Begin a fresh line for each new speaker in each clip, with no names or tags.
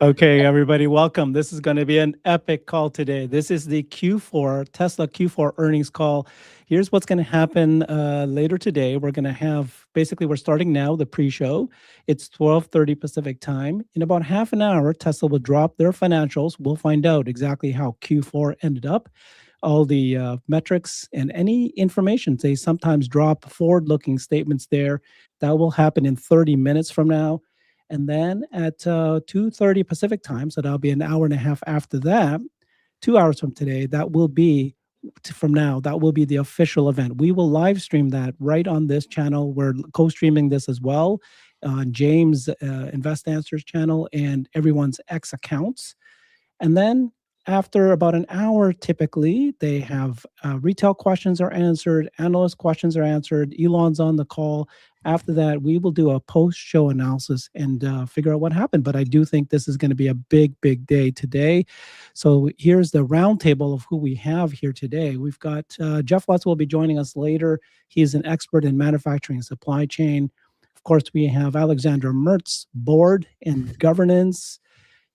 Okay, everybody, welcome. This is going to be an epic call today. This is the Tesla Q4 earnings call. Here's what's going to happen later today. We're going to have, basically, we're starting now, the pre-show. It's 12:30 Pacific time. In about half an hour, Tesla will drop their financials. We'll find out exactly how Q4 ended up, all the metrics and any information. They sometimes drop forward-looking statements there. That will happen in 30 minutes from now. And then at 2:30 Pacific time, so that'll be an hour and a half after that, 2 hours from today, that will be the official event. We will live stream that right on this channel. We're co-streaming this as well on James' Invest Answers channel and everyone's X accounts. And then after about an hour, typically, they have retail questions are answered, analyst questions are answered, Elon's on the call. After that, we will do a post-show analysis and figure out what happened. But I do think this is going to be a big, big day today. So here's the roundtable of who we have here today. We've got Jeff Lutz will be joining us later. He's an expert in manufacturing and supply chain. Of course, we have Alexandra Mertz, board and governance.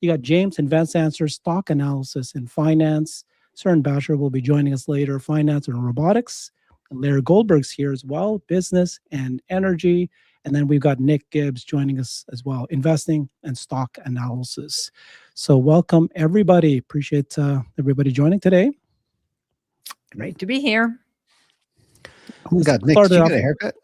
You got James, Invest Answers, stock analysis and finance. Søren Basher will be joining us later, finance and robotics. And Larry Goldberg's here as well, business and energy. And then we've got Nick Gibbs joining us as well, investing and stock analysis. So welcome, everybody. Appreciate everybody joining today.
Great to be here.
Oh my God, Nick, did you get a haircut?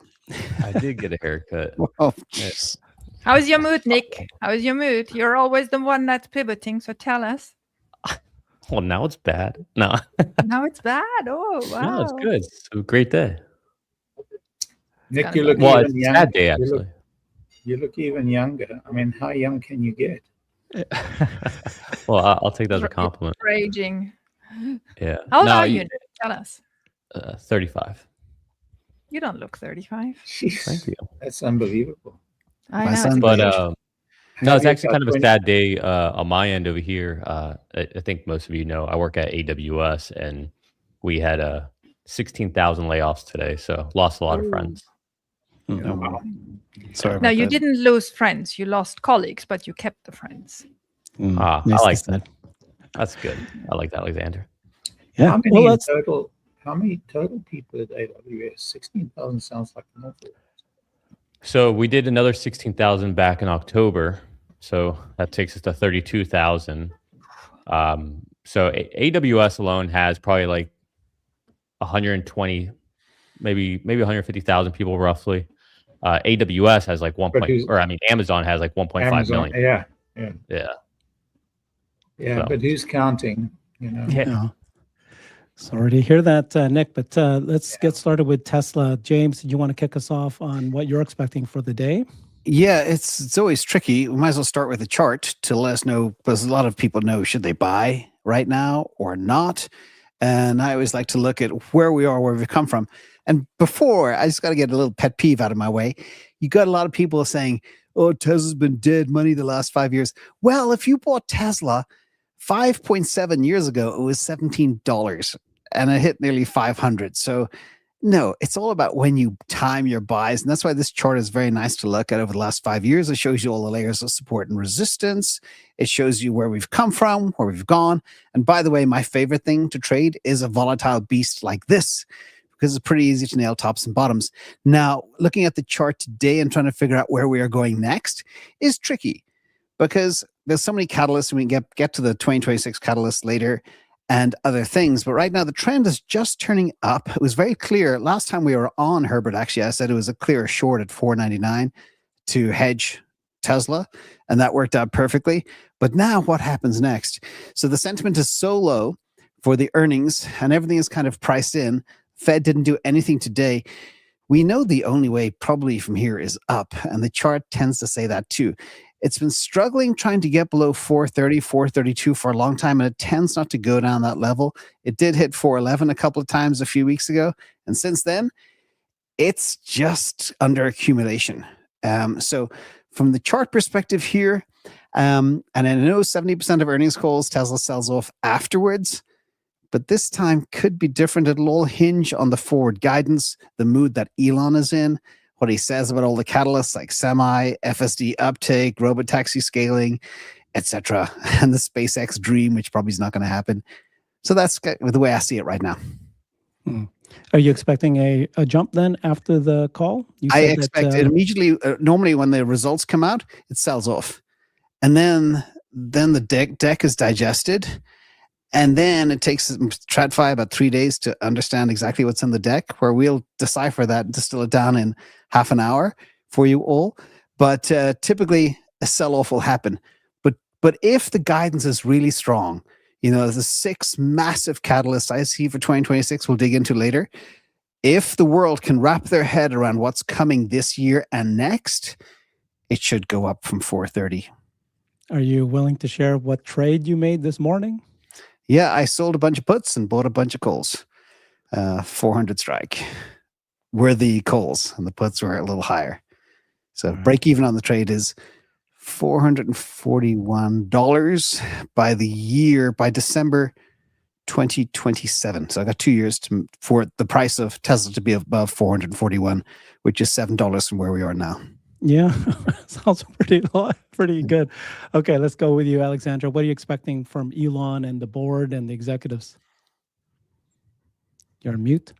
I did get a haircut.
Oh,
Yes.
How is your mood, Nick? How is your mood? You're always the one that's pivoting, so tell us.
Well, now it's bad. No,
Now it's bad. Oh, wow.
no, it's good. It's a great day.
Nick, you look
Well,
even
it's a
young.
sad day, actually.
You look even younger. I mean, how young can you get?
Well, I'll take that as a compliment.
Raging.
Yeah.
How old
No,
are you, Nick? Tell us.
35.
You don't look 35.
Jeez,
Thank you.
that's unbelievable.
I
My
know.
son-
But
Age.
no, it's
Have you
actually
got
kind of a
20
sad day on my end over here. I think most of you know I work at AWS, and we had 16,000 layoffs today, so lost a lot of friends.
no.
Wow.
Sorry.
No,
about
you
that.
didn't lose friends. You lost colleagues, but you kept the friends.
I
Yes,
like
that's
that. That's good. I like that, Alexander.
Yeah.
How many
Well,
in
let's
total? How many total people at AWS? 16,000 sounds like an awful lot.
So we did another 16,000 back in October. So that takes us to 32,000. So AWS alone has probably like 120, maybe 150,000 people roughly. AWS has like Amazon has like 1.5
Amazon,
million.
yeah.
Yeah. So.
But who's counting? You know.
Yeah. Sorry to hear that, Nick, but let's get started with Tesla. James, do you want to kick us off on what you're expecting for the day?
Yeah, it's always tricky. We might as well start with a chart to let us know, because a lot of people know, should they buy right now or not? And I always like to look at where we are, where we've come from. And before, I just got to get a little pet peeve out of my way. You got a lot of people saying, oh, Tesla's been dead money the last 5 years. Well, if you bought Tesla 5.7 years ago, it was $17 and it hit nearly 500. So no, it's all about when you time your buys. And that's why this chart is very nice to look at over the last 5 years. It shows you all the layers of support and resistance. It shows you where we've come from, where we've gone. And by the way, my favorite thing to trade is a volatile beast like this, because it's pretty easy to nail tops and bottoms. Now, looking at the chart today and trying to figure out where we are going next is tricky, because there's so many catalysts, and we can get to the 2026 catalysts later and other things. But right now, the trend is just turning up. It was very clear. Last time we were on, Herbert, actually, I said it was a clear short at $4.99 to hedge Tesla, and that worked out perfectly. But now what happens next? So the sentiment is so low for the earnings, and everything is kind of priced in. Fed didn't do anything today. We know the only way probably from here is up, and the chart tends to say that too. It's been struggling trying to get below 430, 432 for a long time, and it tends not to go down that level. It did hit 411 a couple of times a few weeks ago, and since then, it's just under accumulation. So from the chart perspective here, and I know 70% of earnings calls, Tesla sells off afterwards, but this time could be different. It'll all hinge on the forward guidance, the mood that Elon is in, what he says about all the catalysts like semi, FSD uptake, robotaxi scaling, etc., and the SpaceX dream, which probably is not going to happen. So that's the way I see it right now.
Are you expecting a jump then after the call? You
I
said
expect it immediately. Normally, when the results come out, it sells off, and then the deck is digested, and then it takes TradFi about 3 days to understand exactly what's in the deck, where we'll decipher that and distill it down in half an hour for you all. But typically, a sell-off will happen. But if the guidance is really strong, the 6 massive catalysts I see for 2026, we'll dig into later. If the world can wrap their head around what's coming this year and next, it should go up from 430.
Are you willing to share what trade you made this morning?
Yeah, I sold a bunch of puts and bought a bunch of calls. 400 strike were the calls, and the puts were a little higher. So break even on the trade is $441 by December 2027. So I got 2 years for the price of Tesla to be above 441, which is $7 from where we are now.
Yeah, sounds pretty good. Okay, let's go with you, Alexandra. What are you expecting from Elon and the board and the executives? You're on mute.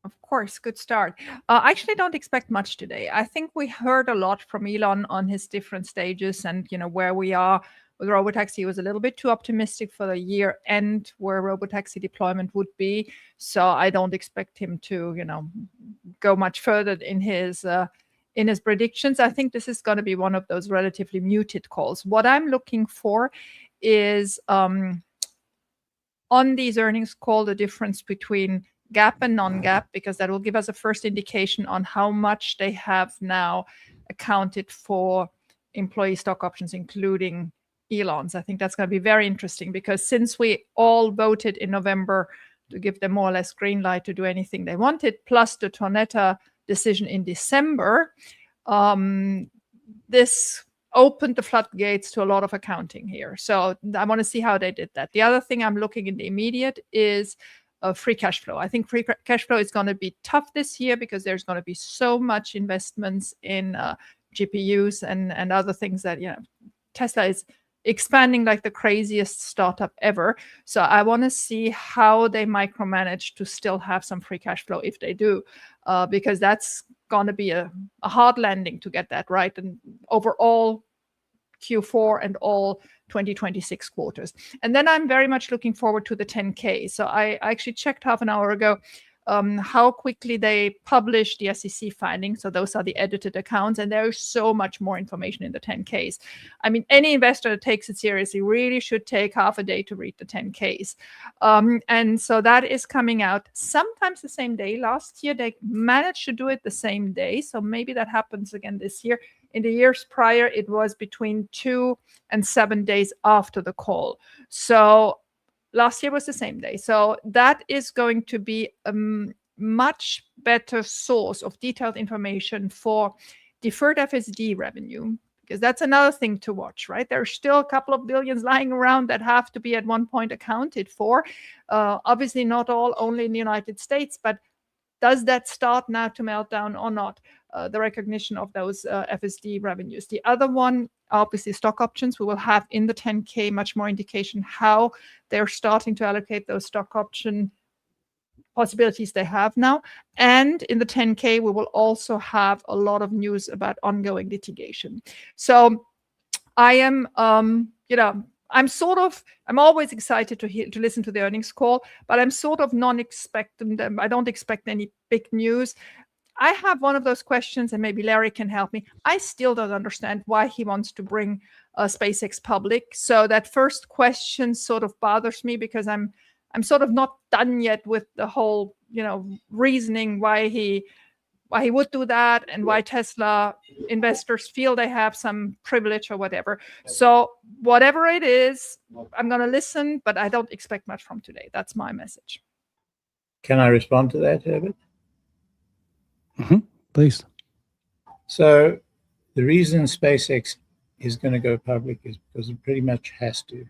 Of course, good start. I actually don't expect much today. I think we heard a lot from Elon on his different stages and where we are with Robotaxi. He was a little bit too optimistic for the year end where Robotaxi deployment would be. So I don't expect him to, go much further in his predictions. I think this is going to be one of those relatively muted calls. What I'm looking for is on these earnings call, the difference between GAAP and non-GAAP, because that will give us a first indication on how much they have now accounted for employee stock options, including Elon's. I think that's going to be very interesting because since we all voted in November to give them more or less green light to do anything they wanted, plus the Tornetta decision in December, this opened the floodgates to a lot of accounting here. So I want to see how they did that. The other thing I'm looking in the immediate is free cash flow. I think free cash flow is going to be tough this year because there's going to be so much investments in GPUs and other things that Tesla is expanding like the craziest startup ever. So I want to see how they micromanage to still have some free cash flow if they do, because that's going to be a hard landing to get that right. And overall Q4 and all 2026 quarters. And then I'm very much looking forward to the 10K. So I actually checked half an hour ago how quickly they publish the SEC findings. So those are the edited accounts, and there is so much more information in the 10Ks. I mean, any investor that takes it seriously really should take half a day to read the 10Ks. And so that is coming out sometimes the same day. Last year, they managed to do it the same day. So maybe that happens again this year. In the years prior, it was between 2 and 7 days after the call. So last year was the same day. So that is going to be a much better source of detailed information for deferred FSD revenue, because that's another thing to watch, right? There's still a couple of billions lying around that have to be at one point accounted for. Obviously not all only in the United States, but does that start now to melt down or not? The recognition of those FSD revenues. The other one, obviously stock options. We will have in the 10K much more indication how they're starting to allocate those stock option possibilities they have now. And in the 10K, we will also have a lot of news about ongoing litigation. So I am, I'm always excited to listen to the earnings call, but I'm sort of non-expectant. I don't expect any big news. I have one of those questions, and maybe Larry can help me. I still don't understand why he wants to bring SpaceX public. So that first question sort of bothers me because I'm sort of not done yet with the whole, reasoning why he would do that and why Tesla investors feel they have some privilege or whatever. So whatever it is, I'm going to listen, but I don't expect much from today. That's my message.
Can I respond to that, Herbert?
Please.
So the reason SpaceX is going to go public is because it pretty much has to.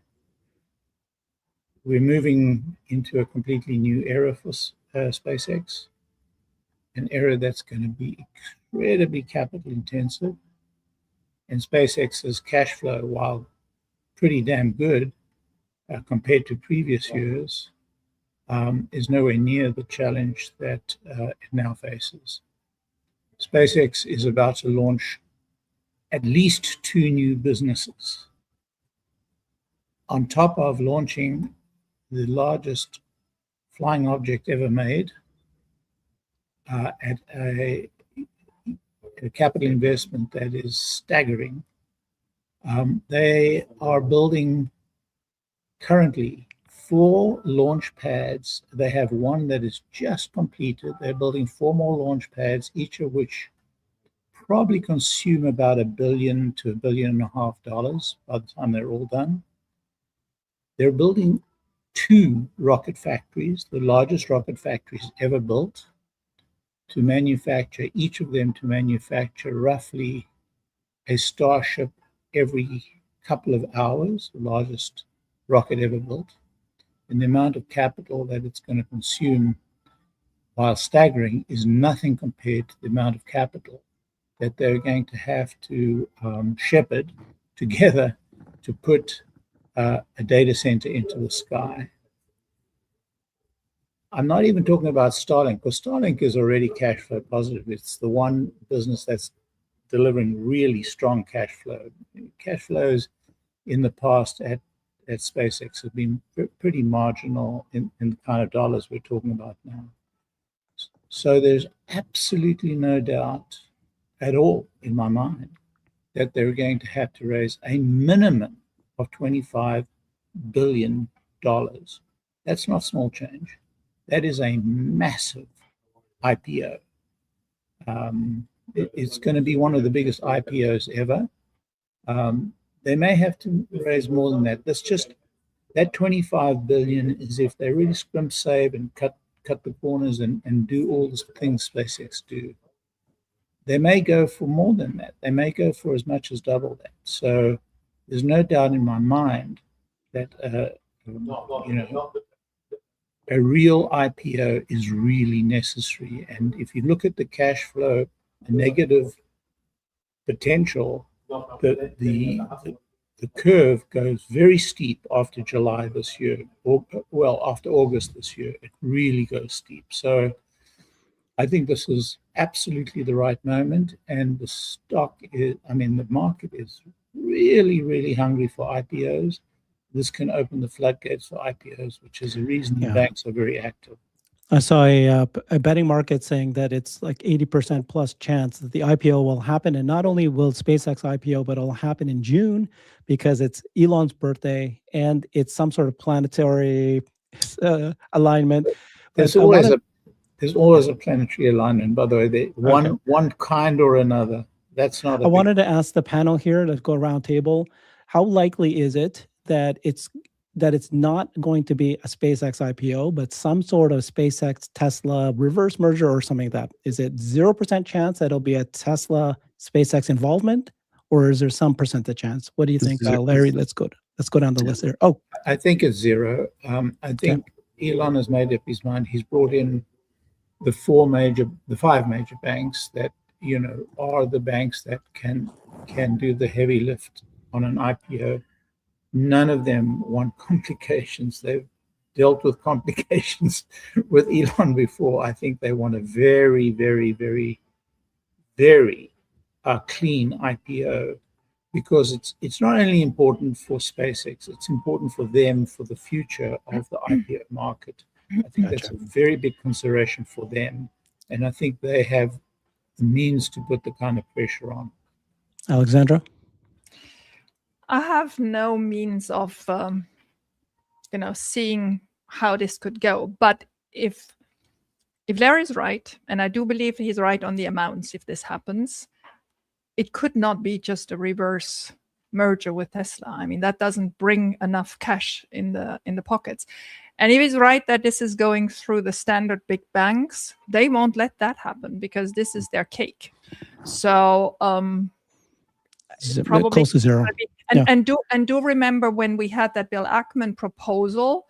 We're moving into a completely new era for SpaceX. an area that's going to be incredibly capital intensive. And SpaceX's cash flow, while pretty damn good compared to previous years, is nowhere near the challenge that it now faces. SpaceX is about to launch at least 2 new businesses, on top of launching the largest flying object ever made at a capital investment that is staggering. They are building currently 4 launch pads. They have one that is just completed. They're building 4 more launch pads, each of which probably consume about $1 billion to $1.5 billion by the time they're all done. They're building 2 rocket factories, the largest rocket factories ever built, to manufacture, each of them to manufacture roughly a Starship every couple of hours, the largest rocket ever built. And the amount of capital that it's going to consume, while staggering, is nothing compared to the amount of capital that they're going to have to shepherd together to put a data center into the sky. I'm not even talking about Starlink, because Starlink is already cash flow positive. It's the one business that's delivering really strong cash flow. Cash flows in the past at SpaceX have been pretty marginal in the kind of dollars we're talking about now. So there's absolutely no doubt at all in my mind that they're going to have to raise a minimum of $25 billion. That's not small change. That is a massive IPO. It's going to be one of the biggest IPOs ever. They may have to raise more than that. That's just, that $25 billion is if they really scrimp, save, and cut the corners and do all the things SpaceX do. They may go for more than that. They may go for as much as double that. So there's no doubt in my mind that a real IPO is really necessary. And if you look at the cash flow, a negative potential, the curve goes very steep after July this year, or well, after August this year. It really goes steep. So I think this is absolutely the right moment, and the stock is, the market is really, really hungry for IPOs. This can open the floodgates for IPOs, which is the reason the banks are very active.
I saw a betting market saying that it's like 80% plus chance that the IPO will happen. And not only will SpaceX IPO, but it'll happen in June because it's Elon's birthday and it's some sort of planetary alignment.
There's always a planetary alignment, by the way. One kind or another. That's not. I
wanted to ask the panel here, let's go around table. How likely is it that it's not going to be a SpaceX IPO, but some sort of SpaceX Tesla reverse merger or something like that? Is it 0% chance that it'll be a Tesla SpaceX involvement, or is there some percentage chance? What do you think, Larry? Let's go down the list there. Oh,
I think it's 0. I think Elon has made up his mind. He's brought in the 5 major banks that are the banks that can do the heavy lift on an IPO. None of them want complications. They've dealt with complications with Elon before. I think they want a very, very, very, very clean IPO, because it's not only important for SpaceX, it's important for them, for the future of the IPO market. I think that's a very big consideration for them, and I think they have the means to put the kind of pressure on.
Alexandra?
I have no means of, seeing how this could go. But if Larry's right, and I do believe he's right on the amounts, if this happens, it could not be just a reverse merger with Tesla. That doesn't bring enough cash in the pockets. And if he's right that this is going through the standard big banks, they won't let that happen because this is their cake. So probably
close to 0.
And do remember when we had that Bill Ackman proposal,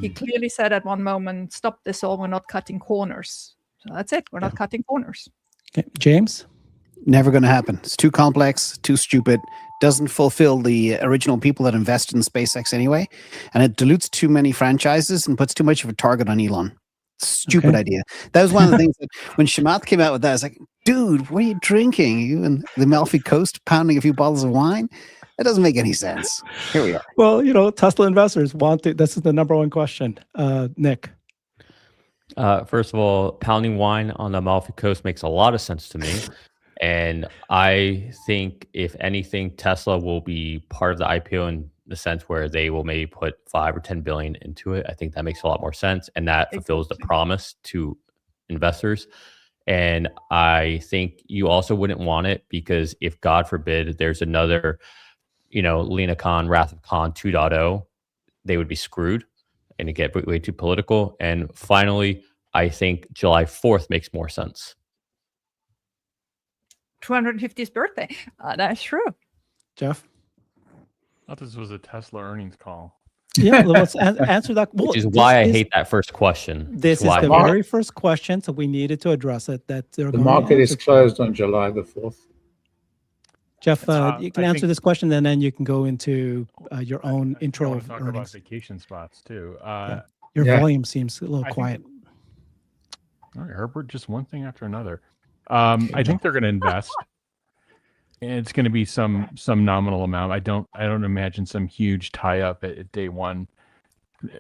he clearly said at one moment, "Stop this all! We're not cutting corners." So that's it. We're not cutting corners.
Okay. James?
Never going to happen. It's too complex, too stupid, doesn't fulfill the original people that invested in SpaceX anyway, and it dilutes too many franchises and puts too much of a target on Elon. Stupid idea. That was one of the things that when Chamath came out with that, I was like, dude, what are you drinking? You in the Amalfi Coast pounding a few bottles of wine? That doesn't make any sense. Here we are.
Well, Tesla investors want to, this is the number one question. Nick?
First of all, pounding wine on the Amalfi Coast makes a lot of sense to me. And I think, if anything, Tesla will be part of the IPO in the sense where they will maybe put 5 or 10 billion into it. I think that makes a lot more sense, and that fulfills the promise to investors. And I think you also wouldn't want it because if, God forbid, there's another, Lena Khan, Wrath of Khan 2.0, they would be screwed and it get way too political. And finally, I think July 4th makes more sense.
250th birthday. That's true.
Jeff?
I thought this was a Tesla earnings call.
Yeah, let's answer that.
Which is why I hate that first question.
This is the very first question, so we needed to address it. The
market is closed on July the 4th.
Jeff, you can answer this question, and then you can go into your own intro of
talk
earnings.
about vacation spots too.
Your volume seems a little quiet.
All right, Herbert, just one thing after another. I think they're going to invest, and it's going to be some nominal amount. I don't imagine some huge tie up at day one.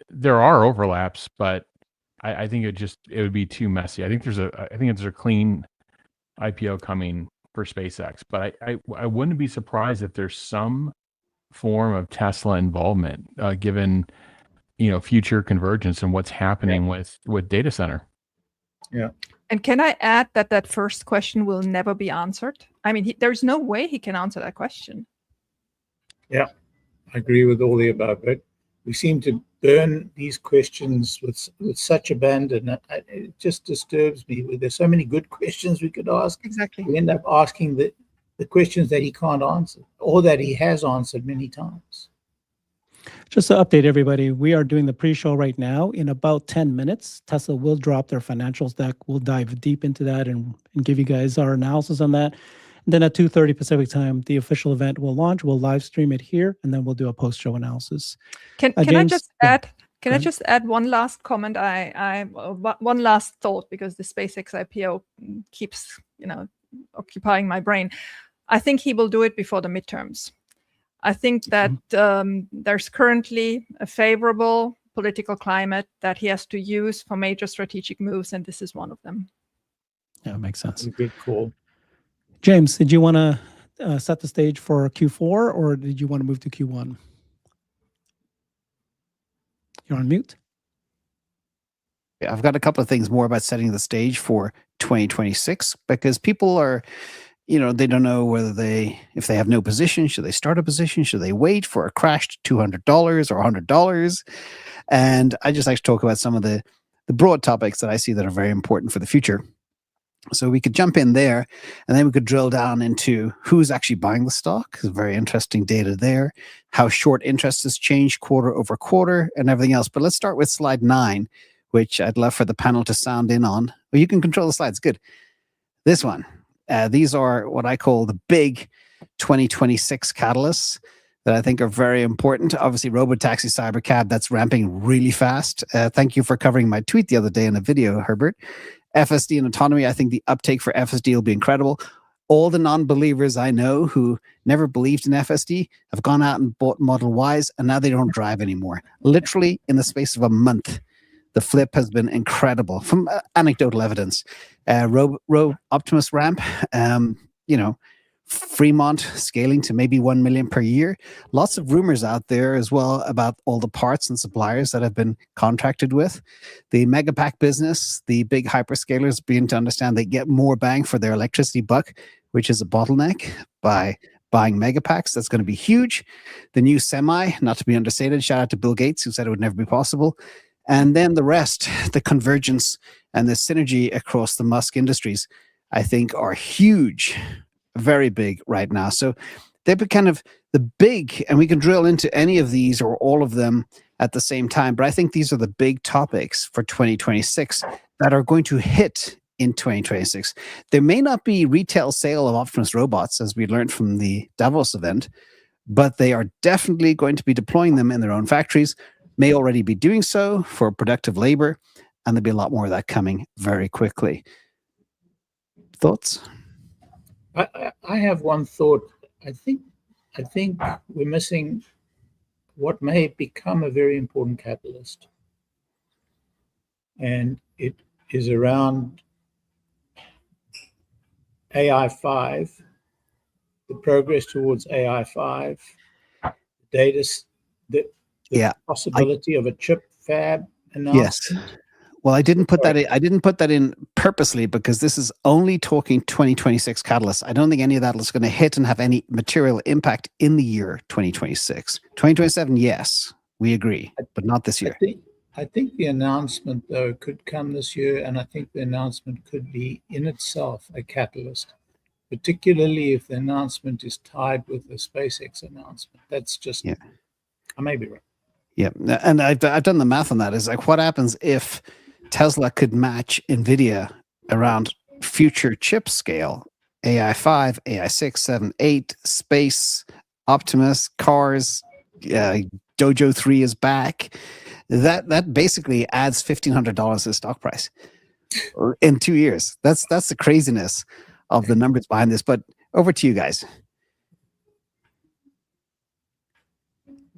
There are overlaps, but I think it would be too messy. I think there's a clean IPO coming for SpaceX, but I wouldn't be surprised if there's some form of Tesla involvement, given future convergence and what's happening with data center.
Yeah.
And can I add that first question will never be answered? I mean, there's no way he can answer that question.
Yeah, I agree with all the above. But we seem to burn these questions with such abandon. It just disturbs me. There's so many good questions we could ask.
Exactly.
We end up asking the questions that he can't answer, or that he has answered many times.
Just to update everybody, we are doing the pre-show right now. In about 10 minutes, Tesla will drop their financials deck. We'll dive deep into that and give you guys our analysis on that. And then at 2:30 Pacific time, the official event will launch. We'll live stream it here, and then we'll do a post-show analysis.
Can
James,
I just add? Can I just add one last comment? One last thought, because the SpaceX IPO keeps occupying my brain. I think he will do it before the midterms. I think that there's currently a favorable political climate that he has to use for major strategic moves, and this is one of them.
Yeah, it makes sense.
Good call.
James, did you want to set the stage for Q4, or did you want to move to Q1? You're on mute.
Yeah, I've got a couple of things more about setting the stage for 2026, because people are, they don't know whether if they have no position, should they start a position? Should they wait for a crash to $200 or $100? And I just like to talk about some of the broad topics that I see that are very important for the future. So we could jump in there, and then we could drill down into who's actually buying the stock. There's very interesting data there, how short interest has changed quarter over quarter, and everything else. But let's start with slide 9, which I'd love for the panel to sound in on. Well, you can control the slides. Good. This one. These are what I call the big 2026 catalysts that I think are very important. Obviously, Robotaxi Cybercab, that's ramping really fast. Thank you for covering my tweet the other day in a video, Herbert. FSD and autonomy, I think the uptake for FSD will be incredible. All the non-believers I know who never believed in FSD have gone out and bought Model Ys, and now they don't drive anymore. Literally in the space of a month, the flip has been incredible from anecdotal evidence. Optimus ramp, Fremont scaling to maybe 1 million per year. Lots of rumors out there as well about all the parts and suppliers that have been contracted with. The megapack business, the big hyperscalers beginning to understand they get more bang for their electricity buck, which is a bottleneck, by buying megapacks. That's going to be huge. The new semi, not to be understated, shout out to Bill Gates, who said it would never be possible. And then the rest, the convergence and the synergy across the Musk industries, I think are huge, very big right now. So they're kind of the big, and we can drill into any of these or all of them at the same time. But I think these are the big topics for 2026 that are going to hit in 2026. There may not be retail sale of Optimus robots, as we learned from the Davos event, but they are definitely going to be deploying them in their own factories, may already be doing so for productive labor, and there'll be a lot more of that coming very quickly. Thoughts?
I have one thought. I think we're missing what may become a very important catalyst, and it is around AI5, the progress towards AI5, the possibility of a chip fab announcement.
Yes. Well, I didn't put that in. I didn't put that in purposely because this is only talking 2026 catalysts. I don't think any of that is going to hit and have any material impact in the year 2026. 2027, yes, we agree, but not this year.
I think the announcement, though, could come this year, and I think the announcement could be in itself a catalyst, particularly if the announcement is tied with the SpaceX announcement. That's just, I may be right.
Yeah, and I've done the math on that. Is like, what happens if Tesla could match NVIDIA around future chip scale, AI5, AI6, 7, 8, space, Optimus, cars, Dojo 3 is back. That basically adds $1,500 to the stock price in 2 years. That's the craziness of the numbers behind this. But over to you guys.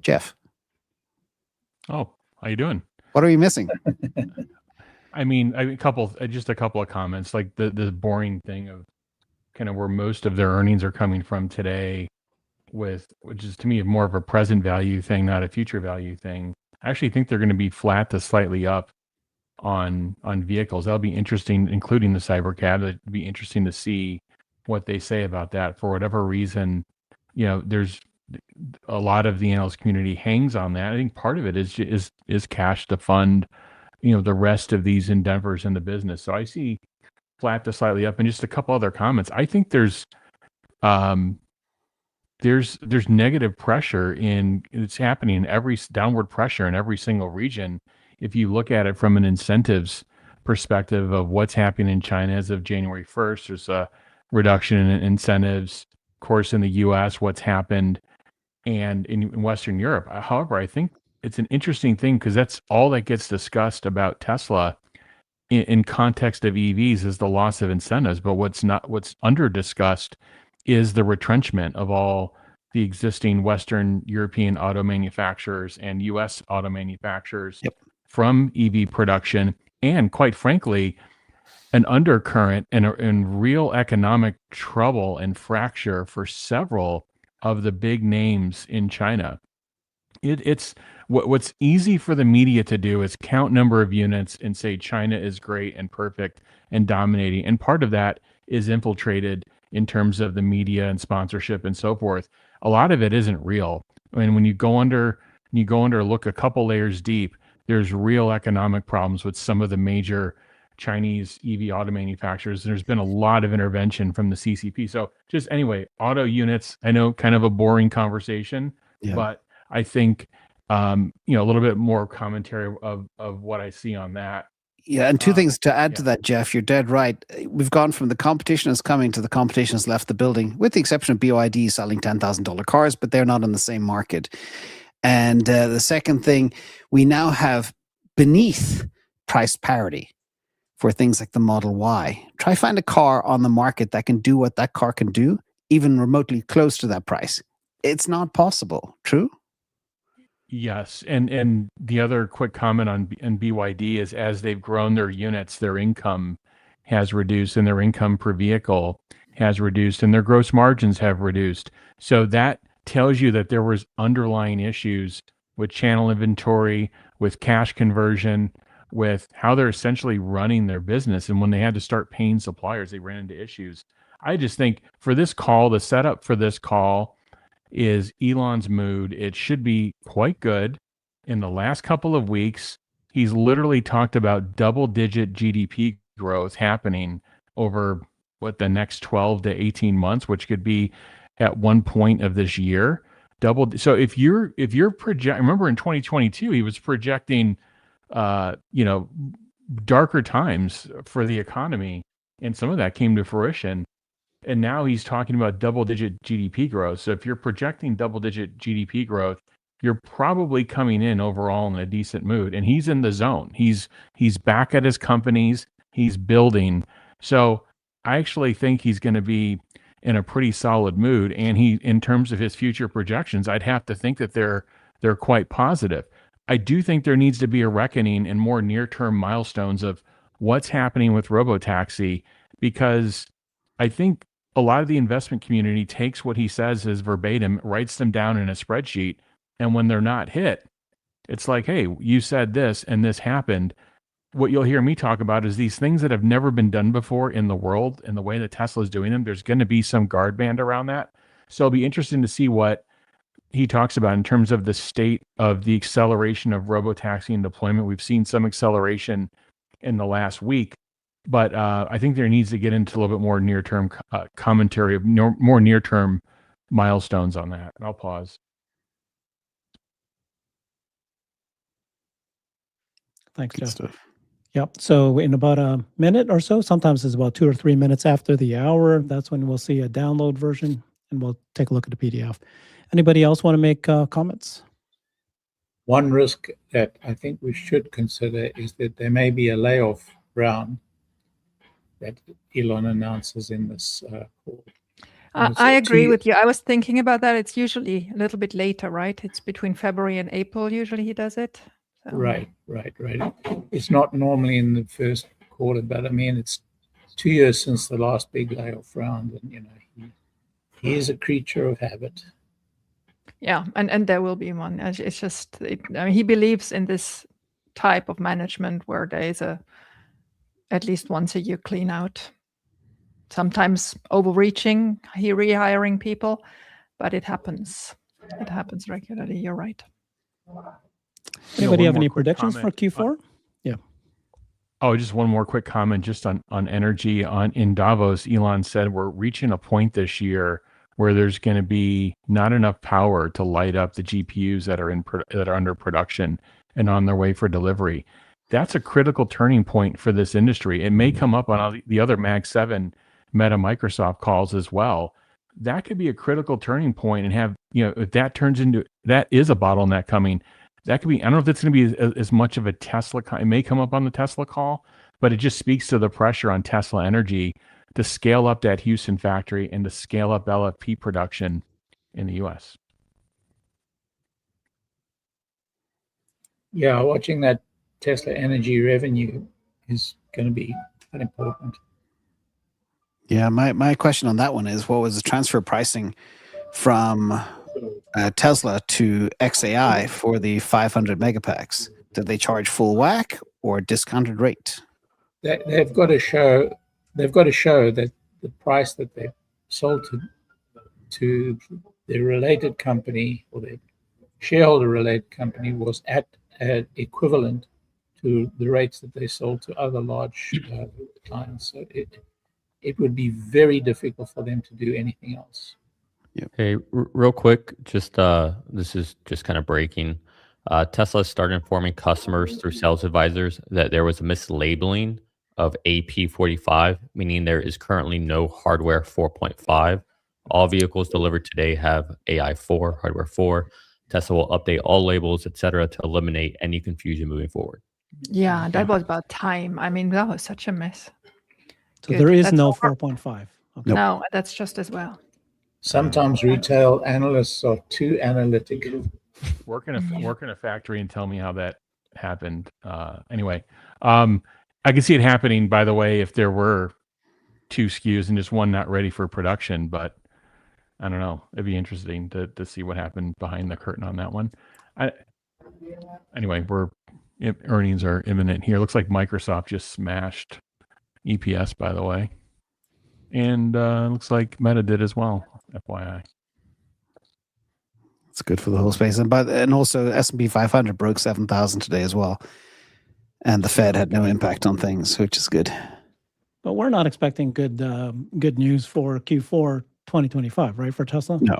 Jeff.
Oh, how you doing?
What are we missing?
I mean, just a couple of comments, like the boring thing of kind of where most of their earnings are coming from today, which is to me more of a present value thing, not a future value thing. I actually think they're going to be flat to slightly up on vehicles. That'll be interesting, including the Cybercab. It'd be interesting to see what they say about that. For whatever reason, there's a lot of the analyst community hangs on that. I think part of it is cash to fund, the rest of these endeavors in the business. So I see flat to slightly up. And just a couple other comments. I think there's negative pressure it's happening in every downward pressure in every single region. If you look at it from an incentives perspective of what's happening in China as of January 1st, there's a reduction in incentives. Of course, in the US, what's happened, and in Western Europe. However, I think it's an interesting thing because that's all that gets discussed about Tesla in context of EVs is the loss of incentives. But what's under discussed is the retrenchment of all the existing Western European auto manufacturers and US auto manufacturers from EV production. And quite frankly, an undercurrent and real economic trouble and fracture for several of the big names in China. It's what's easy for the media to do is count number of units and say China is great and perfect and dominating. And part of that is infiltrated in terms of the media and sponsorship and so forth. A lot of it isn't real. I mean, when you go under, look a couple layers deep, there's real economic problems with some of the major Chinese EV auto manufacturers. There's been a lot of intervention from the CCP. So just anyway, auto units, I know kind of a boring conversation, but I think, a little bit more commentary of what I see on that.
Yeah, and two things to add to that, Jeff. You're dead right. We've gone from the competition is coming to the competition has left the building, with the exception of BYD selling $10,000 cars, but they're not in the same market. And the second thing, we now have beneath price parity for things like the Model Y. Try find a car on the market that can do what that car can do, even remotely close to that price. It's not possible. True?
Yes, and the other quick comment on BYD is as they've grown their units, their income has reduced, and their income per vehicle has reduced, and their gross margins have reduced. So that tells you that there was underlying issues with channel inventory, with cash conversion, with how they're essentially running their business. And when they had to start paying suppliers, they ran into issues. I just think for this call, the setup for this call is Elon's mood. It should be quite good. In the last couple of weeks, he's literally talked about double-digit GDP growth happening over the next 12 to 18 months, which could be at one point of this year. So if you're remember in 2022, he was projecting darker times for the economy. and some of that came to fruition. And now he's talking about double-digit GDP growth. So if you're projecting double-digit GDP growth, you're probably coming in overall in a decent mood. And he's in the zone. He's back at his companies. He's building. So I actually think he's going to be in a pretty solid mood. And he, in terms of his future projections, I'd have to think that they're quite positive. I do think there needs to be a reckoning and more near-term milestones of what's happening with Robotaxi, because I think a lot of the investment community takes what he says as verbatim, writes them down in a spreadsheet, and when they're not hit, it's like, hey, you said this and this happened. What you'll hear me talk about is these things that have never been done before in the world, and the way that Tesla is doing them, there's going to be some guard band around that. So it'll be interesting to see what he talks about in terms of the state of the acceleration of robotaxi and deployment. We've seen some acceleration in the last week, but I think there needs to get into a little bit more near-term commentary of more near-term milestones on that. And I'll pause.
Thanks,
Good
Jeff.
stuff.
Yep. So in about a minute or so, sometimes it's about 2 or 3 minutes after the hour, that's when we'll see a download version, and we'll take a look at the PDF. Anybody else want to make comments?
One risk that I think we should consider is that there may be a layoff round that Elon announces in this call.
I agree with you. I was thinking about that. It's usually a little bit later, right? It's between February and April. Usually he does it. So.
Right. It's not normally in the first quarter, but I mean, it's 2 years since the last big layoff round, and he is a creature of habit.
Yeah, and there will be one. It's just, I mean, he believes in this type of management where there is at least once a year clean out. Sometimes overreaching, he rehiring people, but it happens. It happens regularly. You're right.
Anybody
one
have
more
any
quick
predictions for
comment.
Q4?
Oh, just one more quick comment just on energy. In Davos, Elon said we're reaching a point this year where there's going to be not enough power to light up the GPUs that are under production and on their way for delivery. That's a critical turning point for this industry. It may come up on all the other Mag 7 Meta Microsoft calls as well. That could be a critical turning point, and have, if that turns into, that is a bottleneck coming. That could be, I don't know if it's going to be as much of a Tesla, it may come up on the Tesla call, but it just speaks to the pressure on Tesla Energy to scale up that Houston factory and to scale up LFP production in the US.
Yeah, watching that Tesla Energy revenue is going to be quite important.
Yeah, my question on that one is, what was the transfer pricing from Tesla to XAI for the 500 megapacks? Did they charge full whack or discounted rate?
They've got to show that the price that they sold to their related company, or their shareholder related company, was at equivalent to the rates that they sold to other large clients. So it would be very difficult for them to do anything else.
Yep.
Hey, real quick, just this is just kind of breaking. Tesla started informing customers through sales advisors that there was a mislabeling of AP45, meaning there is currently no hardware 4.5. All vehicles delivered today have AI4, hardware 4. Tesla will update all labels, etc., to eliminate any confusion moving forward.
Yeah, that was about time. I mean, that was such a mess.
So
Good.
there is
That's
no
over.
4.5. Okay.
Nope.
No, that's just as well.
Sometimes retail analysts are too analytic.
Work in a factory and tell me how that happened. Anyway, I can see it happening, by the way, if there were 2 SKUs and just one not ready for production, but I don't know. It'd be interesting to see what happened behind the curtain on that one. Anyway, earnings are imminent here. Looks like Microsoft just smashed EPS, by the way. And looks like Meta did as well, FYI.
It's good for the whole space. And also S&P 500 broke 7,000 today as well. And the Fed had no impact on things, which is good.
But we're not expecting good news for Q4 2025, right, for Tesla?
No.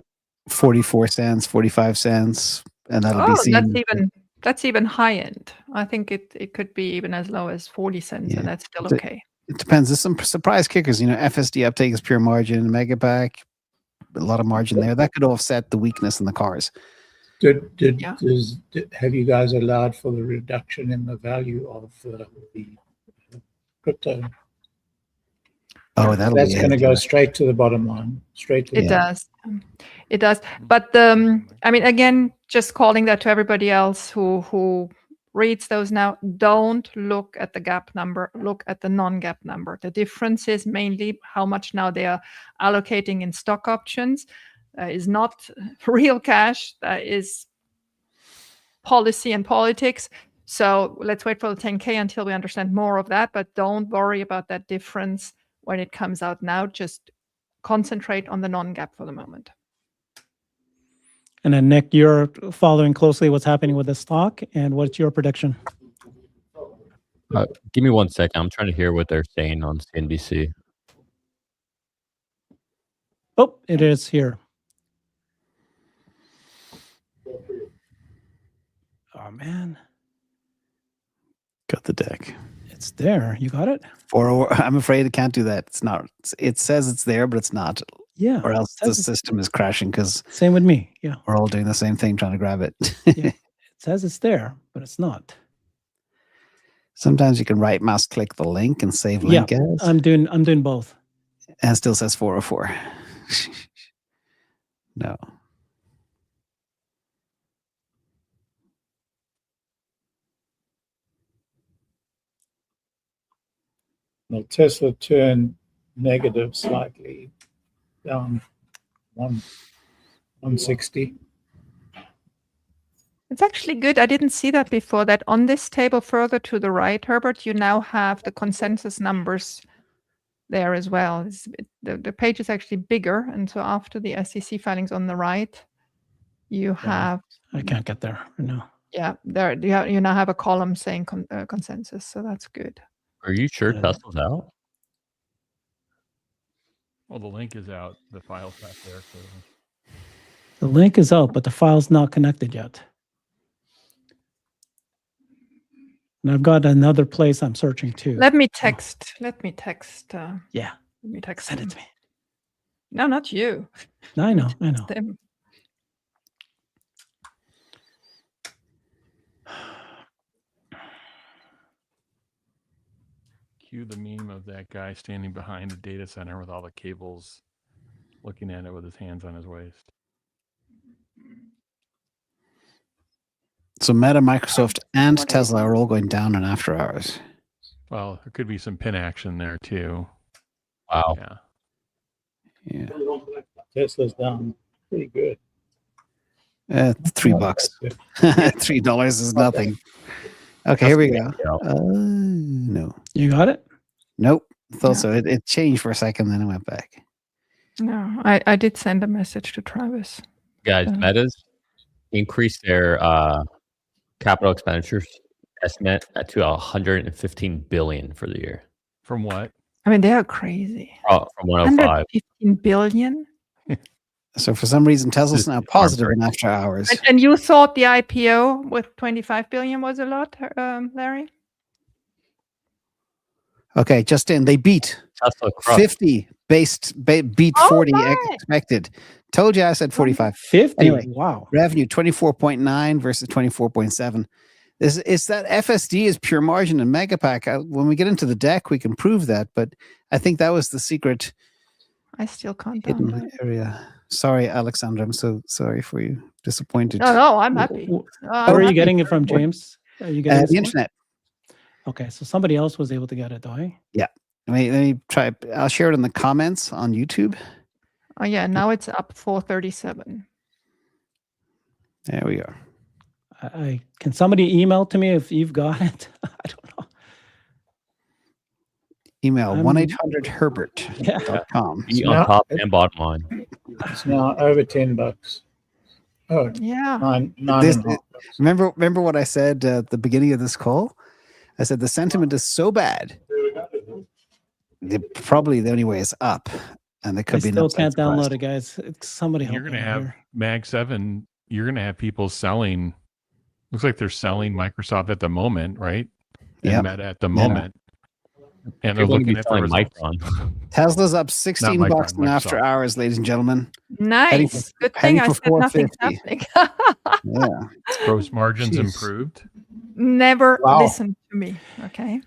44 cents, 45 cents, and that'll be seen.
That's even high end. I think it could be even as low as 40 cents, and that's still okay.
It depends. There's some surprise kickers. FSD uptake is pure margin. Megapack, a lot of margin there. That could offset the weakness in the cars.
Have you guys allowed for the reduction in the value of the crypto?
Oh,
That's going to go straight to the bottom line. Straight to
It does. It does. But again, just calling that to everybody else who reads those now, don't look at the GAAP number, look at the non-GAAP number. The difference is mainly how much now they are allocating in stock options. Is not real cash. That is policy and politics. So let's wait for the 10K until we understand more of that. But don't worry about that difference when it comes out now. Just concentrate on the non-GAAP for the moment.
And then Nick, you're following closely what's happening with the stock, and what's your prediction?
Give me 1 second. I'm trying to hear what they're saying on CNBC.
Oh, it is here. Oh man,
Got the deck.
it's there. You got it?
I'm afraid it can't do that. It's not. It says it's there, but it's not.
Yeah.
Or else
it
the
says it's-
system is crashing because
Same with me. Yeah.
we're all doing the same thing, trying to grab it.
Yeah. It says it's there, but it's not.
Sometimes you can right mouse click the link and save link as,
I'm doing both.
and it still says 404. No.
Well, Tesla turned negative slightly, down 160.
It's actually good. I didn't see that before, that on this table further to the right, Herbert, you now have the consensus numbers there as well. The page is actually bigger. And so after the SEC filings on the right, you have,
I can't get there right now.
there you now have a column saying consensus. So that's good.
Are you sure Tesla's out?
Well, the link is out. The file's not there. So.
The link is out, but the file's not connected yet. And I've got another place I'm searching too.
Let me text.
Yeah.
Let me text
Send it
them.
to me.
No, not you.
I know.
Them.
Cue the meme of that guy standing behind the data center with all the cables, looking at it with his hands on his waist.
So Meta, Microsoft, and Tesla are all going down in after hours.
Well, there could be some pin action there too.
Wow.
Yeah.
Yeah.
Tesla's down pretty good.
$3. $3 is nothing. Okay, here we go. No.
You got it?
Nope. Thought so. It changed for a second, then it went back.
No, I did send a message to Travis.
Guys, Meta's increased their capital expenditures estimate to $115 billion for the year.
From what?
I mean, they are crazy.
Oh, from 105.
115 billion.
So for some reason, Tesla's now positive in after hours.
And you thought the IPO with 25 billion was a lot, Larry?
Okay, just in, they beat
Tesla crushed.
50 beat
Oh
40
my.
expected. Told you I said 45.
50.
Anyway.
Wow.
Revenue 24.9 versus 24.7. Is that FSD is pure margin and Megapack. When we get into the deck, we can prove that. But I think that was the secret
I still can't
hidden
download.
area. Sorry, Alexandra. I'm so sorry for you. Disappointed.
No, I'm happy.
Where are you getting it from, James? Are you getting
The internet.
Okay, so somebody else was able to get it, though. Eh?
Let me try. I'll share it in the comments on YouTube.
Oh yeah, now it's up 437.
There we go.
I can somebody email to me if you've got it? I don't know.
Email
I'm-
1-800-HERBERT.com.
Be on top and bottom line.
It's now over $10. Oh,
Yeah.
nine
This-
and a half.
Remember what I said at the beginning of this call? I said the sentiment is so bad. Probably the only way is up, and there
I
could be an
still
upside
can't
surprise.
download it, guys. It's somebody help
You're going
me
to have
here.
Mag 7. You're going to have people selling. Looks like they're selling Microsoft at the moment, right? And
Yep.
Meta at the
Meta.
moment. And they're
You're going to
looking
be
at the
selling
results.
Micron.
Tesla's up 16
Micron,
bucks in after
Microsoft.
hours, ladies and gentlemen.
Nice. Good thing
heading
I
for
said nothing's
450.
happening.
Yeah.
Gross margins
Jeez.
improved.
Never
Wow.
listen to me. Okay.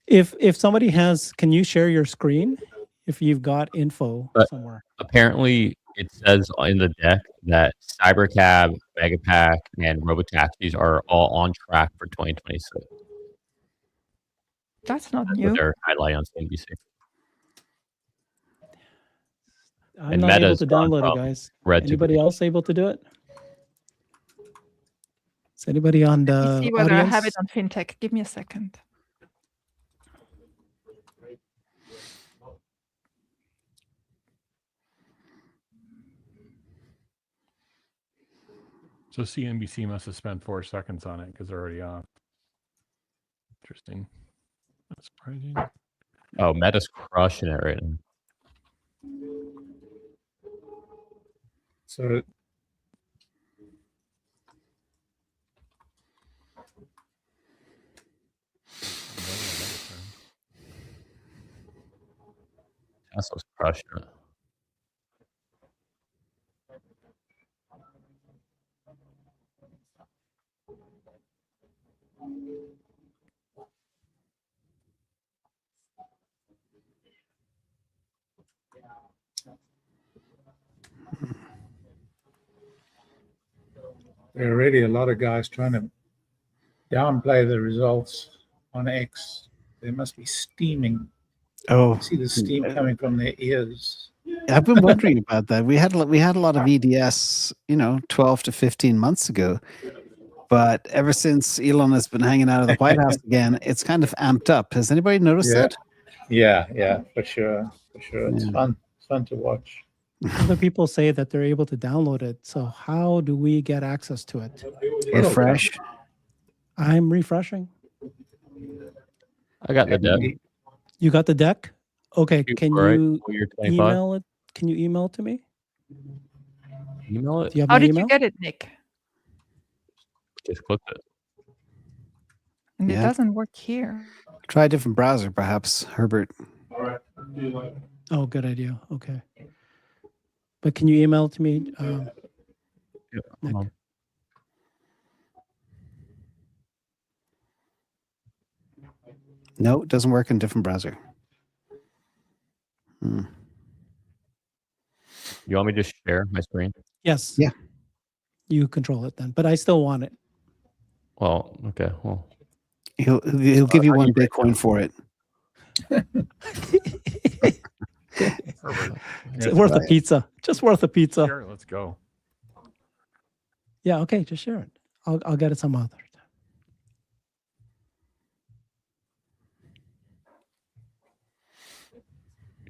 If somebody has, can you share your screen if you've got info
But-
somewhere?
Apparently, it says in the deck that Cybercab, Megapack, and Robotaxis are all on track for 2026.
That's not
That's
new.
what they're highlighting on CNBC.
I'm
And
not able
Meta's
to
gone
download it,
from
guys.
red to
Anybody
green.
else able to do it? Is anybody on
Let me
the
see whether I have
audience?
it on FinTech. Give me a second.
So CNBC must have spent 4 seconds on it because they're already off. Interesting. That's surprising.
Oh, Meta's crushing it right now.
So
Tesla's crushing it.
there are already a lot of guys trying to downplay the results on X. They must be steaming.
Oh,
I see the steam coming from their ears.
I've been wondering about that. We had a lot of EDS, 12 to 15 months ago. But ever since Elon has been hanging out of the White House again, it's kind of amped up. Has anybody noticed
Yeah.
that?
Yeah, for sure. It's
Yeah.
fun. It's fun to watch.
Other people say that they're able to download it. So how do we get access to it?
Refresh.
I'm refreshing.
I got the deck.
You got the deck? Okay. Can
All right,
you
full year 25.
email it? Can you email it to me?
Email it.
Do you have
How
my
did
email?
you get it, Nick?
Just click it.
And it
Yeah.
doesn't work here.
Try a different browser, perhaps, Herbert.
Oh, good idea. Okay. But can you email it to me?
Yeah,
Nick?
hold on.
No, it doesn't work in a different browser. Hmm.
You want me to share my screen?
Yes.
Yeah.
You control it then, but I still want it.
Well, okay. Well,
He'll give you
how do
one
you break
Bitcoin for it.
Herbert,
It's worth a pizza. Just worth a pizza.
Sure, let's go.
Yeah. Okay. Just share it. I'll get it some other time.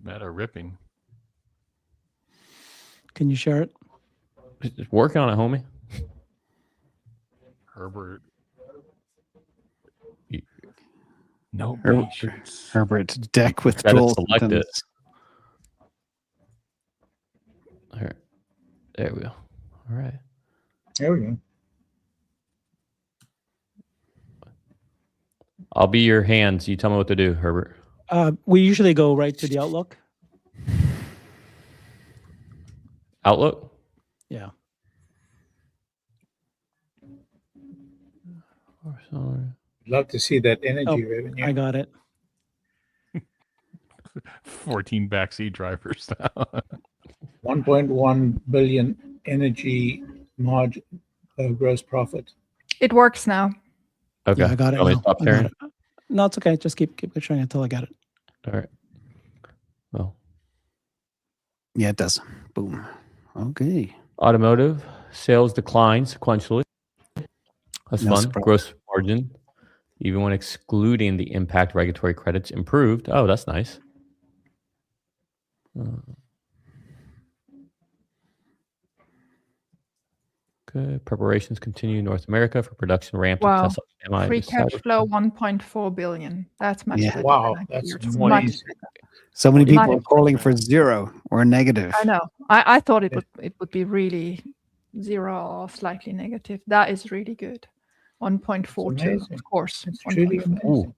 Meta ripping.
Can you share it?
just working on it, homie.
Herbert.
You-
No
Herbert.
patience.
Herbert, deck
Gotta
withdrawal.
select it.
symptoms.
All right. There we go. All right.
There we go.
I'll be your hands. You tell me what to do, Herbert.
We usually go right to the Outlook.
Outlook?
Yeah.
Love to see that energy
Oh,
revenue.
I got it.
14 backseat drivers.
1.1 billion energy margin gross profit.
It works now.
Okay.
Yeah, I got it.
You want me
Now.
to stop
I got
sharing?
it. No, it's okay. Just keep sharing until I get it.
All right. Well,
Yeah, it does. Boom. Okay.
automotive sales declined sequentially. That's
No
fun.
surprise.
Gross margin, even when excluding the impact regulatory credits, improved. Oh, that's nice. Okay. Preparations continue in North America for production ramp.
Wow.
To Tesla Semi
Free
this
cash
Cybertruck.
flow 1.4 billion. That's much
Yeah.
better.
Wow,
than I
that's
feared.
20.
Much
So many people
Money.
are calling for zero or negative.
I know. I thought
Yeah.
it would be really 0 or slightly negative. That is really good. 1.42,
amazing.
of course.
It's truly
1.4.
amazing.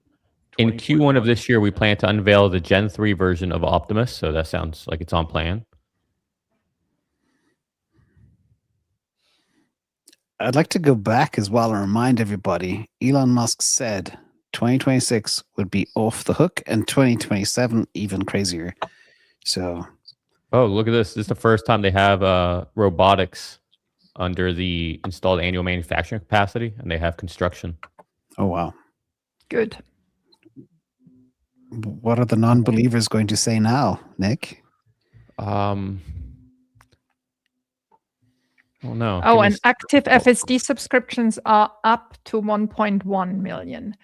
In Q1 of this year, we plan to unveil the Gen 3 version of Optimus. So that sounds like it's on plan.
I'd like to go back as well and remind everybody, Elon Musk said 2026 would be off the hook and 2027 even crazier. So,
Oh, look at this. This is the first time they have robotics under the installed annual manufacturing capacity, and they have construction.
oh wow.
Good.
What are the non-believers going to say now, Nick?
Oh no.
Oh, and active FSD subscriptions are up to 1.1 million.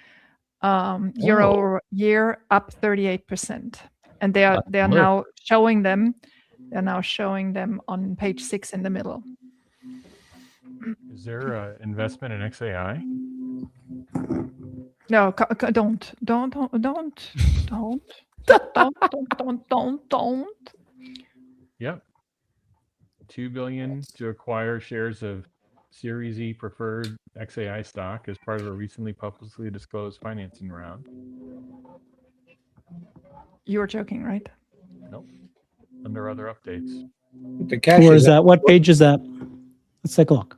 Year over year, up 38%. And they are now showing them. They're now showing them on page 6 in the middle.
Is there an investment in XAI?
No, don't.
Yep. $2 billion to acquire shares of Series E preferred XAI stock as part of a recently publicly disclosed financing round.
You were joking, right?
Nope. Under other updates.
The cash
Where is that? What page is that? Let's take a look.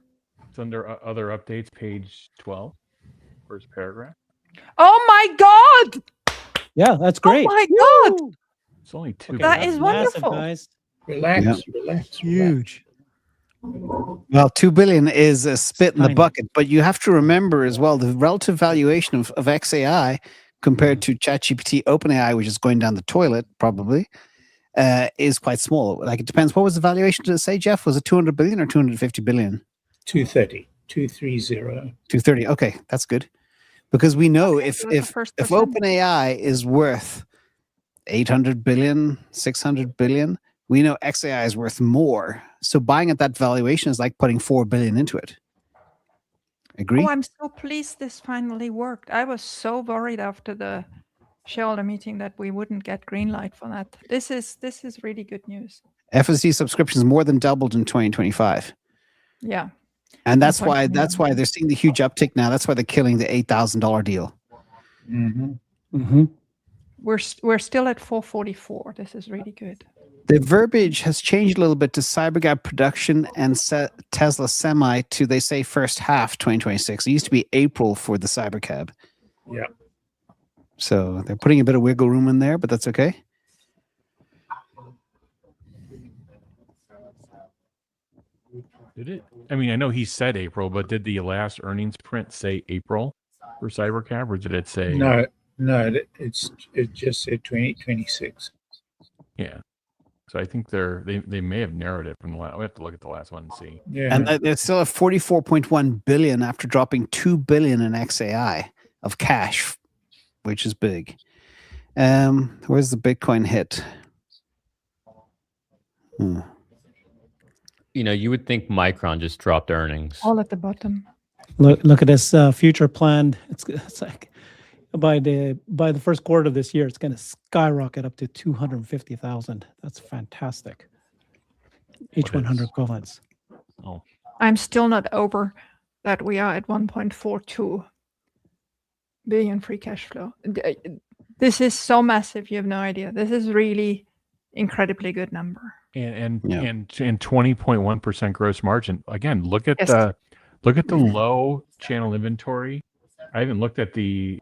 It's under other updates, page 12, first paragraph.
Oh my God!
Yeah, that's great.
Oh my God!
It's only $2 billion.
That is
Massive,
wonderful.
guys.
Relax.
Huge.
Well, 2 billion is a spit in the
Tiny.
bucket, but you have to remember as well the relative valuation of XAI compared to ChatGPT, OpenAI, which is going down the toilet probably, is quite small. Like it depends. What was the valuation to say, Jeff? Was it 200 billion or 250 billion?
230.
230. Okay, that's good. Because we know
Okay,
if
so that's
if
the first
if
percent.
OpenAI is worth 800 billion, 600 billion, we know XAI is worth more. So buying at that valuation is like putting 4 billion into it. Agree?
Oh, I'm so pleased this finally worked. I was so worried after the shareholder meeting that we wouldn't get green light for that. This is really good news.
FSD subscriptions more than doubled in 2025.
Yeah.
And that's
1.1
why
million.
they're seeing the huge uptick now. That's why they're killing the $8,000 deal.
Mm-hmm.
Mm-hmm.
We're still at 444. This is really good.
The verbiage has changed a little bit to Cybergab production and Tesla Semi to, they say, first half 2026. It used to be April for the Cybercab.
Yeah.
So they're putting a bit of wiggle room in there, but that's okay.
Did it? I mean, I know he said April, but did the last earnings print say April for Cybercab, or did it say?
No, it just said 2026.
Yeah. So I think they may have narrowed it from the last. We have to look at the last one and see.
Yeah.
And they're still at 44.1 billion after dropping 2 billion in XAI of cash, which is big. Where's the Bitcoin hit?
You know, you would think Micron just dropped earnings.
All at the bottom.
Look at this future plan. It's like by the first quarter of this year, it's going to skyrocket up to 250,000. That's fantastic. H100 equivalents.
Oh,
I'm still not over that we are at 1.42 billion free cash flow. This is so massive. You have no idea. This is really incredibly good number.
and
Yeah.
20.1% gross margin. Again, look at
Yes.
the low channel inventory. I haven't looked at the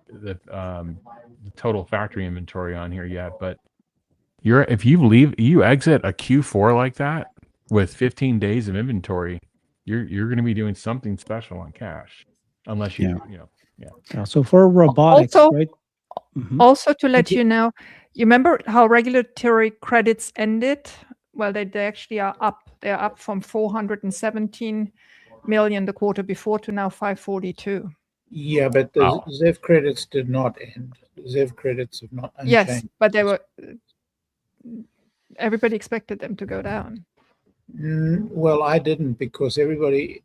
total factory inventory on here yet, but if you exit a Q4 like that with 15 days of inventory, you're going to be doing something special on cash, unless you know.
Yeah, so for robotics,
Also-
right? Mhm.
Also, to let you know, you remember how regulatory credits ended? Well, they actually are up. They're up from 417 million the quarter before to now 542.
Yeah, but the
Wow.
ZEV credits did not end. ZEV credits have not unchanged.
Yes, but they were. Everybody expected them to go down.
Well, I didn't, because everybody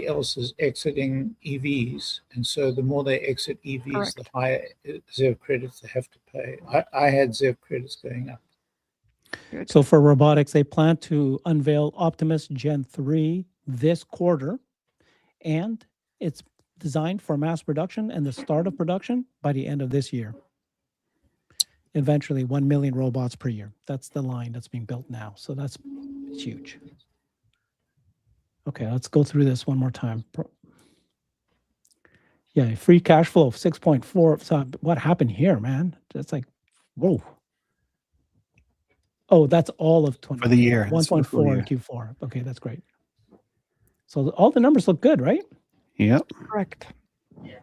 else is exiting EVs, and so the more they exit EVs,
Correct.
the higher ZEV credits they have to pay. I had ZEV credits going up.
Good.
So for robotics, they plan to unveil Optimus Gen 3 this quarter, and it's designed for mass production and the start of production by the end of this year. eventually 1 million robots per year. That's the line that's being built now. So that's huge. Okay, let's go through this one more time. Yeah, free cash flow of 6.4. So what happened here, man? That's like, whoa. Oh, that's all of 20
For the year. That's for the full
1.4 in Q4. Okay, that's great. So all the numbers look good, right?
Yep.
Correct.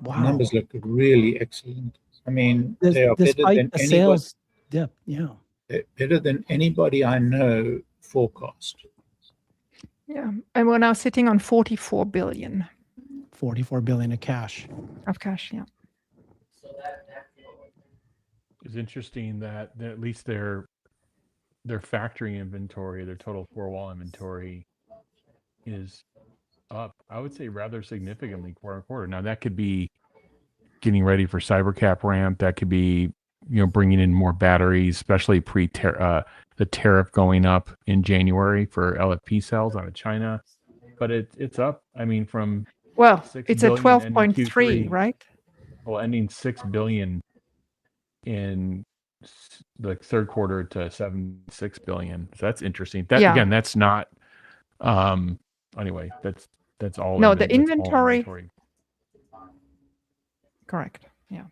Wow.
Numbers look really excellent. I mean, they are better
Despite
than
the
anybody.
sales dip, yeah.
They're better than anybody I know forecast.
Yeah. And we're now sitting on 44 billion
44 billion of cash.
of cash. Yeah.
It's interesting that at least their factory inventory, their total four-wall inventory, is up. I would say rather significantly quarter-on-quarter. Now that could be getting ready for CyberCap ramp. That could be bringing in more batteries, especially the tariff going up in January for LFP cells out of China. But it's up. I mean, from
Well,
6
it's a
billion ending
12.3,
Q3,
right?
well, ending 6 billion in the third quarter to 76 billion. So that's interesting. That
Yeah.
again, that's not. Anyway, that's all.
No,
in
the
that's all
inventory. Correct. Yeah.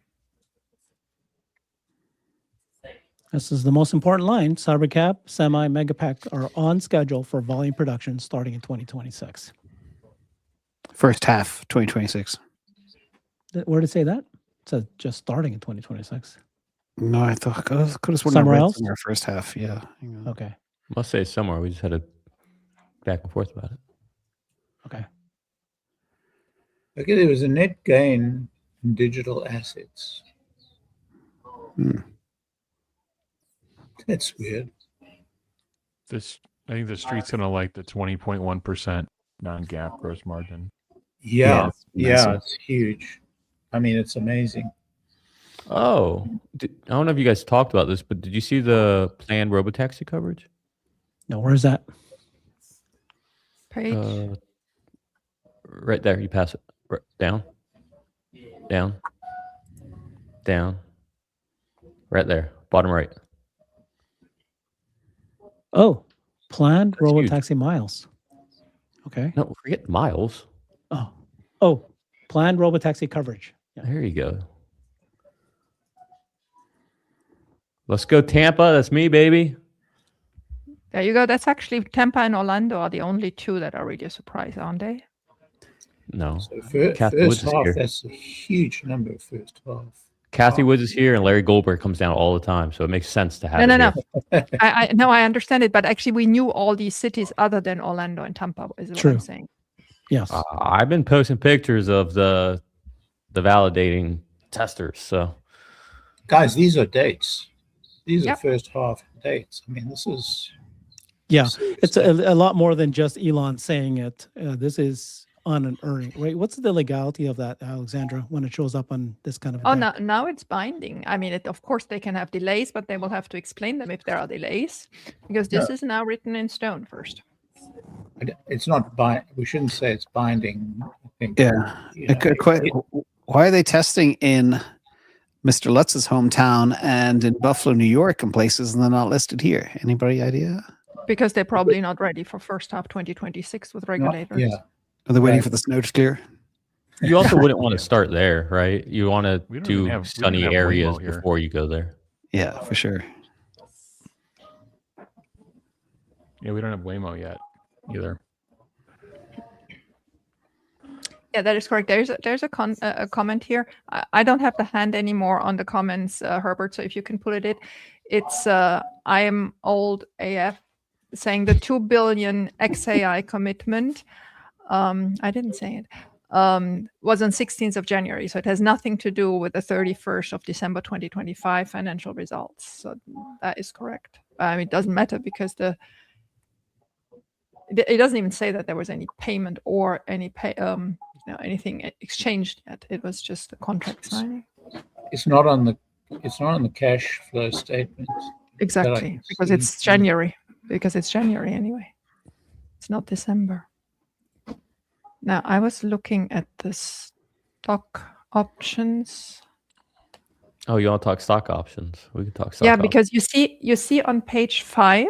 This is the most important line. CyberCap, Semi, Megapack are on schedule for volume production starting in 2026.
First half 2026.
Where did it say that? It said just starting in 2026.
No, I thought could have sworn
Somewhere
I read
else?
somewhere first half. Yeah. Hang on.
Okay.
Must say somewhere. We just had a back and forth about it.
Okay.
Okay, there was a net gain in digital assets.
Hmm.
That's weird.
I think the street's gonna like the 20.1% non-GAAP gross margin.
Yeah,
it's massive.
it's huge. I mean, it's amazing.
Oh, I don't know if you guys talked about this, but did you see the planned robotaxi coverage?
No, where's that?
Page.
Right there. You pass it. Right, down. Right there. Bottom right.
Oh, planned
That's huge.
robotaxi miles. Okay.
No, forget miles.
Oh, planned robotaxi coverage. Yeah.
There you go. Let's go Tampa. That's me, baby.
There you go. That's actually Tampa and Orlando are the only two that are really a surprise, aren't they?
No.
So
Kathy
first
Woods is
half,
here.
that's a huge number. First half.
Kathy Woods is here, and Larry Goldberg comes down all the time, so it makes sense to have.
No.
Here.
I understand it, but actually we knew all these cities other than Orlando and Tampa. Is what
True.
I'm saying.
Yes.
I've been posting pictures of the validating testers. So,
Guys, these are dates. These are
Yep.
first half dates. I mean, this is
Yeah.
serious
It's
stuff.
a lot more than just Elon saying it. This is on an earning. Wait, what's the legality of that, Alexandra, when it shows up on this kind of
Oh,
deck?
now it's binding. I mean, of course they can have delays, but they will have to explain them if there are delays, because this is now written in stone first.
It's not we shouldn't say it's binding. I think.
Yeah. Why are they testing in Mr. Lutz's hometown and in Buffalo, New York, and places, and they're not listed here? Anybody idea?
Because they're probably not ready for first half 2026 with regulators.
Yeah.
Are they waiting
Right.
for the snow to clear?
you also wouldn't want to start there, right? You want to
We don't
do
even have- we don't
sunny
have Waymo
areas
here.
before you go there.
Yeah, for sure.
Yeah, we don't have Waymo yet either.
Yeah, that is correct. There's a comment here. I don't have the hand anymore on the comments, Herbert. So if you can pull it, it's I am old AF saying the 2 billion XAI commitment. I didn't say it. Was on 16th of January, so it has nothing to do with the 31st of December 2025 financial results. So that is correct. It doesn't matter because it doesn't even say that there was any payment or any anything exchanged yet. It was just the contract signing.
It's not on the cash flow statement.
Exactly, because
see.
it's January. Because it's January anyway. It's not December. Now I was looking at the stock options.
Oh, you want to talk stock options? We can talk stock
Yeah,
options.
because you see on page 5,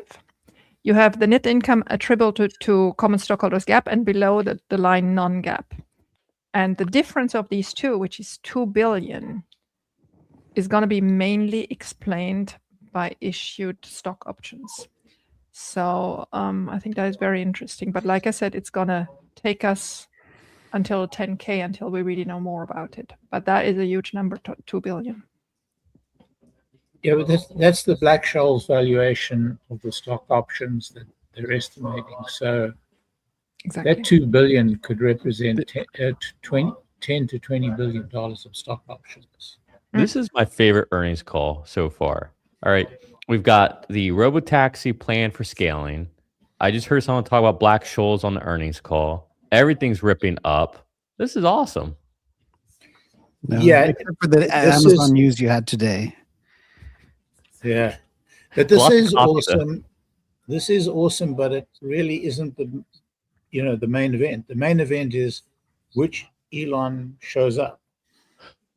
you have the net income attributable to common stockholders GAAP, and below the line non-GAAP. And the difference of these two, which is 2 billion, is going to be mainly explained by issued stock options. So I think that is very interesting. But like I said, it's going to take us until 10K until we really know more about it. But that is a huge number, 2 billion.
Yeah, but that's the Black-Scholes valuation of the stock options that they're estimating. So
Exactly.
that 2 billion could represent 10 to 20 billion dollars of stock options.
This is my favorite earnings call so far. All right. We've got the Robotaxi plan for scaling. I just heard someone talk about Black-Scholes on the earnings call. Everything's ripping up. This is awesome.
No,
Yeah,
except for the
this
Amazon
is-
news you had today.
Yeah, but this
Lots of
is
copy, though.
awesome. This is awesome, but it really isn't the main event. The main event is which Elon shows up.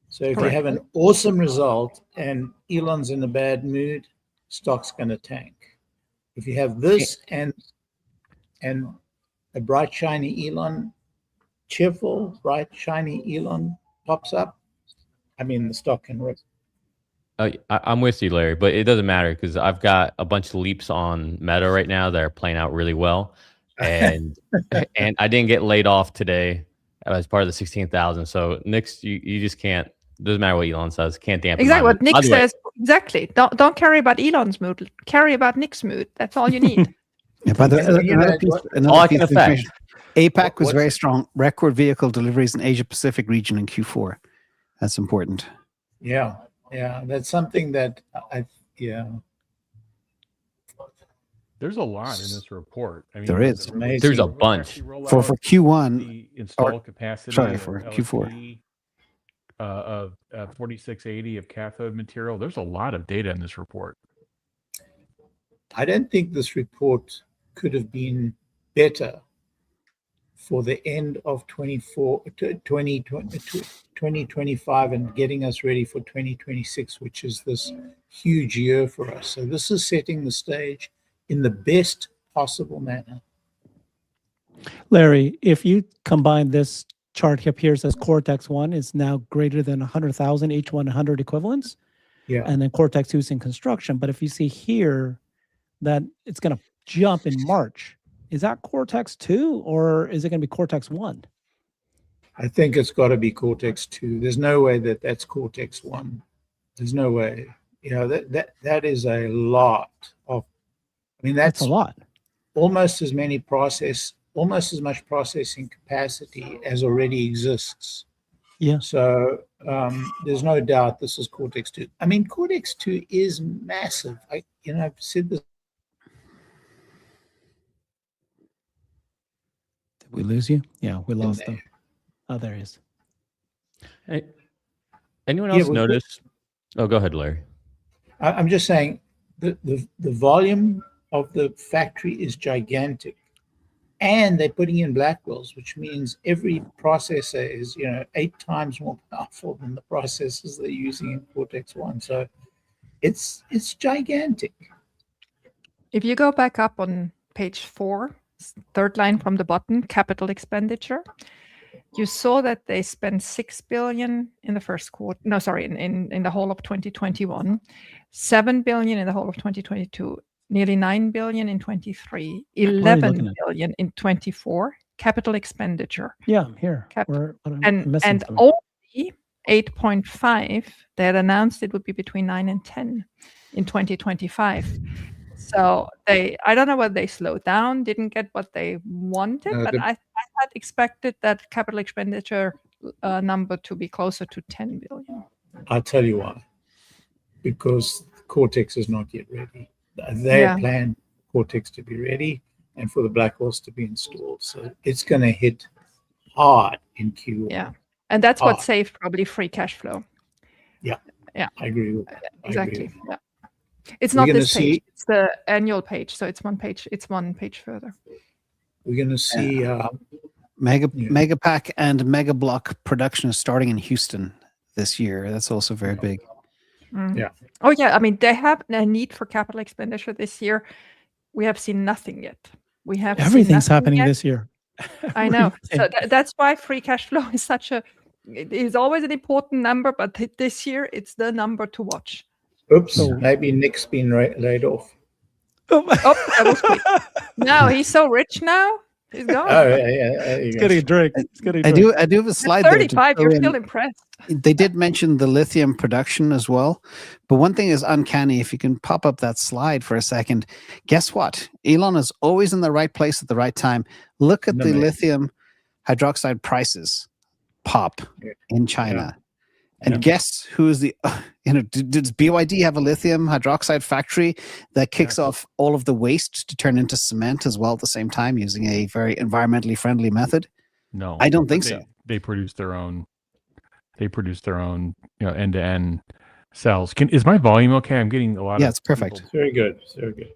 So if
Correct.
you have an awesome result and Elon's in a bad mood, stock's going to tank. If you have this and a bright shiny Elon, cheerful bright shiny Elon pops up, I mean the stock can rip.
I'm with you, Larry, but it doesn't matter because I've got a bunch of leaps on Meta right now that are playing out really well, and and I didn't get laid off today as part of the 16,000. So Nick's, you just can't. Doesn't matter what Elon says, can't dampen.
Exactly
my
what
mood.
Nick
By the way,
says. Exactly. Don't carry about Elon's mood. Carry about Nick's mood. That's all you need.
Yeah, by the
You know,
all I
another
can
piece of
affect.
information. APAC was
What's
very
it?
strong. Record vehicle deliveries in Asia Pacific region in Q4. That's important.
Yeah, that's something that
There's a lot in this report. I mean,
There is.
the
Amazing.
There's a
Robotaxi
bunch.
rollout,
For Q1,
the installed capacity
sorry,
of
for Q4.
LFP, of 4680 of cathode material. There's a lot of data in this report.
I don't think this report could have been better for the end of 2025 and getting us ready for 2026, which is this huge year for us. So this is setting the stage in the best possible manner.
Larry, if you combine this chart up here, says Cortex 1 is now greater than 100,000 H100 equivalents,
Yeah.
and then Cortex 2 is in construction. But if you see here that it's going to jump in March, is that Cortex 2 or is it going to be Cortex 1?
I think it's got to be Cortex 2. There's no way that that's Cortex 1. There's no way. You know, that is a lot of, I mean,
That's
that's
a lot.
almost as much processing capacity as already exists.
Yeah.
So there's no doubt this is Cortex 2. I mean, Cortex 2 is massive. I've said this.
Did we lose you? Yeah, we lost
there.
them. Oh, there he is.
Hey, anyone
Yeah,
else
well,
notice? Oh, go ahead, Larry.
I'm just saying the volume of the factory is gigantic. And they're putting in Blackwells, which means every processor is, 8 times more powerful than the processors they're using in Cortex 1. So it's gigantic.
If you go back up on page 4, third line from the bottom, capital expenditure, you saw that they spent 6 billion in the first quarter. No, sorry, in the whole of 2021, 7 billion in the whole of 2022, nearly 9 billion in 23, 11 billion in 24 capital expenditure.
Yeah, here.
And only 8.5, they had announced it would be between 9 and 10 in 2025. So I don't know whether they slowed down, didn't get what they wanted, but I had expected that capital expenditure number to be closer to 10 billion.
I'll tell you why. Because Cortex is not yet ready. They plan Cortex to be ready and for the Blackwells to be installed. So it's going to hit hard in Q1.
Yeah. And that's what saved probably free cash flow.
Yeah. I agree with that.
Exactly. Yeah. It's not this page. It's the annual page. So it's one page. It's one page further.
We're going to see
Megapack and Mega Block production is starting in Houston this year. That's also very big.
Yeah.
Oh yeah, I mean they have a need for capital expenditure this year. We have seen nothing yet. We have seen
Everything's
nothing
happening
yet.
this year.
I know. So
Everything.
that's why free cash flow is such a. It is always an important number, but this year it's the number to watch.
Oops,
So-
maybe Nick's been laid off.
Oh, that was quick. No, he's so rich now. He's gone.
Oh, yeah.
It's getting a drink. It's getting a
I
drink.
do have a
At
slide there. to
35,
throw
you're
in.
still impressed.
They did mention the lithium production as well. But one thing is uncanny. If you can pop up that slide for a second, guess what? Elon is always in the right place at the right time. Look at the
Amazing.
lithium hydroxide prices pop
Yeah.
in China.
Yeah.
And guess who is the, does BYD have a lithium hydroxide factory that kicks off all of the waste to turn into cement as well at the same time using a very environmentally friendly method?
No,
I don't think
they,
so.
They produce their own. They produce their own, end-to-end cells. Is my volume okay? I'm getting a lot.
Yeah,
of
it's perfect.
people-
It's very good. It's very good.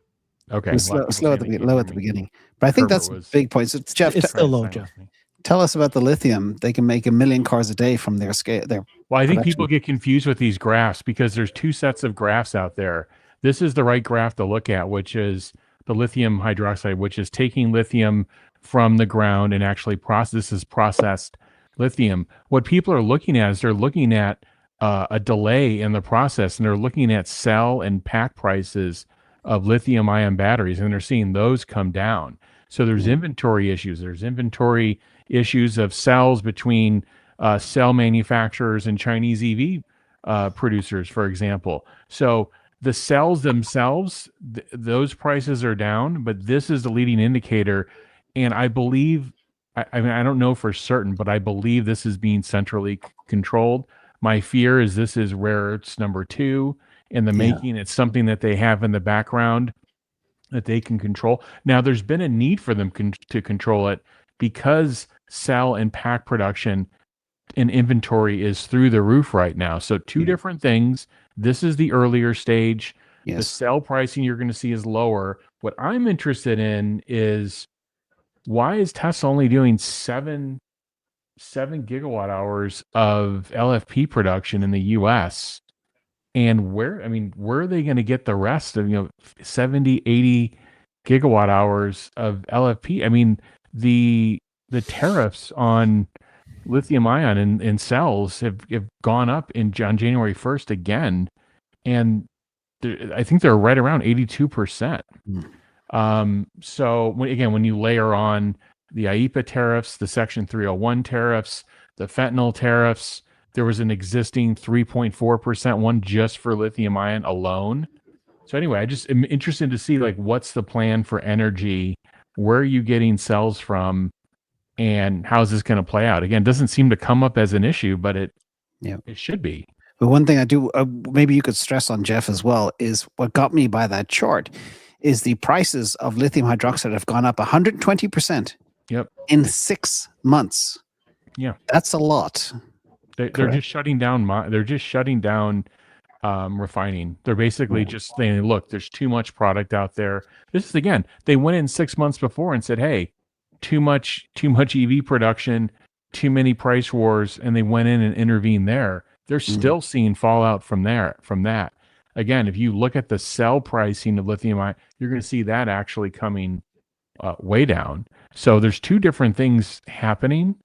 Okay,
It was
a lot of
slow
people
at
say
the
they
low
can't
at the
hear me.
beginning. But I think
Herbert
that's
was-
big points. Jeff,
It's still low,
Trying to
Jeff.
silence me.
tell us about the lithium. They can make 1 million cars a day from their scale.
Well, I think
production.
people get confused with these graphs because there's two sets of graphs out there. This is the right graph to look at, which is the lithium hydroxide, which is taking lithium from the ground and actually processed lithium. What people are looking at is they're looking at a delay in the process, and they're looking at cell and pack prices of lithium ion batteries, and they're seeing those come down. So there's inventory issues. There's inventory issues of cells between cell manufacturers and Chinese EV producers, for example. So the cells themselves, those prices are down, but this is the leading indicator. And I believe, I mean, I don't know for certain, but I believe this is being centrally controlled. My fear is this is rare earths number 2 in the making. It's something that they have in the background that they can control. Now, there's been a need for them to control it because cell and pack production and inventory is through the roof right now. So two different things. This is the earlier stage. The
Yes.
cell pricing you're going to see is lower. What I'm interested in is why is Tesla only doing 7 gigawatt hours of LFP production in the US? And where are they going to get the rest of 70, 80 gigawatt hours of LFP? I mean, the tariffs on lithium ion and cells have gone up on January 1st again, and I think they're right around 82%. So when you layer on the IEEPA tariffs, the Section 301 tariffs, the fentanyl tariffs, there was an existing 3.4% one just for lithium ion alone. So anyway, I just am interested to see what's the plan for energy, where are you getting cells from, and how is this going to play out? Again, it doesn't seem to come up as an issue, but it should be.
But one thing I do, maybe you could stress on, Jeff, as well, is what got me by that chart is the prices of lithium hydroxide have gone up 120% in 6 months.
Yeah.
That's a lot.
They're just shutting down. They're just shutting down refining. They're basically just saying, "Look, there's too much product out there." This is again. They went in 6 months before and said, "Hey, too much EV production, too many price wars," and they went in and intervened there. They're still seeing fallout from that. Again, if you look at the cell pricing of lithium ion, you're going to see that actually coming way down. So there's two different things happening.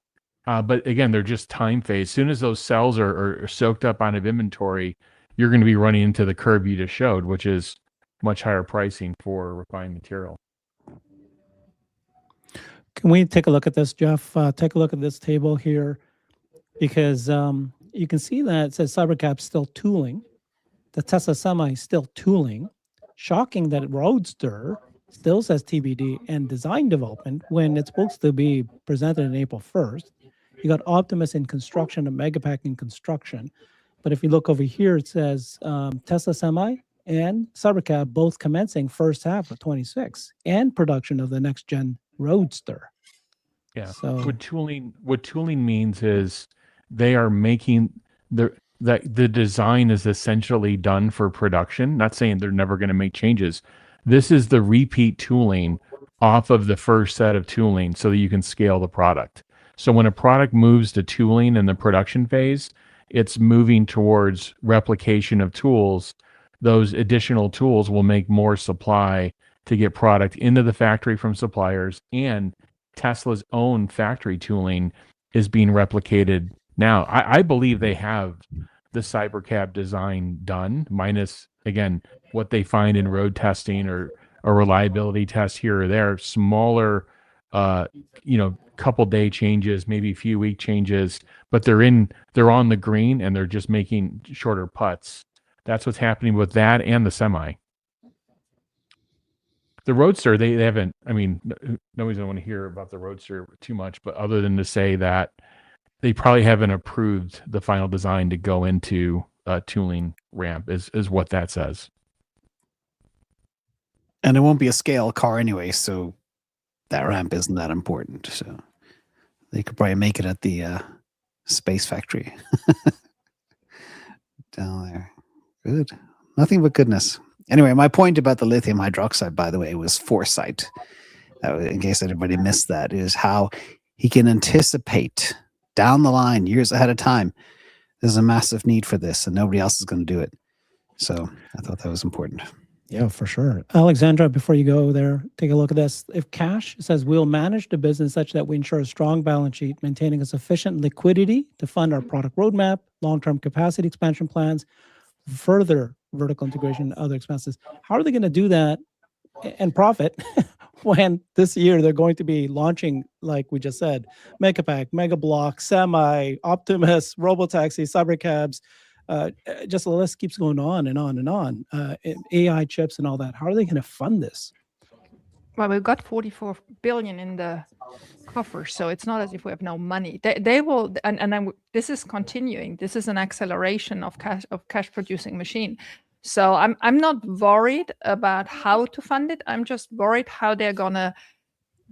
But again, they're just time phase. As soon as those cells are soaked up out of inventory, you're going to be running into the curve you just showed, which is much higher pricing for refined material.
Can we take a look at this, Jeff? Take a look at this table here, because you can see that it says Cybercap's still tooling. The Tesla Semi is still tooling. Shocking that Roadster still says TBD and design development when it's supposed to be presented on April 1st. You got Optimus in construction and Megapack in construction. But if you look over here, it says Tesla Semi and Cybercab both commencing first half of 26 and production of the next gen Roadster.
Yeah.
So
What tooling means is they are making the design is essentially done for production. Not saying they're never going to make changes. This is the repeat tooling off of the first set of tooling so that you can scale the product. So when a product moves to tooling in the production phase, it's moving towards replication of tools. Those additional tools will make more supply to get product into the factory from suppliers, and Tesla's own factory tooling is being replicated now. I believe they have the Cybercab design done, minus, again, what they find in road testing or a reliability test here or there, smaller, couple day changes, maybe a few week changes, but they're on the green and they're just making shorter putts. That's what's happening with that and the Semi. The Roadster, they haven't, I mean, nobody's going to want to hear about the Roadster too much, but other than to say that they probably haven't approved the final design to go into tooling ramp is what that says.
And it won't be a scale car anyway, so that ramp isn't that important. So they could probably make it at the space factory down there. Good. Nothing but goodness. Anyway, my point about the lithium hydroxide, by the way, was foresight. In case anybody missed that, is how he can anticipate down the line, years ahead of time. There's a massive need for this, and nobody else is going to do it. So I thought that was important.
Yeah, for sure. Alexandra, before you go there, take a look at this. If cash says we'll manage the business such that we ensure a strong balance sheet, maintaining a sufficient liquidity to fund our product roadmap, long-term capacity expansion plans, further vertical integration and other expenses. How are they going to do that and profit when this year they're going to be launching, like we just said, Megapack, Mega Block, Semi, Optimus, Robotaxi, Cybercabs, just the list keeps going on and on and on. AI chips and all that. How are they going to fund this?
Well, we've got 44 billion in the coffer, so it's not as if we have no money. They will, and this is continuing. This is an acceleration of cash producing machine. So I'm not worried about how to fund it. I'm just worried how they're gonna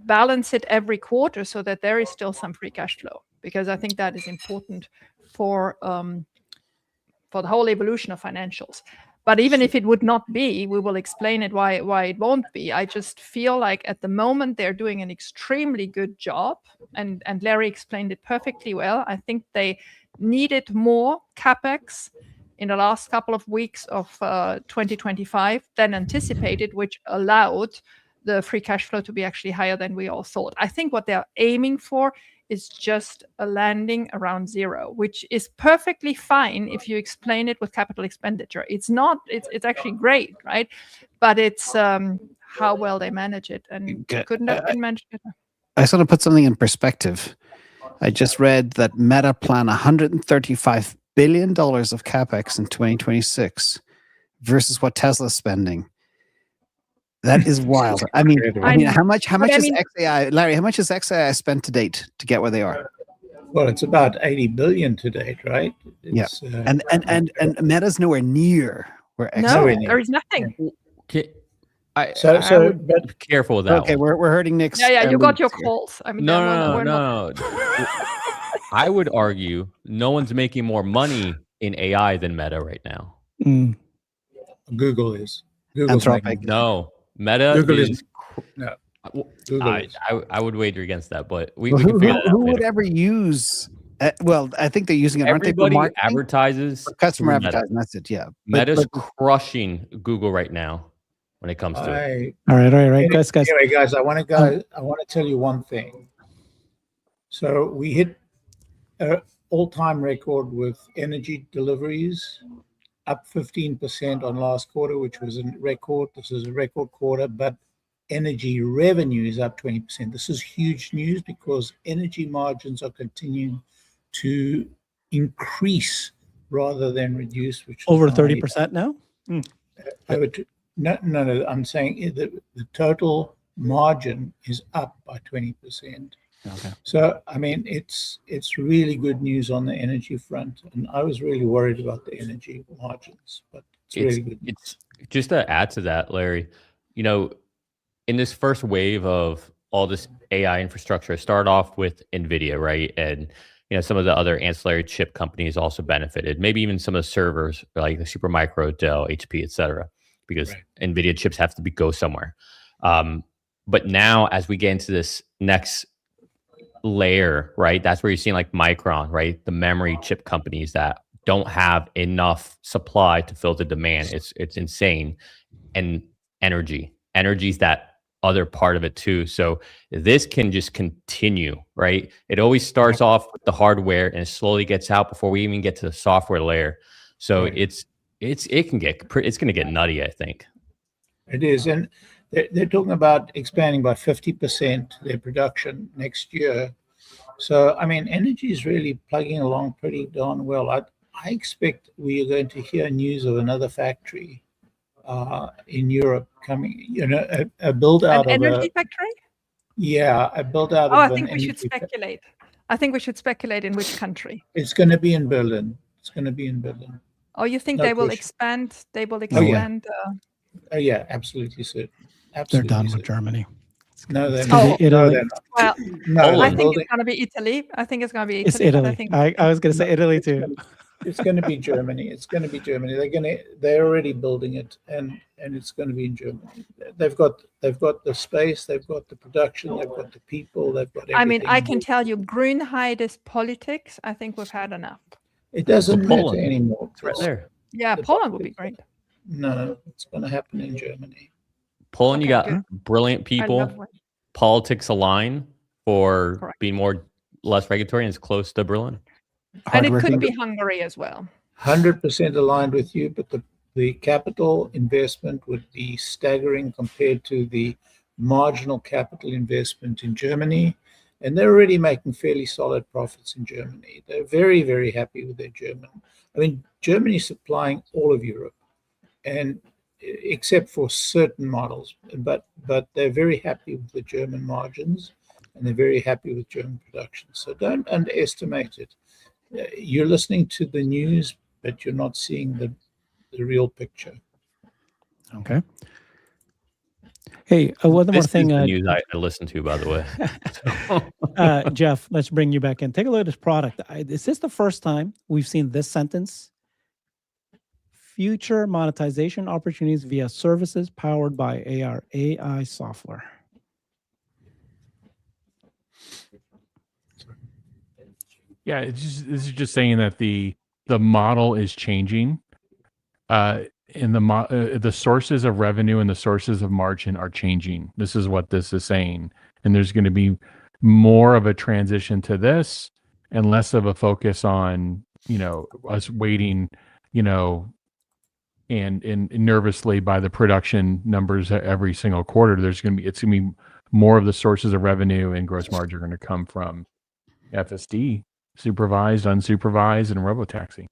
balance it every quarter so that there is still some free cash flow, because I think that is important for the whole evolution of financials. But even if it would not be, we will explain it why it won't be. I just feel like at the moment they're doing an extremely good job, and Larry explained it perfectly well. I think they needed more capex in the last couple of weeks of 2025 than anticipated, which allowed the free cash flow to be actually higher than we all thought. I think what they're aiming for is just a landing around zero, which is perfectly fine if you explain it with capital expenditure. It's not, it's actually great, right? But it's how well they manage it, and couldn't have been managed better.
I sort of put something in perspective. I just read that Meta plan $135 billion of capex in 2026 versus what Tesla's spending. That is wild. I mean, how much is XAI, Larry? How much has XAI spent to date to get where they are?
Well, it's about 80 billion to date, right? It's,
yeah, and Meta's nowhere near where XAI.
No, there is nothing.
Okay. I would be careful with that.
Okay,
one.
we're hurting Nick's.
Yeah, you got your calls. I mean,
no. I would argue no one's making more money in AI than Meta right now.
Google is.
Anthropic.
No. Meta
Google
is.
No.
I would wager against that, but we
Well,
can figure that out.
Who
later.
would ever use? Well, I think they're using it. Aren't
Everybody
they for marketing?
advertises
For customer
through Meta.
advertising. That's it. Yeah.
Meta's crushing Google right now when it comes to it.
All right, guys.
Anyway, guys, I want to tell you one thing. So we hit an all-time record with energy deliveries, up 15% on last quarter, which was a record. This is a record quarter, but energy revenue is up 20%. This is huge news because energy margins are continuing to increase rather than reduce. Which
Over 30% now?
No. I'm saying the total margin is up by 20%.
Okay.
So, I mean, it's really good news on the energy front. And I was really worried about the energy margins, but it's really good news.
It's just to add to that, Larry, in this first wave of all this AI infrastructure, start off with NVIDIA, right? And, some of the other ancillary chip companies also benefited, maybe even some of the servers like the Supermicro, Dell, HP, et cetera, because NVIDIA chips have to go somewhere. But now as we get into this next layer, right, that's where you're seeing like Micron, right, the memory chip companies that don't have enough supply to fill the demand. It's insane. And energy's that other part of it too. So this can just continue, right? It always starts off with the hardware and it slowly gets out before we even get to the software layer. So
Right.
it's going to get nutty, I think.
It is, and they're talking about expanding by 50% their production next year. So, I mean, energy is really plugging along pretty darn well. I expect we are going to hear news of another factory in Europe coming. You know, a build out
An
of
energy factory?
a build out
Oh,
of
I
an
think we should
energy
speculate. I think we should speculate in which country.
It's going to be in Berlin. It's going to be in Berlin.
Oh, you think
No
they will
question.
expand? They will
Oh, yeah.
expand.
Oh yeah, absolutely certain.
They're
Absolutely
done with
certain.
Germany.
No, they're
It's
not.
gonna
Oh.
be
No,
Italy.
they're not.
Well,
No,
I
they're
think
building.
it's going to be Italy. I think it's going to be
It's
Italy. But I
Italy.
think
I was going to say Italy too.
It's going to be Germany. It's going to be Germany. They're already building it, and it's going to be in Germany. They've got the space, they've got the production, they've got the people, they've got everything.
I mean, I can tell you, Grünheide is politics. I think we've had enough.
It doesn't
So
matter
Poland.
anymore.
It's right there.
Yeah,
The
Poland would be great.
No, it's going to happen in Germany.
Poland, you
Okay,
got
good.
brilliant
I
people.
love when-
Politics align for
Correct.
being less regulatory, and it's close to Berlin.
And it could
Hardworking.
be Hungary as well.
100% aligned with you, but the capital investment would be staggering compared to the marginal capital investment in Germany. And they're already making fairly solid profits in Germany. They're very, very happy with their German. I mean, Germany is supplying all of Europe, and except for certain models, but they're very happy with the German margins, and they're very happy with German production. So don't underestimate it. You're listening to the news, but you're not seeing the real picture.
Okay. Hey, one more
This
thing,
is the news I listen to, by the way.
Jeff. Let's bring you back in. Take a look at this product. Is this the first time we've seen this sentence? Future monetization opportunities via services powered by AI software.
Yeah, this is just saying that the model is changing, and the sources of revenue and the sources of margin are changing. This is what this is saying, and there's going to be more of a transition to this, and less of a focus on us waiting, and nervously by the production numbers every single quarter. It's going to be more of the sources of revenue and gross margin are going to come from FSD. Supervised, unsupervised, and robotaxi.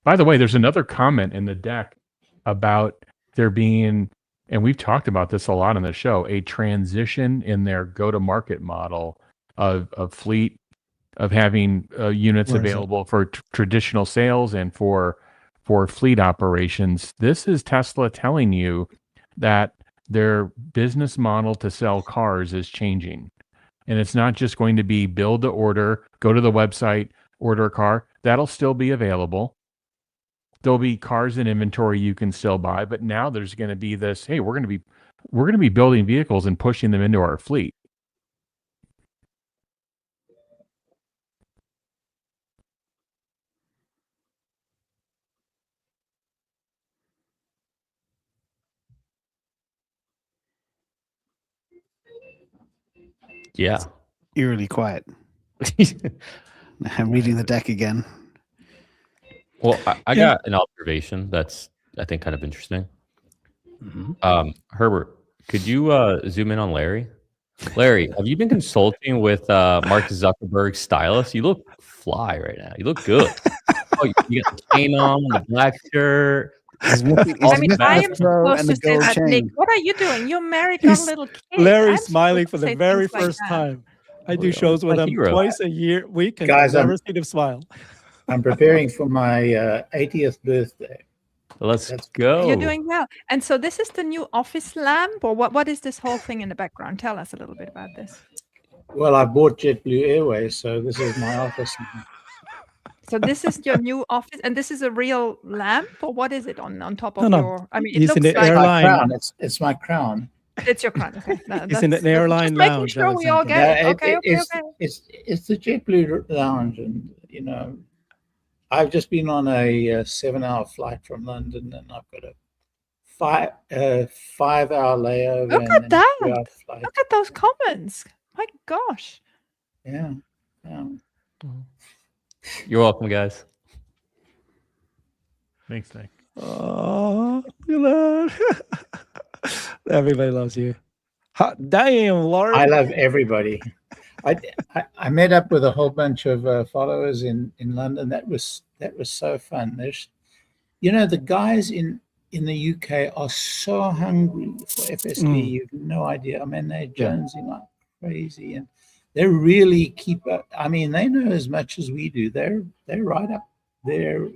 By the way, there's another comment in the deck about there being, and we've talked about this a lot on the show, a transition in their go-to-market model of fleet, of having units
Where is it?
available for traditional sales and for fleet operations. This is Tesla telling you that their business model to sell cars is changing. And it's not just going to be build to order, go to the website, order a car. That'll still be available. There'll be cars in inventory you can still buy, but now there's going to be this, hey, we're going to be building vehicles and pushing them into our fleet.
Yeah.
Eerily quiet. I'm reading the deck again.
Well, I
Yeah.
got an observation that's, I think, kind of interesting. Herbert, could you zoom in on Larry? Larry, have you been consulting with Mark Zuckerberg's stylist? You look fly right now. You look good. Oh, you got the chain on, the black shirt.
I mean, I am
Afro
supposed
and
to
the
say
gold
that,
chain.
Nick. What are you doing? You're married, got a
He's-
little kid.
Larry's
I'm
smiling
supposed
for
to
the
say
very
things like
first
that.
time. I do
Well,
shows with
my
him
hero.
twice a week, and
Guys,
I've never
I'm-
seen him smile.
I'm preparing for my 80th birthday.
Let's
That's-
go.
You're doing well. And so this is the new office lamp, or what is this whole thing in the background? Tell us a little bit about this.
Well, I bought JetBlue Airways, so this is my office now.
So this is your new office, and this is a real lamp, or what is it on top of
No.
your? I mean, it
He's in
looks
the
like
air-
My
Airline.
crown. It's my crown.
it's your crown. Okay,
It's in an airline
just making
lounge,
sure we all
Alexander.
get it.
Yeah,
Okay, okay,
it's the JetBlue lounge, and I've just been on a 7-hour flight from London, and I've got a 5-hour layover
Look
and
at
then
that.
2-hour flight.
Look at those comments. My gosh.
Yeah.
You're welcome, guys.
Thanks, Nick.
Oh, Elon. Everybody loves you. Damn, Lauren.
I love everybody. I met up with a whole bunch of followers in London. That was so fun. There's, the guys in the UK are so hungry for FSD. You've no idea. I mean, they're jonesing like crazy, and they really keep up. I mean, they know as much as we do. They're right up there.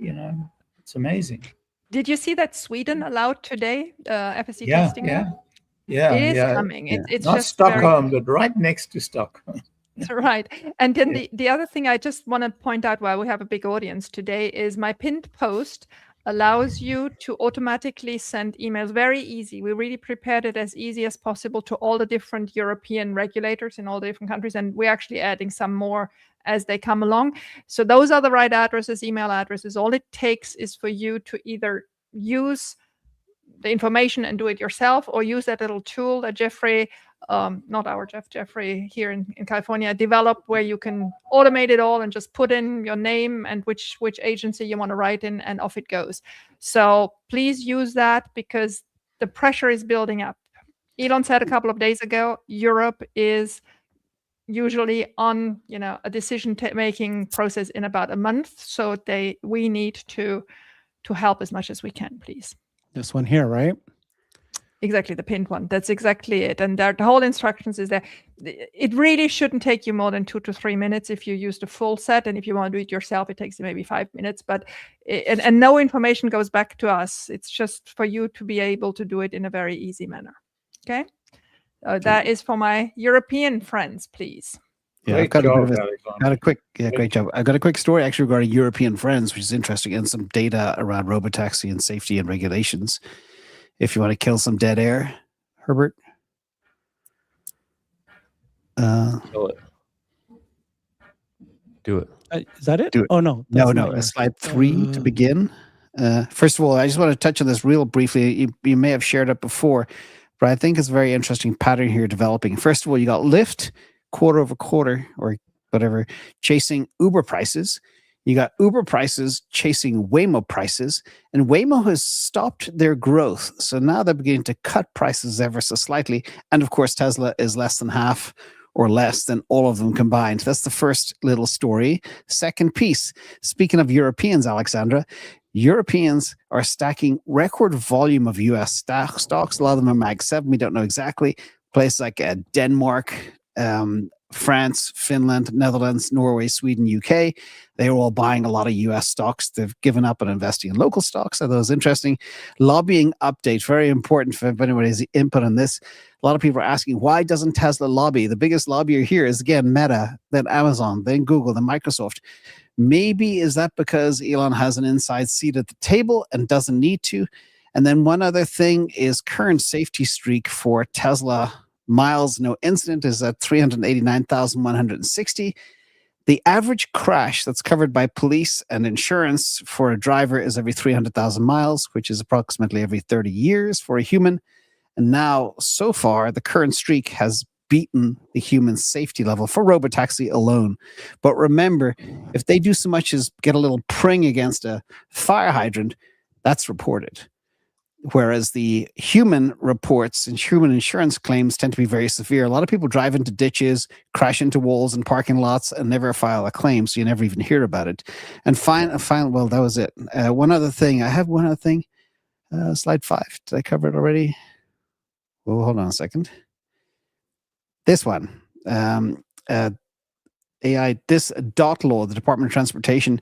It's amazing.
Did you see that Sweden allowed today FSD
Yeah,
testing?
yeah,
It is coming. It's
not
just
Stockholm, but right next to Stockholm.
Right. And then the other thing I just want to point out while we have a big audience today is my pinned post allows you to automatically send emails. Very easy. We really prepared it as easy as possible to all the different European regulators in all the different countries. And we're actually adding some more as they come along. So those are the right addresses, email addresses. All it takes is for you to either use the information and do it yourself, or use that little tool that Jeffrey, not our Jeffrey here in California, developed, where you can automate it all and just put in your name and which agency you want to write in, and off it goes. So please use that, because the pressure is building up. Elon said a couple of days ago, Europe is usually on a decision-making process in about a month. So we need to help as much as we can, please.
This one here, right?
Exactly, the pinned one. That's exactly it. And the whole instructions is there. It really shouldn't take you more than 2 to 3 minutes if you use the full set. And if you want to do it yourself, it takes you maybe 5 minutes. But and no information goes back to us. It's just for you to be able to do it in a very easy manner. Okay? That is for my European friends, please.
Yeah,
Great
I've got
job,
great job. I've got a quick story actually regarding European friends, which is interesting, and some data around robotaxi and safety and regulations. If you want to kill some dead air, Herbert.
Kill it. Do it.
Is that it?
Do it.
Oh, no.
No. Slide 3 to begin. First of all, I just want to touch on this real briefly. You may have shared it before, but I think it's a very interesting pattern here developing. First of all, you got Lyft quarter over quarter or whatever chasing Uber prices. You got Uber prices chasing Waymo prices, and Waymo has stopped their growth. So now they're beginning to cut prices ever so slightly. And of course, Tesla is less than half or less than all of them combined. That's the first little story. Second piece, speaking of Europeans, Alexandra, Europeans are stacking record volume of US stocks. A lot of them are Mag 7. We don't know exactly. Places like Denmark, France, Finland, Netherlands, Norway, Sweden, UK. They are all buying a lot of US stocks. They've given up on investing in local stocks. Are those interesting? Lobbying update, very important for if anybody has input on this. A lot of people are asking, why doesn't Tesla lobby? The biggest lobbyer here is, again, Meta, then Amazon, then Google, then Microsoft. Maybe is that because Elon has an inside seat at the table and doesn't need to? And then one other thing is current safety streak for Tesla miles, no incident, is at 389,160. The average crash that's covered by police and insurance for a driver is every 300,000 miles, which is approximately every 30 years for a human. And now, so far, the current streak has beaten the human safety level for robotaxi alone. But remember, if they do so much as get a little pring against a fire hydrant, that's reported. Whereas the human reports and human insurance claims tend to be very severe. A lot of people drive into ditches, crash into walls and parking lots, and never file a claim, so you never even hear about it. And well, that was it. One other thing. I have one other thing. Slide 5. Did I cover it already? Well, hold on a second. This one. AI, this DOT law, the Department of Transportation,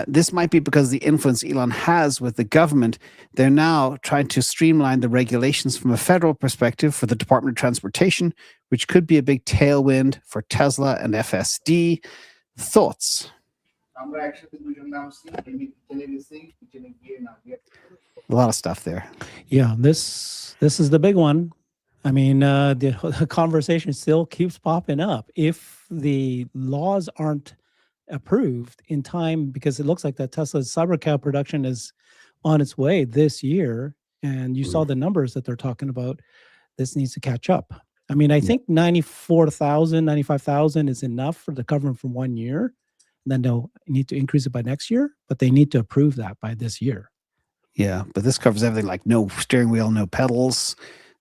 this might be because of the influence Elon has with the government. They're now trying to streamline the regulations from a federal perspective for the Department of Transportation, which could be a big tailwind for Tesla and FSD. Thoughts? A lot of stuff there.
Yeah, this is the big one. I mean, the conversation still keeps popping up. If the laws aren't approved in time, because it looks like that Tesla's Cybercab production is on its way this year. And you saw the numbers that they're talking about. This needs to catch up. I mean, I think 94,000, 95,000 is enough for the cover from 1 year. Then they'll need to increase it by next year, but they need to approve that by this year.
Yeah, but this covers everything, like no steering wheel, no pedals,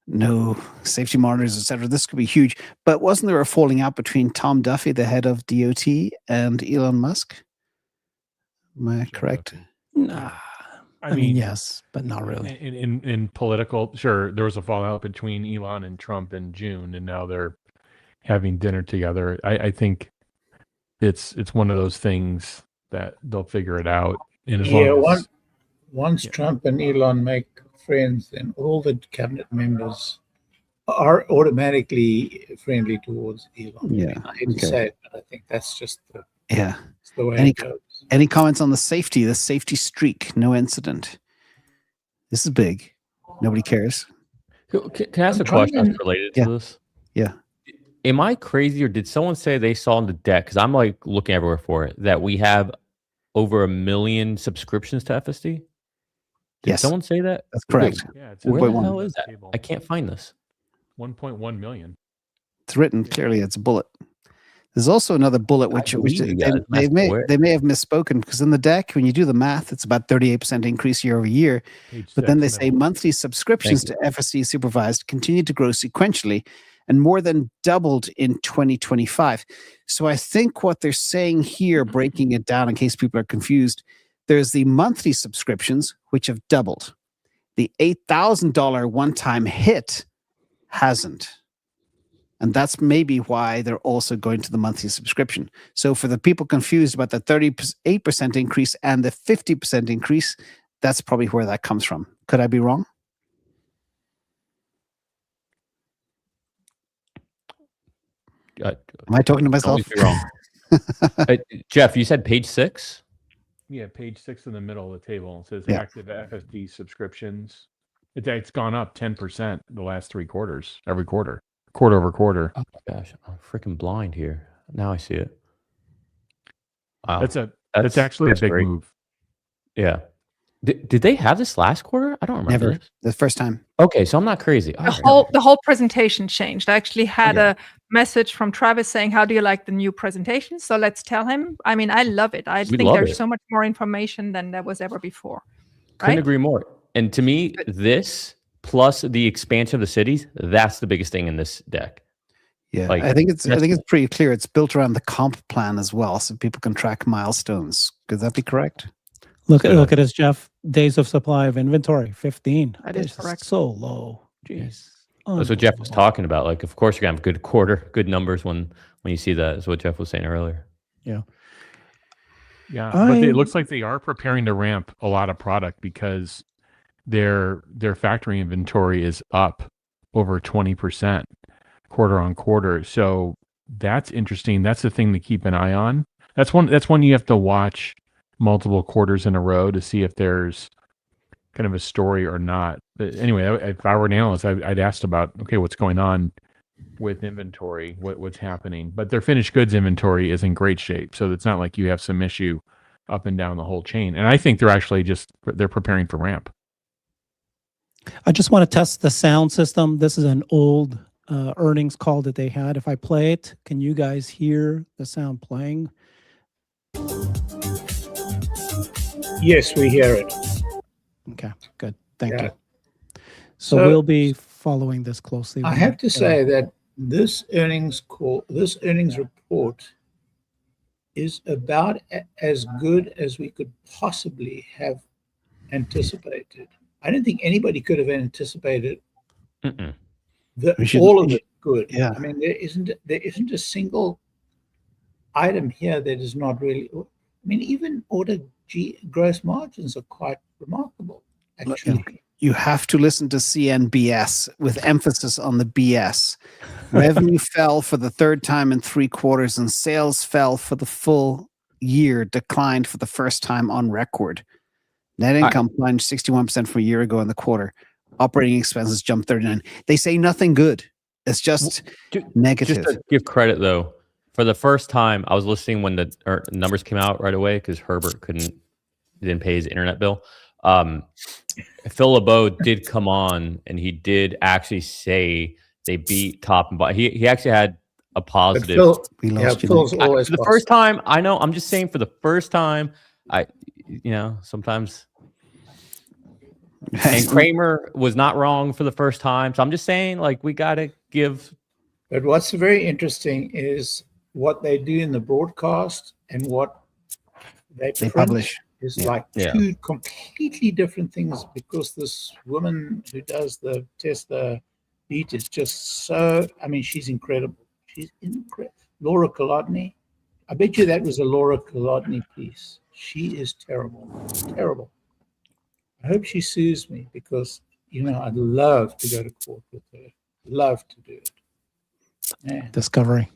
no safety monitors, etc. This could be huge. But wasn't there a falling out between Tom Duffy, the head of DOT, and Elon Musk? Am I correct?
Nah. I mean, yes, but not really.
In political, sure, there was a fallout between Elon and Trump in June, and now they're having dinner together. I think it's one of those things that they'll figure it out. And as long as,
once Trump and Elon make friends, then all the cabinet members are automatically friendly towards Elon.
Yeah.
I hate to say it, but I think that's just the way
Any,
it goes.
Any comments on the safety streak? No incident. This is big. Nobody cares.
Can I ask a question that's related to this?
Yeah.
Am I crazy, or did someone say they saw on the deck? Because I'm like looking everywhere for it, that we have over 1 million subscriptions to FSD. Did someone say that?
That's correct.
yeah, it's
Where the
1.1.
hell is that? I can't find this.
1.1 million.
It's written clearly. It's a bullet. There's also another bullet which
believe you guys.
they may have misspoken, because in the deck, when you do the math, it's about 38% increase year over year. But then they say monthly subscriptions to FSD supervised continue to grow sequentially and more than doubled in 2025. So I think what they're saying here, breaking it down in case people are confused, there's the monthly subscriptions, which have doubled. The $8,000 one-time hit hasn't. And that's maybe why they're also going to the monthly subscription. So for the people confused about the 38% increase and the 50% increase, that's probably where that comes from. Could I be wrong? Am I talking to myself?
Wrong. Jeff, you said page 6?
Yeah, page 6 in the middle of the table. It says active FSD subscriptions. It's gone up 10% the last 3 quarters, every quarter over quarter.
Oh my gosh, I'm freaking blind here. Now I see it. Wow.
That's actually a big move.
Yeah. Did they have this last quarter? I don't remember.
Never. The first time.
Okay, so I'm not crazy.
The whole presentation changed. I actually had a message from Travis saying, "How do you like the new presentation?" So let's tell him. I mean, I love it. I think there's so much more information than there was ever before.
Couldn't agree more. And to me, this plus the expansion of the cities, that's the biggest thing in this deck.
Yeah, like, I think it's pretty clear. It's built around the comp plan as well, so people can track milestones. Could that be correct?
Look at us, Jeff. Days of supply of inventory, 15.
That is correct.
So low. Jeez.
That's what Jeff was talking about. Like, of course, you're gonna have a good quarter, good numbers when you see that. Is what Jeff was saying earlier.
Yeah.
Yeah, but it looks like they are preparing to ramp a lot of product because their factory inventory is up over 20% quarter on quarter. So that's interesting. That's the thing to keep an eye on. That's one you have to watch multiple quarters in a row to see if there's kind of a story or not. But anyway, if I were an analyst, I'd asked about, okay, what's going on with inventory, what's happening. But their finished goods inventory is in great shape. So it's not like you have some issue up and down the whole chain. And I think they're actually they're preparing for ramp.
I just want to test the sound system. This is an old earnings call that they had. If I play it, can you guys hear the sound playing?
Yes, we hear it.
Okay, good. Thank you. So we'll be following this closely.
I have to say that this earnings report is about as good as we could possibly have anticipated. I don't think anybody could have anticipated all of it good.
Yeah.
I mean, there isn't a single item here that is not really. I mean, even order gross margins are quite remarkable, actually.
You have to listen to CNBS with emphasis on the BS. Revenue fell for the third time in 3 quarters, and sales fell for the full year, declined for the first time on record. Net income plunged 61% from a year ago in the quarter. Operating expenses jumped 39%. They say nothing good. It's just negative.
Just to give credit, though, For the first time, I was listening when the numbers came out right away because Herbert didn't pay his internet bill. Phil LeBeau did come on and he did actually say they beat top and bottom. He actually had a
But
positive.
Phil,
We
yeah,
lost you.
Phil's
Nick.
always
For the first time, I know. I'm just saying for the first time, sometimes. And Kramer was not wrong for the first time. So I'm just saying, like, we got to give.
But what's very interesting is what they do in the broadcast and what they print
publish.
is
Yeah.
like
Yeah.
two completely different things, because this woman who does the Tesla beat is just so, I mean, she's incredible. She's incredible. Laura Kolodny. I bet you that was a Laura Kolodny piece. She is terrible. Terrible. I hope she sues me, because, I'd love to go to court with her. Love to do it. Yeah.
Discovery.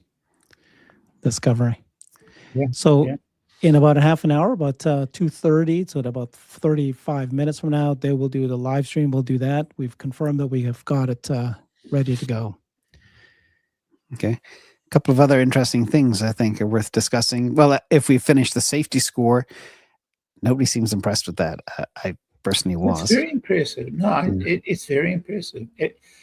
Yeah,
So
yeah.
in about a half an hour, about 2:30, so in about 35 minutes from now, they will do the live stream. We'll do that. We've confirmed that we have got it ready to go.
Okay. A couple of other interesting things I think are worth discussing. Well, if we finish the safety score, nobody seems impressed with that. I personally was.
It's very impressive. No, it's very impressive.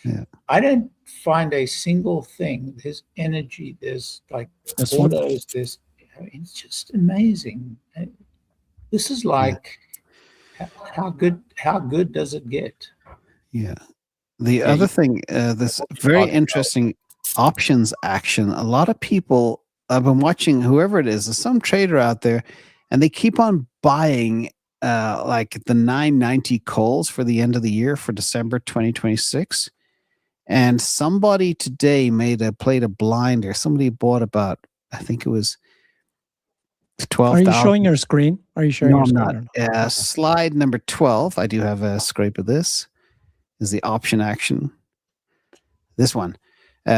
Yeah.
I don't find a single thing. There's energy. There's like
This one?
autos. It's just amazing. This is like how good does it get?
Yeah. The other thing, this very interesting options action. A lot of people, I've been watching, whoever it is, there's some trader out there, and they keep on buying like the 990 calls for the end of the year for December 2026. And somebody today played a blind, or somebody bought about, I think it was 12,000.
Are you showing your screen? Are you sharing
No,
your
I'm
screen?
not.
Or no?
Slide number 12. I do have a scrape of this. Is the option action. This one.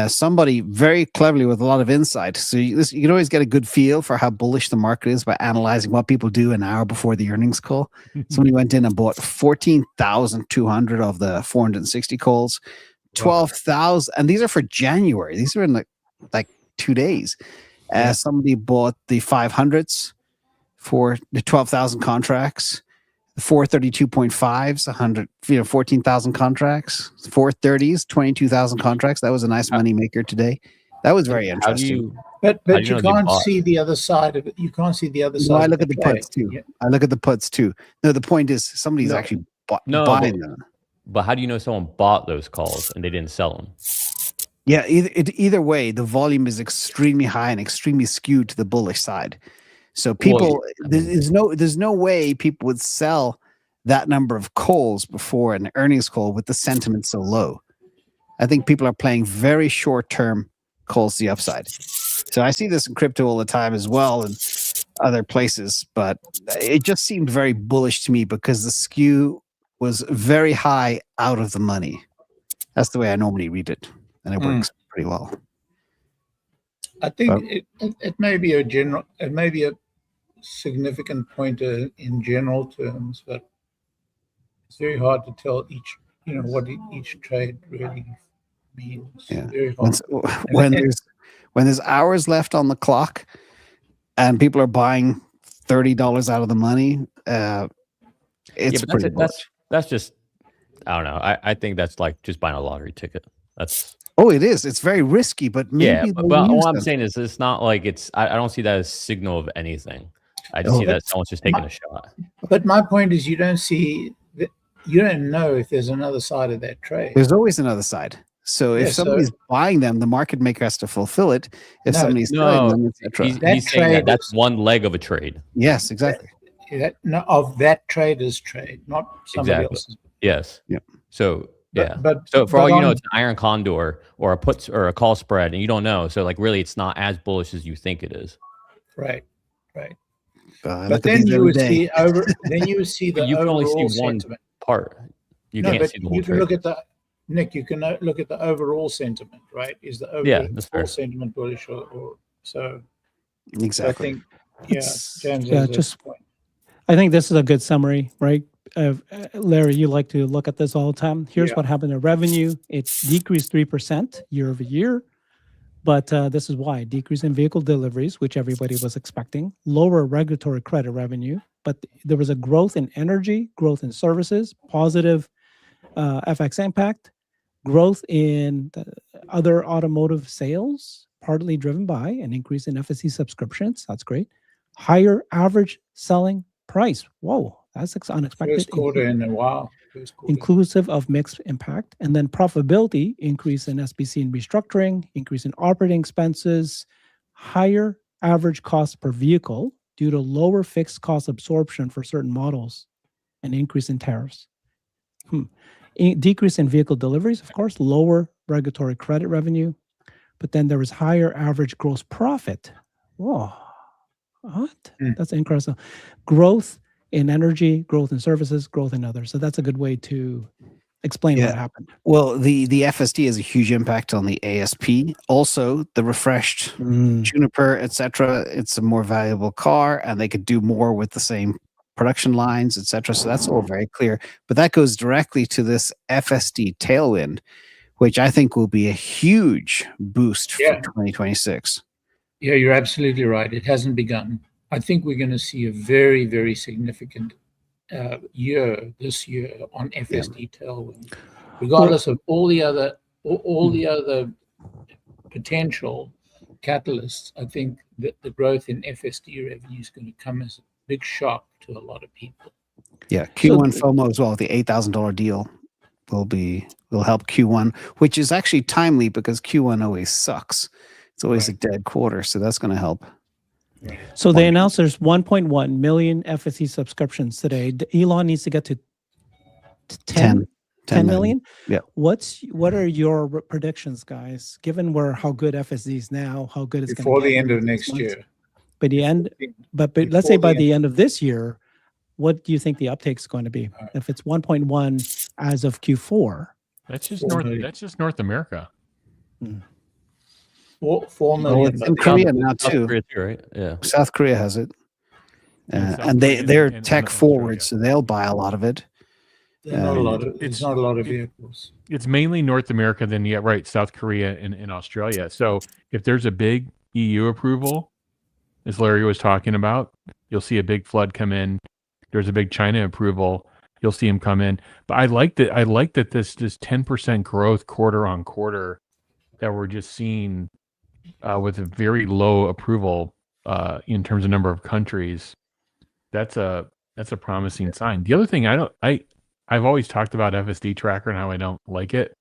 Somebody very cleverly with a lot of insight. So you can always get a good feel for how bullish the market is by analyzing what people do an hour before the earnings call. Somebody went in and bought 14,200 of the 460 calls, 12,000, and these are for January. These are in like 2 days. Somebody bought the 500s for the 12,000 contracts. The 432.5s, 14,000 contracts. 430s, 22,000 contracts. That was a nice money maker today. That was very interesting.
But
How do
you
you know they
can't
bought?
see the other side of it. You can't see the other side.
I look at the puts too.
Yeah.
I look at the puts too. No, the point is somebody's actually buying them.
But how do you know someone bought those calls and they didn't sell them?
Yeah, either way, the volume is extremely high and extremely skewed to the bullish side. So people, there's no way people would sell that number of calls before an earnings call with the sentiment so low. I think people are playing very short-term calls to the upside. So I see this in crypto all the time as well and other places, but it just seemed very bullish to me because the skew was very high out of the money. That's the way I normally read it, and it works pretty well.
I think it may be a significant pointer in general terms, but it's very hard to tell what each trade really means.
Yeah.
Very hard.
When there's hours left on the clock, and people are buying $30 out of the money, it's pretty bullish.
That's just, I don't know. I think that's like just buying a lottery ticket. That's.
Oh, it is. It's very risky, but maybe.
Yeah, but all I'm saying is it's not like it's. I don't see that as signal of anything. I just see that someone's just taking a shot.
But my point is, you don't know if there's another side of that trade.
There's always another side. So if somebody's buying them, the market maker has to fulfill it. If somebody's selling them,
he's saying that's one leg of a trade.
Yes, exactly.
Of that trader's trade, not somebody else's.
Yes.
Yeah.
So yeah.
But
for all you know, it's an iron condor or a puts or a call spread, and you don't know. So like really, it's not as bullish as you think it is.
Right.
But
then you would see the
you can only
overall
see one
sentiment.
part. You can't see the whole
you can
trade.
look at Nick. You can look at the overall sentiment, right? Is the overall sentiment bullish or so?
Exactly.
I think, James.
Just I think this is a good summary, right? Larry, you like to look at this all the time. Here's what happened to revenue. It's decreased 3% year over year. But this is why: decrease in vehicle deliveries, which everybody was expecting, lower regulatory credit revenue, but there was a growth in energy, growth in services, positive FX impact, growth in the other automotive sales, partly driven by an increase in FSC subscriptions. That's great. Higher average selling price. Whoa, that's unexpected.
First quarter in a while. First quarter.
Inclusive of mixed impact. And then profitability, increase in SBC and restructuring, increase in operating expenses, higher average cost per vehicle due to lower fixed cost absorption for certain models, and increase in tariffs. Decrease in vehicle deliveries, of course, lower regulatory credit revenue, but then there was higher average gross profit. Whoa, what? That's incredible. Growth in energy, growth in services, growth in others. So that's a good way to explain what happened.
Well, the FSD has a huge impact on the ASP. Also, the refreshed Juniper, etc. It's a more valuable car, and they could do more with the same production lines, etc. So that's all very clear. But that goes directly to this FSD tailwind, which I think will be a huge boost for 2026.
Yeah, you're absolutely right. It hasn't begun. I think we're going to see a very, very significant year this year on FSD tailwind, regardless of all the other potential catalysts. I think that the growth in FSD revenue is going to come as a big shock to a lot of people.
Yeah, Q1 FOMO as well. The $8,000 deal will help Q1, which is actually timely because Q1 always sucks. It's always a dead quarter, so that's going to help.
So they announced there's 1.1 million FSC subscriptions today. Elon needs to get to 10 million.
Yeah.
What are your predictions, guys? Given how good FSD is now, how good it's going to
before
get
the end of next year.
But let's say by the end of this year, what do you think the uptake is going to be? If it's 1.1 as of Q4,
that's just North America.
4 million.
In Korea now too.
Korea too, right? Yeah.
South Korea has it, and they're tech forward, so they'll buy a lot of it.
It's not a lot of vehicles.
It's mainly North America, then South Korea and Australia. So if there's a big EU approval, as Larry was talking about, you'll see a big flood come in. There's a big China approval, you'll see them come in. But I like that this 10% growth quarter on quarter that we're just seeing with a very low approval in terms of number of countries. That's a promising sign. The other thing I've always talked about FSD Tracker and how I don't like it.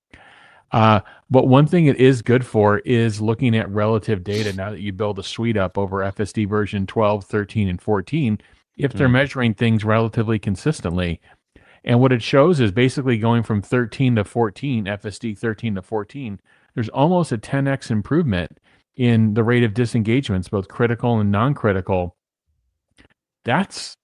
But one thing it is good for is looking at relative data now that you build a suite up over FSD version 12, 13, and 14, if they're measuring things relatively consistently. And what it shows is basically going from 13 to 14, FSD 13 to 14, there's almost a 10x improvement in the rate of disengagements, both critical and non-critical. This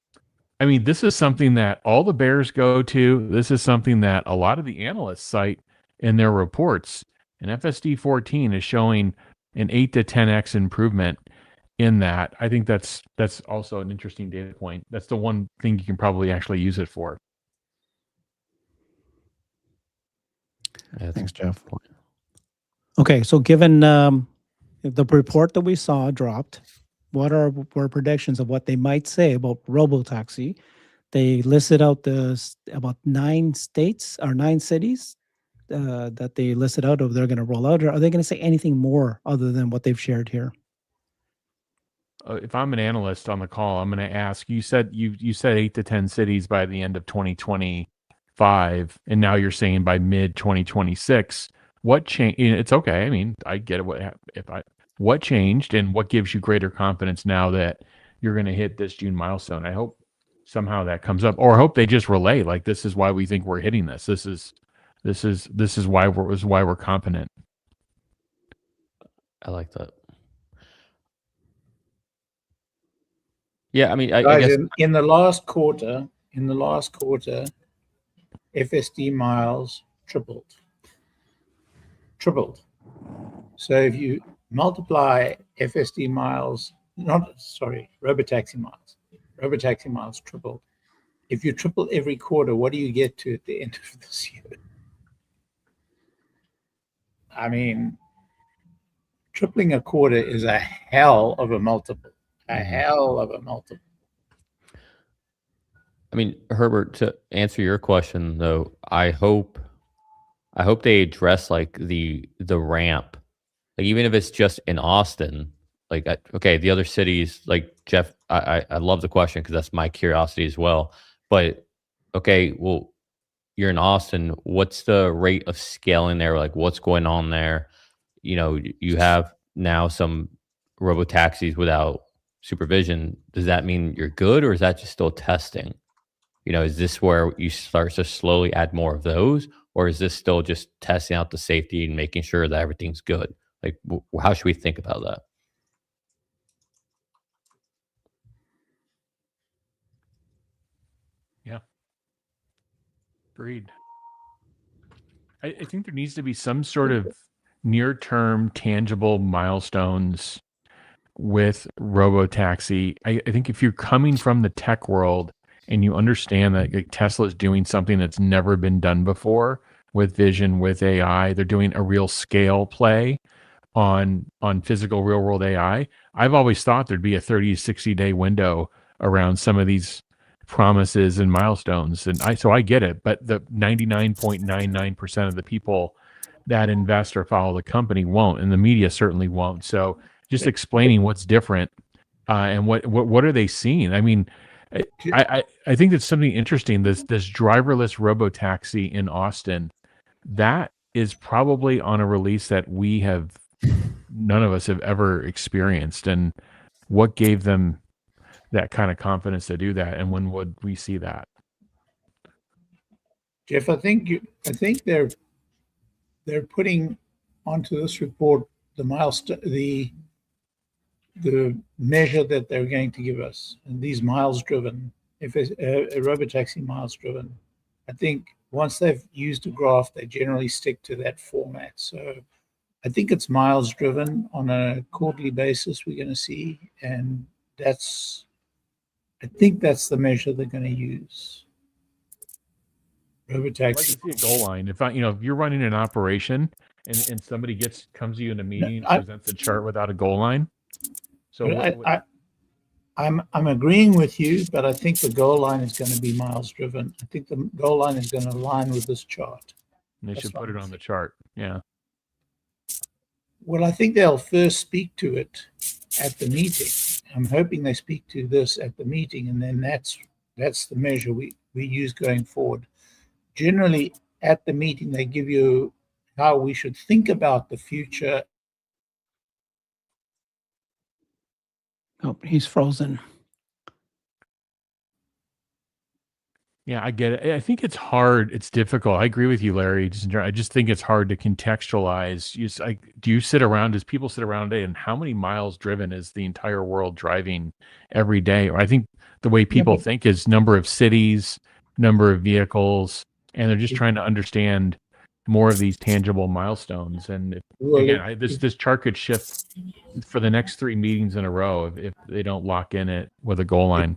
is something that all the bears go to. This is something that a lot of the analysts cite in their reports. And FSD 14 is showing an 8 to 10x improvement in that. I think that's also an interesting data point. That's the one thing you can probably actually use it for.
Yeah, thanks, Jeff.
Okay, so given the report that we saw dropped, what are predictions of what they might say about Robotaxi? They listed out about 9 states or 9 cities that they listed out of they're going to roll out. Or are they going to say anything more other than what they've shared here?
If I'm an analyst on the call, I'm going to ask. You said 8 to 10 cities by the end of 2025, and now you're saying by mid 2026. What changed? It's okay. I mean, I get it. What changed, and what gives you greater confidence now that you're going to hit this June milestone? I hope somehow that comes up, or I hope they just relay like this is why we think we're hitting this. This is why we're confident.
I like that. Yeah, I mean, I
Guys,
guess
in the last quarter, FSD miles tripled. So if you multiply FSD miles, Robotaxi miles tripled. If you triple every quarter, what do you get to at the end of this year? I mean, tripling a quarter is a hell of a multiple. A hell of a multiple.
I mean, Herbert, to answer your question though, I hope they address like the ramp. Like even if it's just in Austin, like okay, the other cities, like Jeff, I love the question because that's my curiosity as well. But okay, well, you're in Austin. What's the rate of scaling there? Like what's going on there? You know, you have now some robo taxis without supervision. Does that mean you're good, or is that just still testing? You know, is this where you start to slowly add more of those, or is this still just testing out the safety and making sure that everything's good? Like, how should we think about that?
Yeah. Agreed. I think there needs to be some sort of near-term tangible milestones with robotaxi. I think if you're coming from the tech world and you understand that like, Tesla is doing something that's never been done before with vision, with AI, they're doing a real scale play on physical real world AI. I've always thought there'd be a 30 to 60 day window around some of these promises and milestones. And so I get it, but the 99.99% of the people that invest or follow the company won't, and the media certainly won't. So just explaining what's different and what are they seeing? I mean, I think that's something interesting. This driverless robotaxi in Austin, that is probably on a release that none of us have ever experienced. And what gave them that kind of confidence to do that? And when would we see that?
Jeff, I think they're putting onto this report the milestone, the measure that they're going to give us, and these miles driven. If it's a robotaxi miles driven, I think once they've used a graph, they generally stick to that format. So I think it's miles driven on a quarterly basis we're going to see, and I think that's the measure they're going to use. Robotaxi.
I'd like to see a goal line. If you're running an operation and somebody comes to you in a meeting and presents a chart without a goal line. So
I'm agreeing with you, but I think the goal line is going to be miles driven. I think the goal line is going to align with this chart.
They should put it on the chart. Yeah.
Well, I think they'll first speak to it at the meeting. I'm hoping they speak to this at the meeting, and then that's the measure we use going forward. Generally, at the meeting, they give you how we should think about the future.
Oh, he's frozen.
Yeah, I get it. I think it's hard. It's difficult. I agree with you, Larry. I just think it's hard to contextualize. Does people sit around today, and how many miles driven is the entire world driving every day? Or I think the way people think is number of cities, number of vehicles, and they're just trying to understand more of these tangible milestones. And this chart could shift for the next 3 meetings in a row if they don't lock in it with a goal line.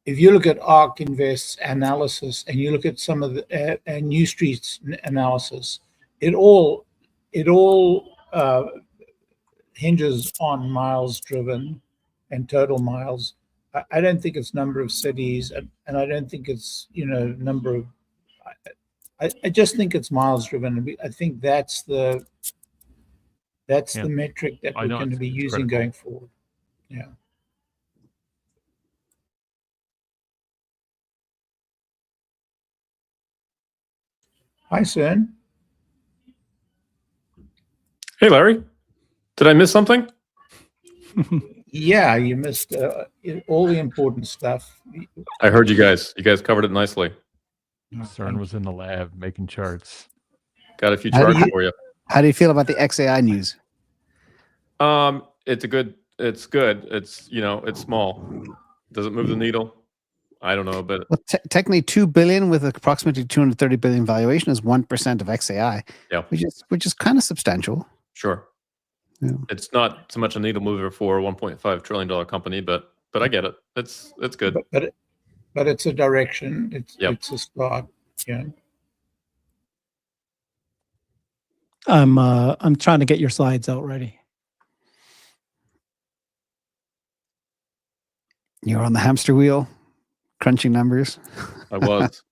If you look at ARK Invest's analysis and you look at some of the New Street's analysis, it all hinges on miles driven and total miles. I don't think it's number of cities, and I don't think it's number of. I just think it's miles driven. I think that's the metric that we're going to be using going forward. Yeah. Hi, Cern.
Hey, Larry. Did I miss something?
Yeah, you missed all the important stuff.
I heard you guys. You guys covered it nicely.
CERN was in the lab making charts.
Got a few charts for you.
How do you feel about the XAI news?
It's good. It's small. Does it move the needle? I don't know, but
Technically, 2 billion with approximately 230 billion valuation is 1% of XAI.
Yeah,
which is kind of substantial.
Sure.
Yeah.
It's not so much a needle mover for a $1.5 trillion company, but I get it. It's good.
But it's a direction. It's a start. Yeah.
I'm trying to get your slides out ready.
You're on the hamster wheel, crunching numbers.
I was.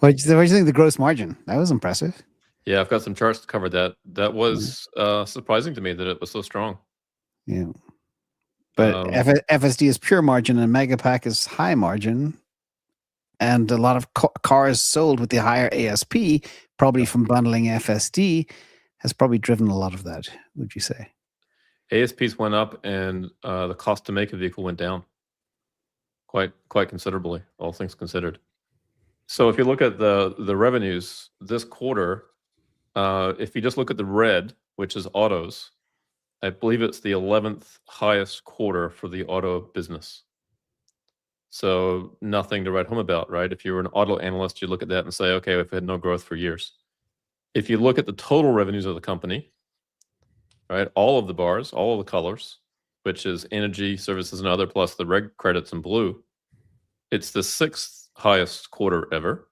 What do you think of the gross margin? That was impressive.
Yeah, I've got some charts to cover that. That was surprising to me that it was so strong.
Yeah. But FSD is pure margin and Megapack is high margin. And a lot of cars sold with the higher ASP, probably from bundling FSD, has probably driven a lot of that, would you say?
ASPs went up and the cost to make a vehicle went down quite considerably, all things considered. So if you look at the revenues this quarter, if you just look at the red, which is autos, I believe it's the 11th highest quarter for the auto business. So nothing to write home about, right? If you were an auto analyst, you look at that and say, okay, we've had no growth for years. If you look at the total revenues of the company, right, all of the bars, all of the colors, which is energy, services, and other, plus the red credits in blue, it's the 6th highest quarter ever.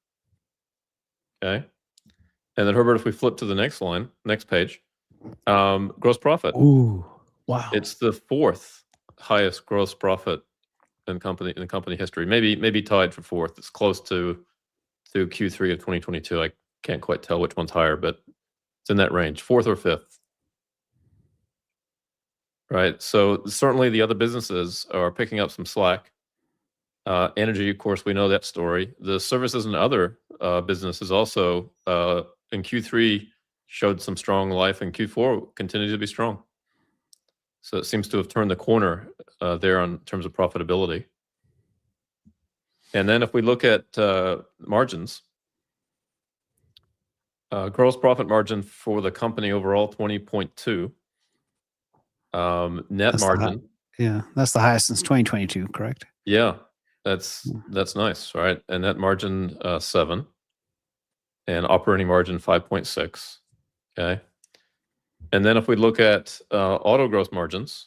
Okay. And then Herbert, if we flip to the next line, next page, gross profit.
Ooh, wow.
It's the 4th highest gross profit in company history. Maybe tied for 4th. It's close to Q3 of 2022. I can't quite tell which one's higher, but it's in that range, 4th or 5th. Right. So certainly the other businesses are picking up some slack. Energy, of course, we know that story. The services and other businesses also in Q3 showed some strong life, and Q4 continues to be strong. So it seems to have turned the corner there in terms of profitability. And then if we look at margins, gross profit margin for the company overall, 20.2. Net margin.
That's the highest since 2022, correct?
Yeah, that's nice, right? And net margin 7, and operating margin 5.6. Okay. And then if we look at auto gross margins,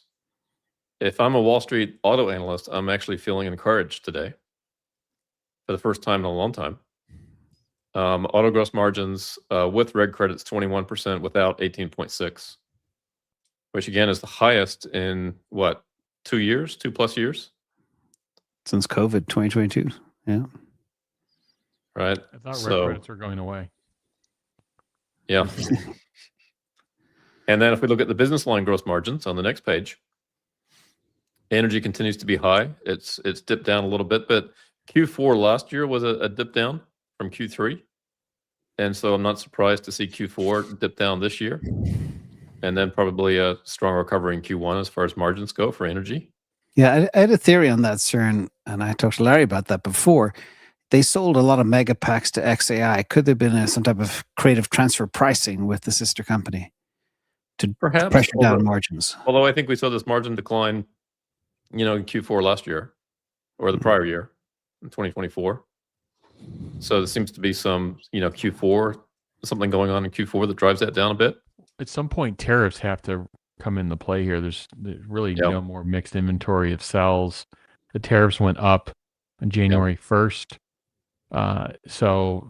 if I'm a Wall Street auto analyst, I'm actually feeling encouraged today for the first time in a long time. Auto gross margins with red credits 21%, without 18.6, which again is the highest in what, 2 years, 2+ years?
Since COVID 2022. Yeah.
Right.
I thought red credits were going away.
Yeah. And then if we look at the business line gross margins on the next page, energy continues to be high. It's dipped down a little bit, but Q4 last year was a dip down from Q3. And so I'm not surprised to see Q4 dip down this year. And then probably a strong recovery in Q1 as far as margins go for energy.
Yeah, I had a theory on that, CERN, and I talked to Larry about that before. They sold a lot of mega packs to XAI. Could there have been some type of creative transfer pricing with the sister company to
perhaps
pressure down margins?
Although I think we saw this margin decline, in Q4 last year or the prior year in 2024. So there seems to be some, Q4, something going on in Q4 that drives that down a bit.
At some point, tariffs have to come into play here. There's really no more mixed inventory of cells. The tariffs went up on January 1st. So,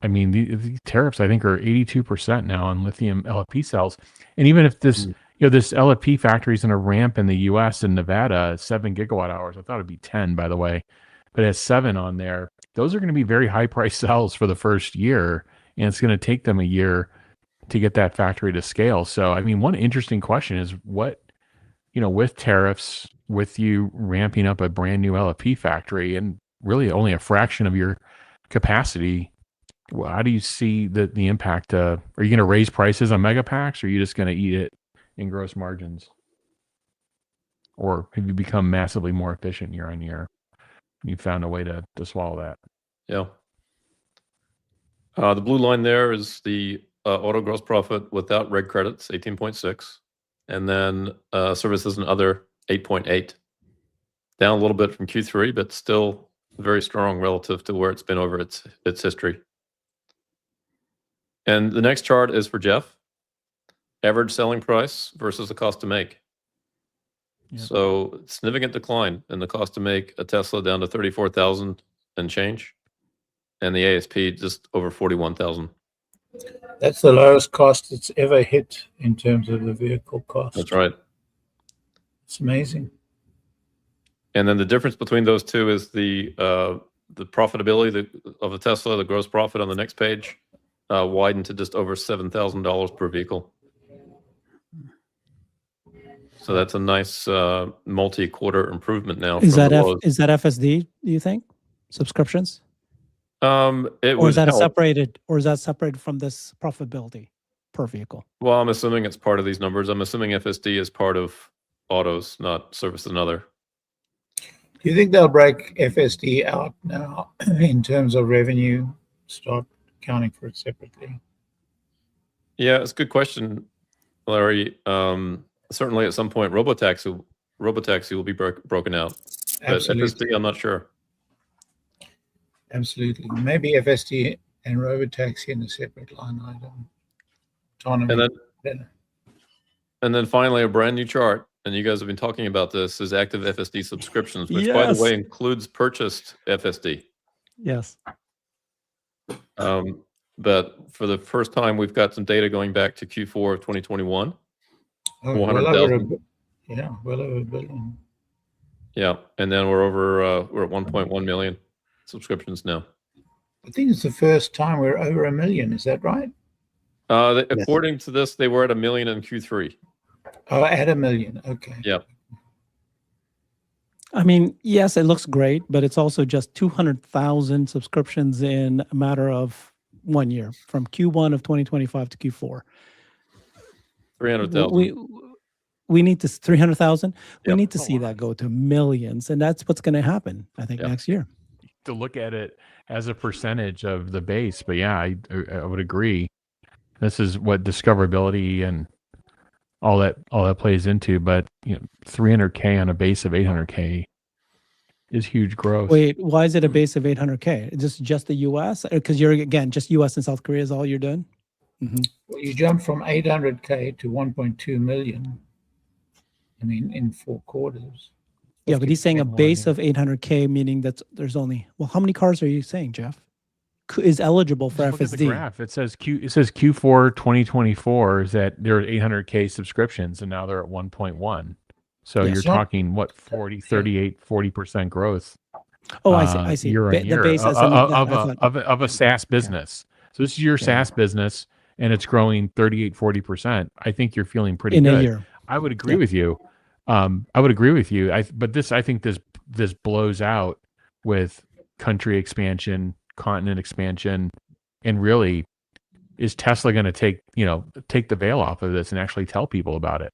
I mean, the tariffs, I think, are 82% now on lithium LFP cells. And even if this, this LFP factory is going to ramp in the U.S. and Nevada, 7 gigawatt hours. I thought it'd be 10, by the way, but it has 7 on there. Those are going to be very high price cells for the first year, and it's going to take them a year to get that factory to scale. So, I mean, one interesting question is what, with tariffs, with you ramping up a brand new LFP factory and really only a fraction of your capacity, how do you see the impact? Are you going to raise prices on mega packs, or are you just going to eat it in gross margins? Or have you become massively more efficient year on year? You found a way to swallow that.
Yeah. The blue line there is the auto gross profit without red credits, 18.6. And then services and other, 8.8. Down a little bit from Q3, but still very strong relative to where it's been over its history. And the next chart is for Jeff. Average selling price versus the cost to make. Yep. So significant decline in the cost to make a Tesla, down to 34,000 and change. And the ASP just over 41,000.
That's the lowest cost it's ever hit in terms of the vehicle cost.
That's right.
It's amazing.
And then the difference between those two is the profitability of the Tesla, the gross profit on the next page, widened to just over $7,000 per vehicle. So that's a nice multi-quarter improvement now.
Is
from
that
the lows.
is that FSD? Do you think subscriptions,
It
or
would
is that
help.
separated from this profitability per vehicle?
Well, I'm assuming it's part of these numbers. I'm assuming FSD is part of autos, not service another.
Do you think they'll break FSD out now in terms of revenue, start accounting for it separately?
Yeah, it's a good question, Larry. Certainly at some point, Robotaxi will be broken out. But
Absolutely.
FSD, I'm not sure.
Absolutely. Maybe FSD and Robotaxi in a separate line item. Autonomy.
And then finally, a brand new chart, and you guys have been talking about this, is active FSD subscriptions, which by the
Yes.
way includes purchased FSD.
Yes.
But for the first time, we've got some data going back to Q4 of 2021.
Oh, well over $1 billion.
Yeah, and then we're at 1.1 million subscriptions now.
I think it's the first time we're over 1 million. Is that right?
According to this, they were at 1 million in Q3.
Oh, at 1 million. Okay.
Yeah.
I mean, yes, it looks great, but it's also just 200,000 subscriptions in a matter of 1 year, from Q1 of 2025 to Q4.
300,000.
We need to 300,000. We
Yep.
need to see that go to millions, and that's what's going to happen, I think,
Yeah.
next year.
To look at it as a percentage of the base, but yeah, I would agree. This is what discoverability and all that plays into. But 300K on a base of 800K is huge growth.
Wait, why is it a base of 800K? Is this just the U.S.? Because you're, again, just U.S. and South Korea is all you're doing? Mm-hmm.
Well, you jump from 800K to 1.2 million. I mean, in 4 quarters.
Yeah, but he's saying a
50%
base
more,
of 800K, meaning that there's only, well, how many cars are you saying, Jeff, is eligible for
Just look at the
FSD?
graph. It says Q4 2024 is that there are 800K subscriptions, and now they're at 1.1. So
Yes.
you're talking 40% growth.
Oh, I see.
Year on
The
year
base as
of a SaaS business. So this is your SaaS business, and it's growing 40%. I think you're feeling pretty
in
good.
a year.
I would agree with you. I think this blows out with country expansion, continent expansion, and really, is Tesla going to take the veil off of this and actually tell people about it?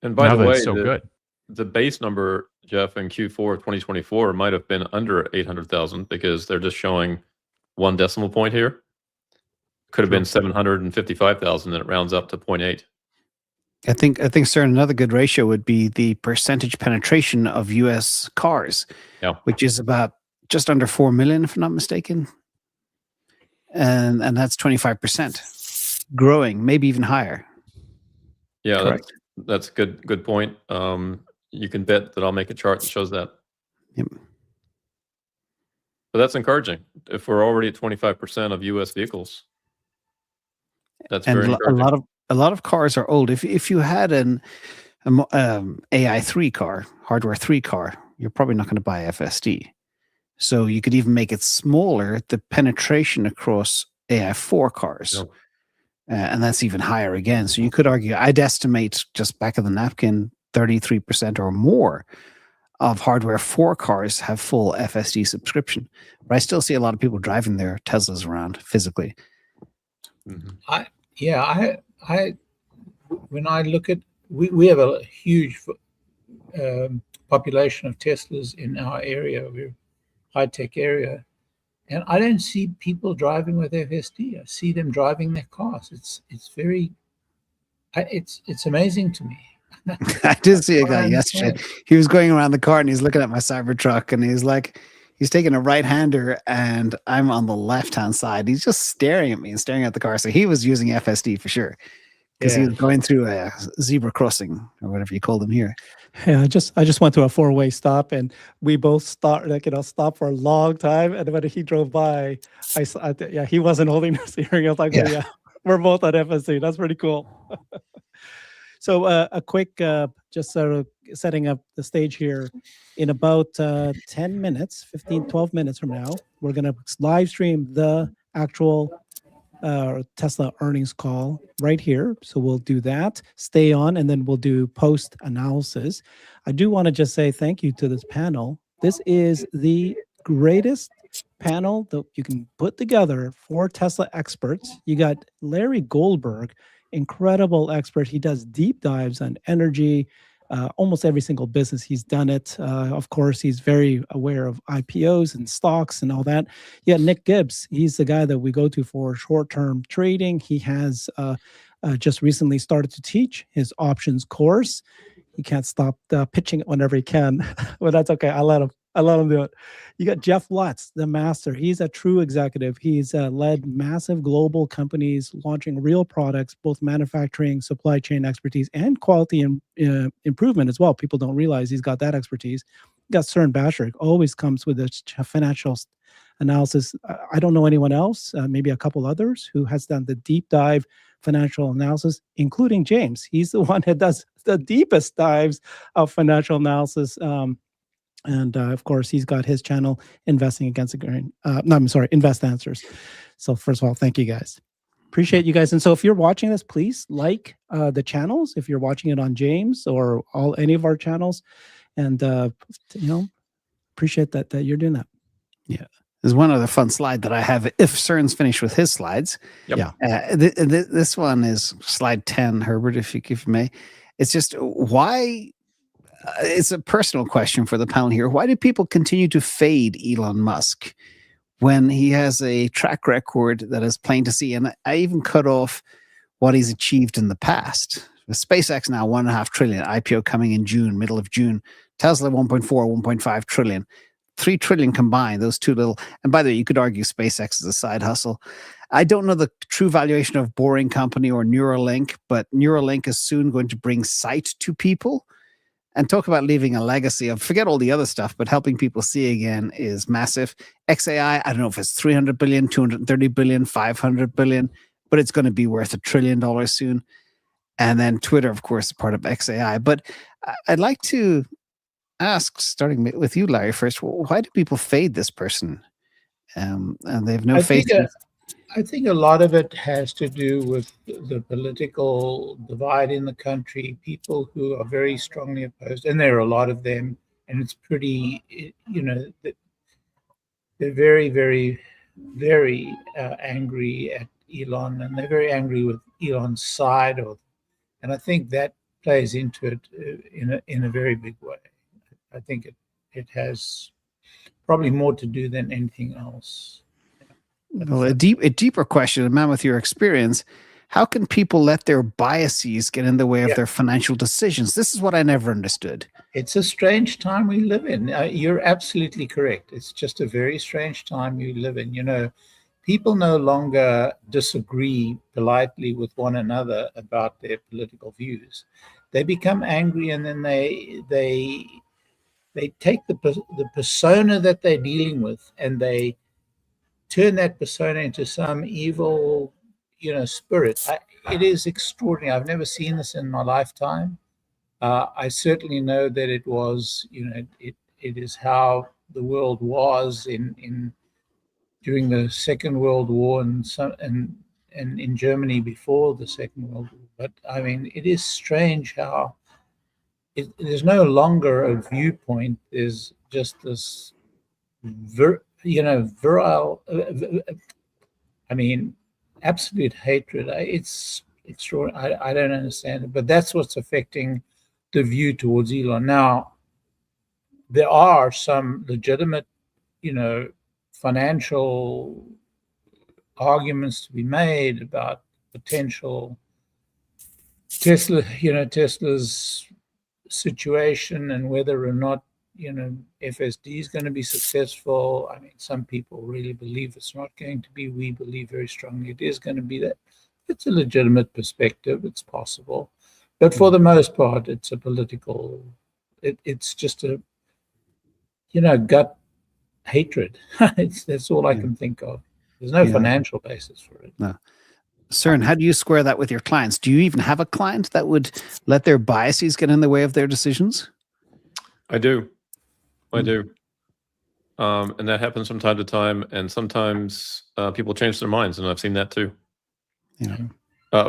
And by
Now
the
that
way,
it's so good.
the base number, Jeff, in Q4 of 2024 might have been under 800,000 because they're just showing 1 decimal point here. Could have been 755,000, and it rounds up to 0.8.
I think, sir, another good ratio would be the percentage penetration of U.S. cars, which is about just under 4 million, if I'm not mistaken, and that's 25%, growing, maybe even higher.
Yeah,
Correct.
that's a good point. You can bet that I'll make a chart that shows that.
Yep.
But that's encouraging. If we're already at 25% of U.S. vehicles, that's very encouraging.
A lot of cars are old. If you had an AI3 car, hardware 3 car, you're probably not going to buy FSD. So you could even make it smaller, the penetration across AI4 cars. And that's even higher again. So you could argue, I'd estimate just back of the napkin, 33% or more of hardware 4 cars have full FSD subscription. But I still see a lot of people driving their Teslas around physically.
Mm-hmm. When I look at, we have a huge population of Teslas in our area. We're a high-tech area. And I don't see people driving with FSD. I see them driving their cars. It's amazing to me.
I did see a guy yesterday. He was going around the car and he's looking at my Cybertruck and he's like, he's taking a right-hander and I'm on the left-hand side. He's just staring at me and staring at the car. So he was using FSD for sure because he was going through a zebra crossing or whatever you call them here.
Yeah, I just went through a 4-way stop and we both stopped for a long time. And when he drove by, he wasn't holding the steering. I was like, yeah, we're both at FSD. That's pretty cool. So a quick, just sort of setting up the stage here. In about 10 minutes, 15, 12 minutes from now, we're going to live stream the actual Tesla earnings call right here. So we'll do that, stay on, and then we'll do post analysis. I do want to just say thank you to this panel. This is the greatest panel that you can put together for Tesla experts. You got Larry Goldberg, incredible expert. He does deep dives on energy, almost every single business he's done it. Of course, he's very aware of IPOs and stocks and all that. Yeah, Nick Gibbs, he's the guy that we go to for short-term trading. He has just recently started to teach his options course. He can't stop pitching it whenever he can, but that's okay. I let him do it. You got Jeff Lutz, the master. He's a true executive. He's led massive global companies launching real products, both manufacturing, supply chain expertise, and quality improvement as well. People don't realize he's got that expertise. You got Søren Bashir, always comes with a financial analysis. I don't know anyone else, maybe a couple others, who has done the deep dive financial analysis, including James. He's the one that does the deepest dives of financial analysis. And of course, he's got his channel, Investing Against the Grain. Invest Answers. So first of all, thank you guys. Appreciate you guys. And so if you're watching this, please like the channels. If you're watching it on James or any of our channels, and appreciate that you're doing that.
Yeah. There's one other fun slide that I have if Søren's finished with his slides.
Yep.
Yeah. This one is slide 10, Herbert, if you may. It's just why... it's a personal question for the panel here. Why do people continue to fade Elon Musk when he has a track record that is plain to see? And I even cut off what he's achieved in the past. With SpaceX now, $1.5 trillion, IPO coming in June, middle of June. Tesla, 1.4, 1.5 trillion. 3 trillion combined, those two little... And by the way, you could argue SpaceX is a side hustle. I don't know the true valuation of Boring Company or Neuralink, but Neuralink is soon going to bring sight to people. And talk about leaving a legacy of, forget all the other stuff, but helping people see again is massive. XAI, I don't know if it's 300 billion, 230 billion, 500 billion, but it's going to be worth $1 trillion soon. And then Twitter, of course, is part of XAI. But I'd like to ask, starting with you, Larry, first, why do people fade this person? And they have no faith.
I think a lot of it has to do with the political divide in the country, people who are very strongly opposed, and there are a lot of them, and it's pretty, they're very, very, very angry at Elon, and they're very angry with Elon's side and I think that plays into it in a very big way. I think it has probably more to do than anything else.
Well, a deeper question, man, with your experience, how can people let their biases get in the way of their financial decisions? This is what I never understood.
It's a strange time we live in. You're absolutely correct. It's just a very strange time you live in. People no longer disagree politely with one another about their political views. They become angry, and then they take the persona that they're dealing with, and they turn that persona into some evil, spirit. It is extraordinary. I've never seen this in my lifetime. I certainly know that it was, it is how the world was during the Second World War and in Germany before the Second World War. But I mean, it is strange how there's no longer a viewpoint. There's just this virile, absolute hatred. It's extraordinary. I don't understand it, but that's what's affecting the view towards Elon. Now, there are some legitimate, financial arguments to be made about potential Tesla's situation and whether or not FSD is going to be successful. I mean, some people really believe it's not going to be. We believe very strongly it is going to be that. It's a legitimate perspective. It's possible. But for the most part, it's a political, it's just a, gut hatred. That's all I can think of. There's no financial basis for it.
No. Cern, how do you square that with your clients? Do you even have a client that would let their biases get in the way of their decisions?
I do. I do. And that happens from time to time. And sometimes people change their minds, and I've seen that too.
Yeah.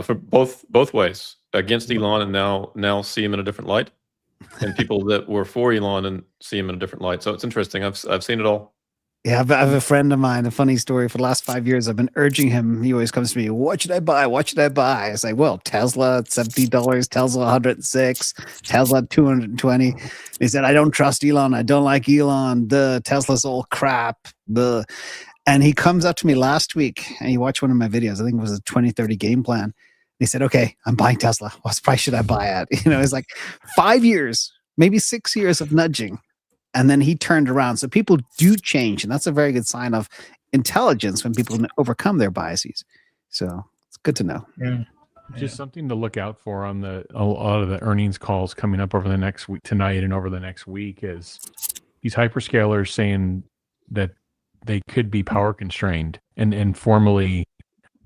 For both ways, against Elon and now see him in a different light, and people that were for Elon and see him in a different light. So it's interesting. I've seen it all.
Yeah, I have a friend of mine, a funny story. For the last 5 years, I've been urging him. He always comes to me, what should I buy? What should I buy? I say, well, Tesla at $70, Tesla 106, Tesla 220. He said, I don't trust Elon. I don't like Elon. The Tesla's all crap. And he comes up to me last week and he watched one of my videos. I think it was a 2030 game plan. He said, okay, I'm buying Tesla. What price should I buy at? It's like 5 years, maybe 6 years of nudging. And then he turned around. So people do change. And that's a very good sign of intelligence when people overcome their biases. So it's good to know.
Yeah.
Just something to look out for on a lot of the earnings calls coming up over the next week, tonight and over the next week, is these hyperscalers saying that they could be power constrained and formally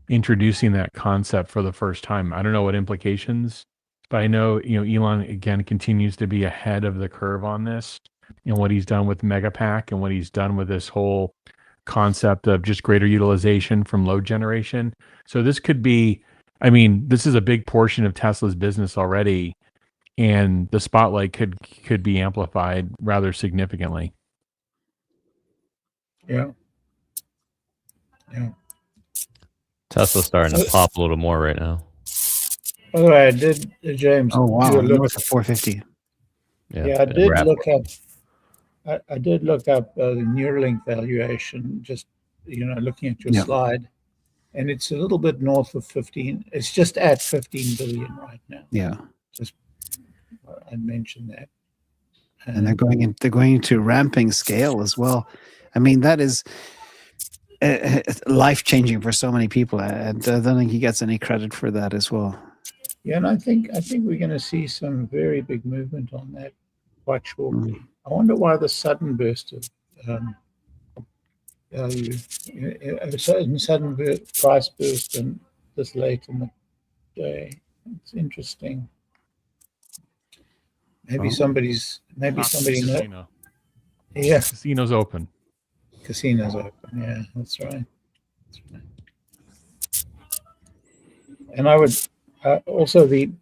introducing that concept for the first time. I don't know what implications, but I know, Elon again continues to be ahead of the curve on this. What he's done with Megapack and what he's done with this whole concept of just greater utilization from load generation. So this could be, this is a big portion of Tesla's business already, and the spotlight could be amplified rather significantly.
Yeah.
Tesla's starting to pop a little more right now.
By the way, I did, James.
Oh, wow.
do a look-
North of 450.
Yeah, I did look up. I did look up the Neuralink valuation, just looking at your slide, and it's a little bit north of 15. It's just at 15 billion right now.
Yeah,
just I mentioned that,
and they're going into ramping scale as well. That is life changing for so many people. I don't think he gets any credit for that as well.
Yeah, and I think we're going to see some very big movement on that quite shortly. I wonder why the sudden burst of value, a sudden price burst and this late in the day. It's interesting. Maybe somebody
Casino.
Yeah,
Casino's open.
Casino's open. Yeah, that's right. And I would also the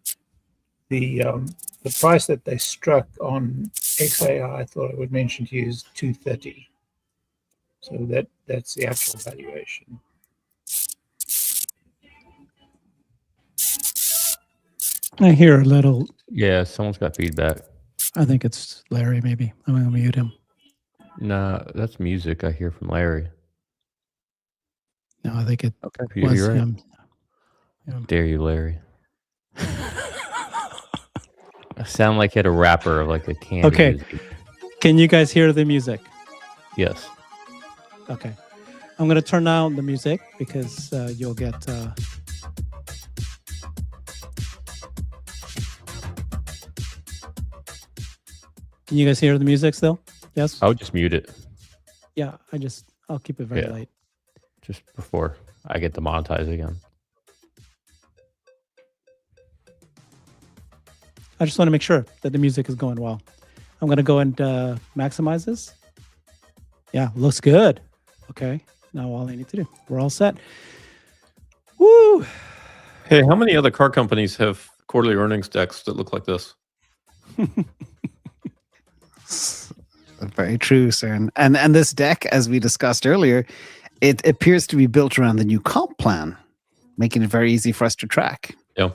price that they struck on XAI, I thought I would mention to you, is 230. So that's the actual valuation.
I hear a little.
Yeah, someone's got feedback.
I think it's Larry, maybe. I'm going to mute him.
Nah, that's music I hear from Larry.
No, I think it
Okay,
was
you're right.
him.
Dare you, Larry? I sound like he had a rapper of like a candy.
Okay.
music.
Can you guys hear the music?
Yes.
Okay. I'm going to turn down the music because you'll get... Can you guys hear the music still? Yes?
I would just mute it
Yeah, I'll keep it very
Yeah.
light.
just before I get demonetized again.
I just want to make sure that the music is going well. I'm going to go and maximize this. Yeah, looks good. Okay, now all I need to do. We're all set. Woo!
Hey, how many other car companies have quarterly earnings decks that look like this?
Very true, sir. And this deck, as we discussed earlier, it appears to be built around the new comp plan, making it very easy for us to track.
Yeah.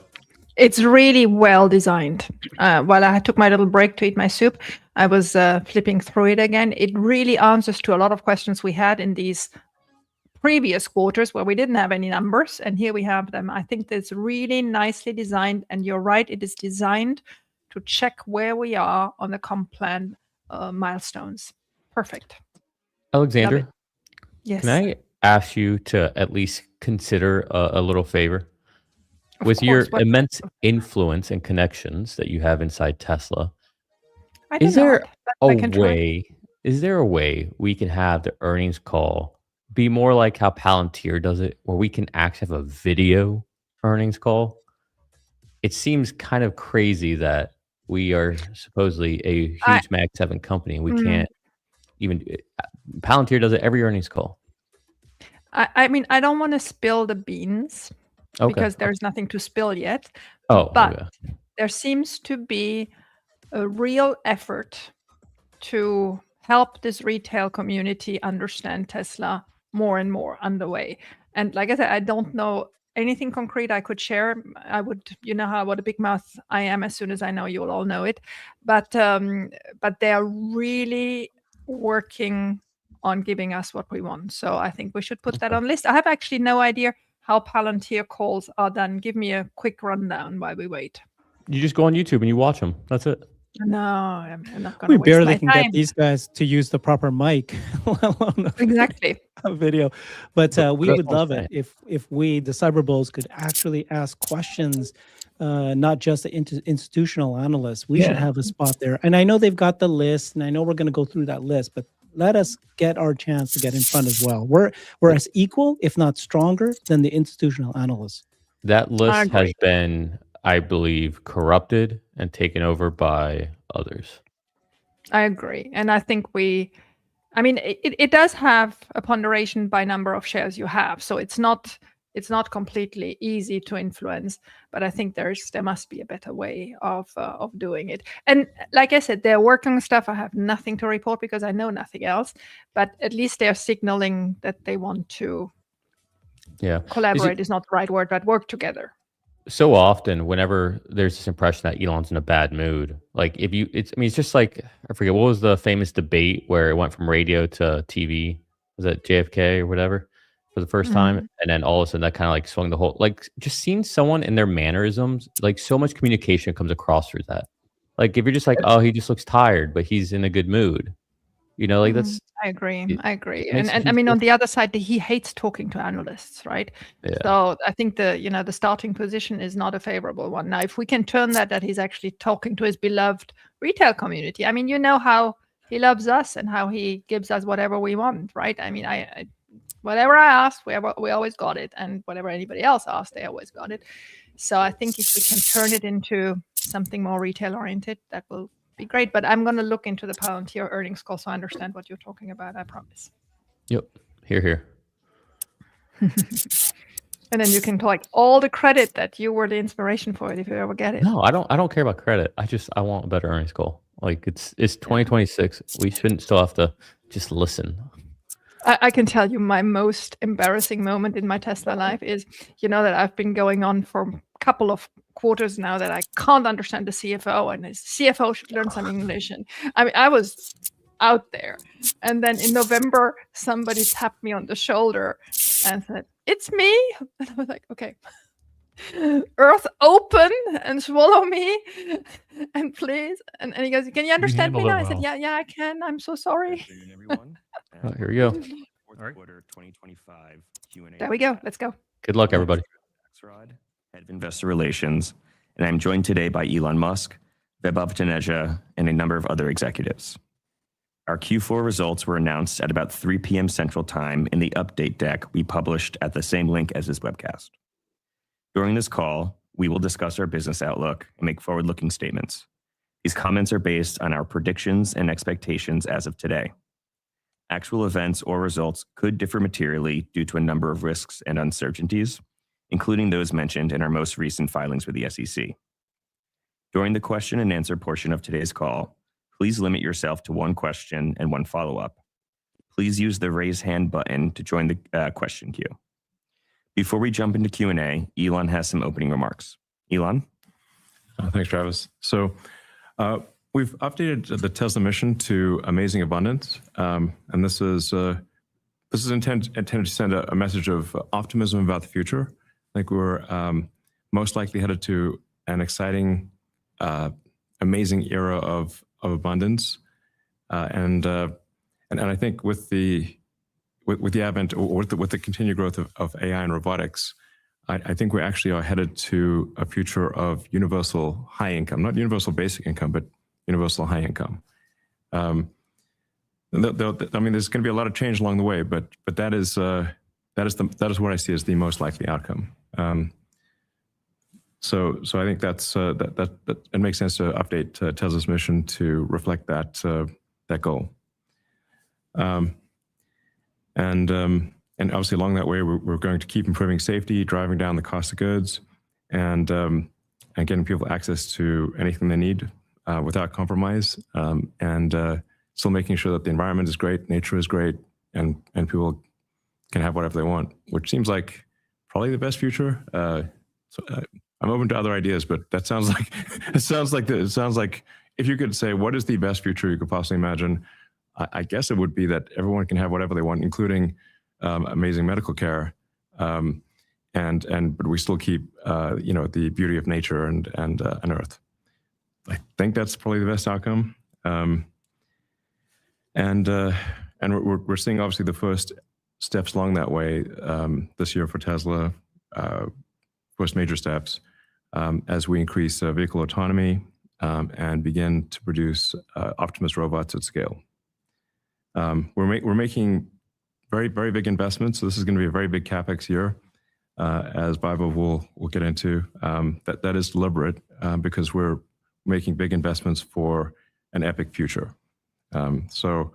It's really well designed. While I took my little break to eat my soup, I was flipping through it again. It really answers to a lot of questions we had in these previous quarters where we didn't have any numbers, and here we have them. I think that's really nicely designed, and you're right, it is designed to check where we are on the comp plan milestones. Perfect.
Alexander,
Yes.
can I ask you to at least consider a little favor?
Of
With your
course, what-
immense influence and connections that you have inside Tesla,
I
is
don't know,
there
but I
a
can try.
way? Is there a way we can have the earnings call be more like how Palantir does it, where we can actually have a video earnings call, it seems kind of crazy that we are supposedly a huge Mag 7 company and we can't even. Palantir does it every earnings call.
I mean, I don't want to spill the beans because there's nothing to spill yet. But there seems to be a real effort to help this retail community understand Tesla more and more underway. And like I said, I don't know anything concrete I could share. I would, you know how what a big mouth I am. As soon as I know, you'll all know it. But they are really working on giving us what we want. So I think we should put that on list. I have actually no idea how Palantir calls are done. Give me a quick rundown while we wait.
You just go on YouTube and you watch them. That's it.
No, I'm not going to.
We barely can get these guys to use the proper mic, let alone a video. But we would love it if we, the Cyberbulls, could actually ask questions, not just the institutional analysts. We should have a spot there. And I know they've got the list, and I know we're going to go through that list, but let us get our chance to get in front as well. We're as equal, if not stronger, than the institutional analysts.
That list has been, I believe, corrupted and taken over by others.
I agree. And I think it does have a ponderation by number of shares you have. So it's not completely easy to influence, but I think there must be a better way of doing it. And like I said, they're working on stuff. I have nothing to report because I know nothing else, but at least they're signaling that they want to collaborate is not the right word, but work together.
So often, whenever there's this impression that Elon's in a bad mood, like it's just like, I forget, what was the famous debate where it went from radio to TV? Was it JFK or whatever for the first time? And then all of a sudden that kind of like swung the whole, like just seeing someone in their mannerisms, like so much communication comes across through that. Like if you're just like, oh, he just looks tired, but he's in a good mood. You know, like that's.
I agree. And I mean, on the other side, he hates talking to analysts, right? Yeah. So I think the starting position is not a favorable one. Now, if we can turn that he's actually talking to his beloved retail community, I mean, you know how he loves us and how he gives us whatever we want, right? I mean, I whatever I asked, we always got it. And whatever anybody else asked, they always got it. So I think if we can turn it into something more retail oriented, that will be great. But I'm going to look into the Palantir earnings call so I understand what you're talking about. I promise.
Yep. Here.
And then you can collect all the credit that you were the inspiration for it if you ever get it.
No, I don't care about credit. I want a better earnings call. Like it's 2026. We shouldn't still have to just listen.
I can tell you my most embarrassing moment in my Tesla life is, that I've been going on for a couple of quarters now that I can't understand the CFO, and his CFO should learn some English. And I mean, I was out there. And then in November, somebody tapped me on the shoulder and said, "It's me." And I was like, okay. Earth, open and swallow me, and please. And he goes, "Can you understand me now?" I said, "Yeah, I can. I'm so sorry."
Oh, here we go.
Quarter 2025 Q&A.
There we go. Let's go.
Good luck, everybody.
Head of Investor Relations, and I'm joined today by Elon Musk, Vaibhav Taneja, and a number of other executives. Our Q4 results were announced at about 3 p.m. Central Time in the update deck we published at the same link as this webcast. During this call, we will discuss our business outlook and make forward-looking statements. These comments are based on our predictions and expectations as of today. Actual events or results could differ materially due to a number of risks and uncertainties, including those mentioned in our most recent filings with the SEC. During the question and answer portion of today's call, please limit yourself to one question and one follow-up. Please use the raise hand button to join the question queue. Before we jump into Q&A, Elon has some opening remarks. Elon?
Thanks, Travis. So we've updated the Tesla mission to Amazing Abundance, and this is intended to send a message of optimism about the future. I think we're most likely headed to an exciting, amazing era of abundance, and I think with the advent or with the continued growth of AI and robotics, I think we actually are headed to a future of universal high income, not universal basic income, but universal high income. I mean, there's going to be a lot of change along the way, but that is what I see as the most likely outcome. So I think that's that it makes sense to update Tesla's mission to reflect that goal. And obviously along that way, we're going to keep improving safety, driving down the cost of goods, and getting people access to anything they need without compromise, and still making sure that the environment is great, nature is great, and people can have whatever they want, which seems like probably the best future. I'm open to other ideas, but that sounds like it sounds like if you could say what is the best future you could possibly imagine, I guess it would be that everyone can have whatever they want, including amazing medical care, but we still keep the beauty of nature and Earth. I think that's probably the best outcome, and we're seeing obviously the first steps along that way this year for Tesla. First major steps as we increase vehicle autonomy and begin to produce Optimus robots at scale. We're making very, very big investments. So this is going to be a very big CapEx year, as Vaibhav will get into. That is deliberate because we're making big investments for an epic future. So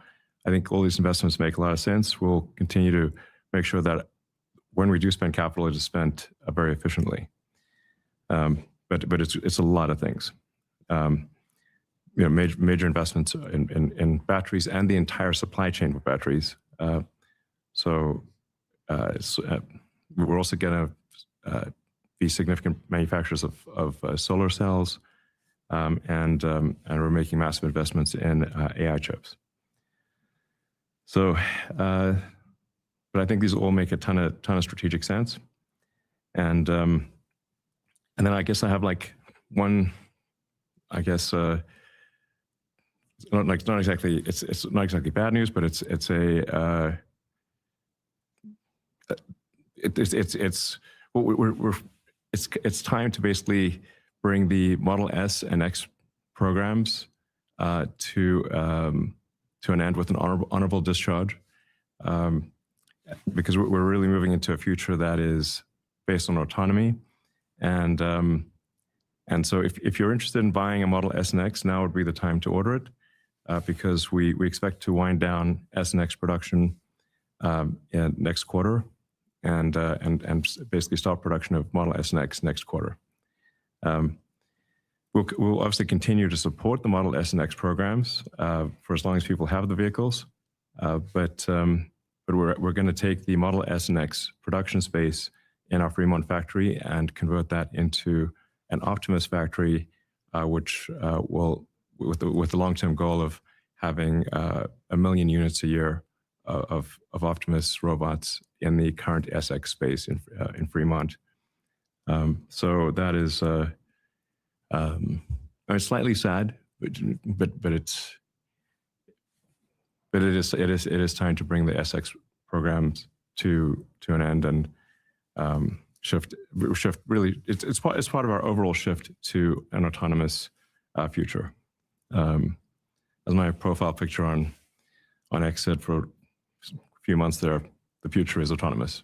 I think all these investments make a lot of sense. We'll continue to make sure that when we do spend capital, it is spent very efficiently. But it's a lot of things. Major investments in batteries and the entire supply chain for batteries. We're also going to be significant manufacturers of solar cells, and we're making massive investments in AI chips. So, but I think these all make a ton of strategic sense, and then I guess I have like one, I guess it's not exactly bad news, but it's time to basically bring the Model S and X programs to an end with an honorable discharge, because we're really moving into a future that is based on autonomy, and so if you're interested in buying a Model S and X, now would be the time to order it, because we expect to wind down S and X production in next quarter, and basically stop production of Model S and X next quarter. We'll obviously continue to support the Model S and X programs for as long as people have the vehicles, but we're going to take the Model S and X production space in our Fremont factory and convert that into an Optimus factory, which will, with the long-term goal of having 1 million units a year of Optimus robots in the current SX space in Fremont. So that is slightly sad, but it is time to bring the SX programs to an end and shift. Really, it's part of our overall shift to an autonomous future. As my profile picture on X said for a few months there, the future is autonomous.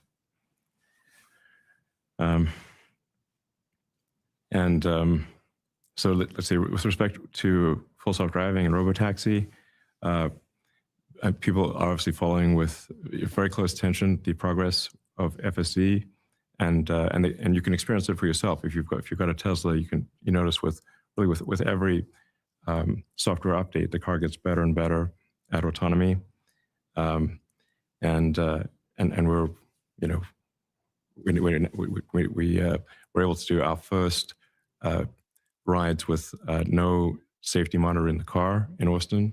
So let's say with respect to full self-driving and robotaxi, people are obviously following with very close attention the progress of FSD, and you can experience it for yourself. If you've got a Tesla, you notice with every software update, the car gets better and better at autonomy, and we're we're able to do our first rides with no safety monitor in the car in Austin.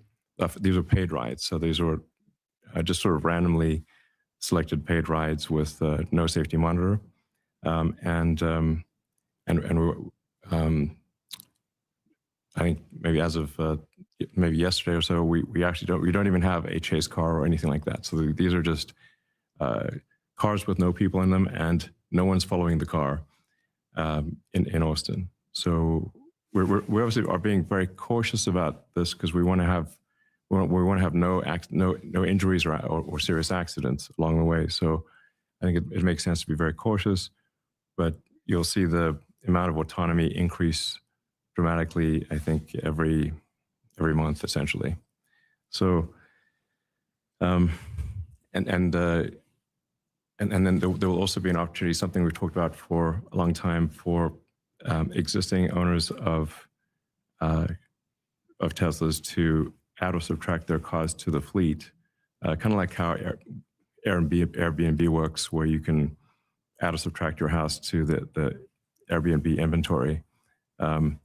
These are paid rides, so these are just sort of randomly selected paid rides with no safety monitor, and we're, I think maybe as of maybe yesterday or so, we actually don't even have a chase car or anything like that. So these are just cars with no people in them, and no one's following the car in Austin. So we obviously are being very cautious about this because we want to have no injuries or serious accidents along the way. So I think it makes sense to be very cautious, but you'll see the amount of autonomy increase dramatically, I think, every month, essentially. So, and then there will also be an opportunity, something we've talked about for a long time, for existing owners of Teslas to add or subtract their cars to the fleet, kind of like how Airbnb works, where you can add or subtract your house to the Airbnb inventory. And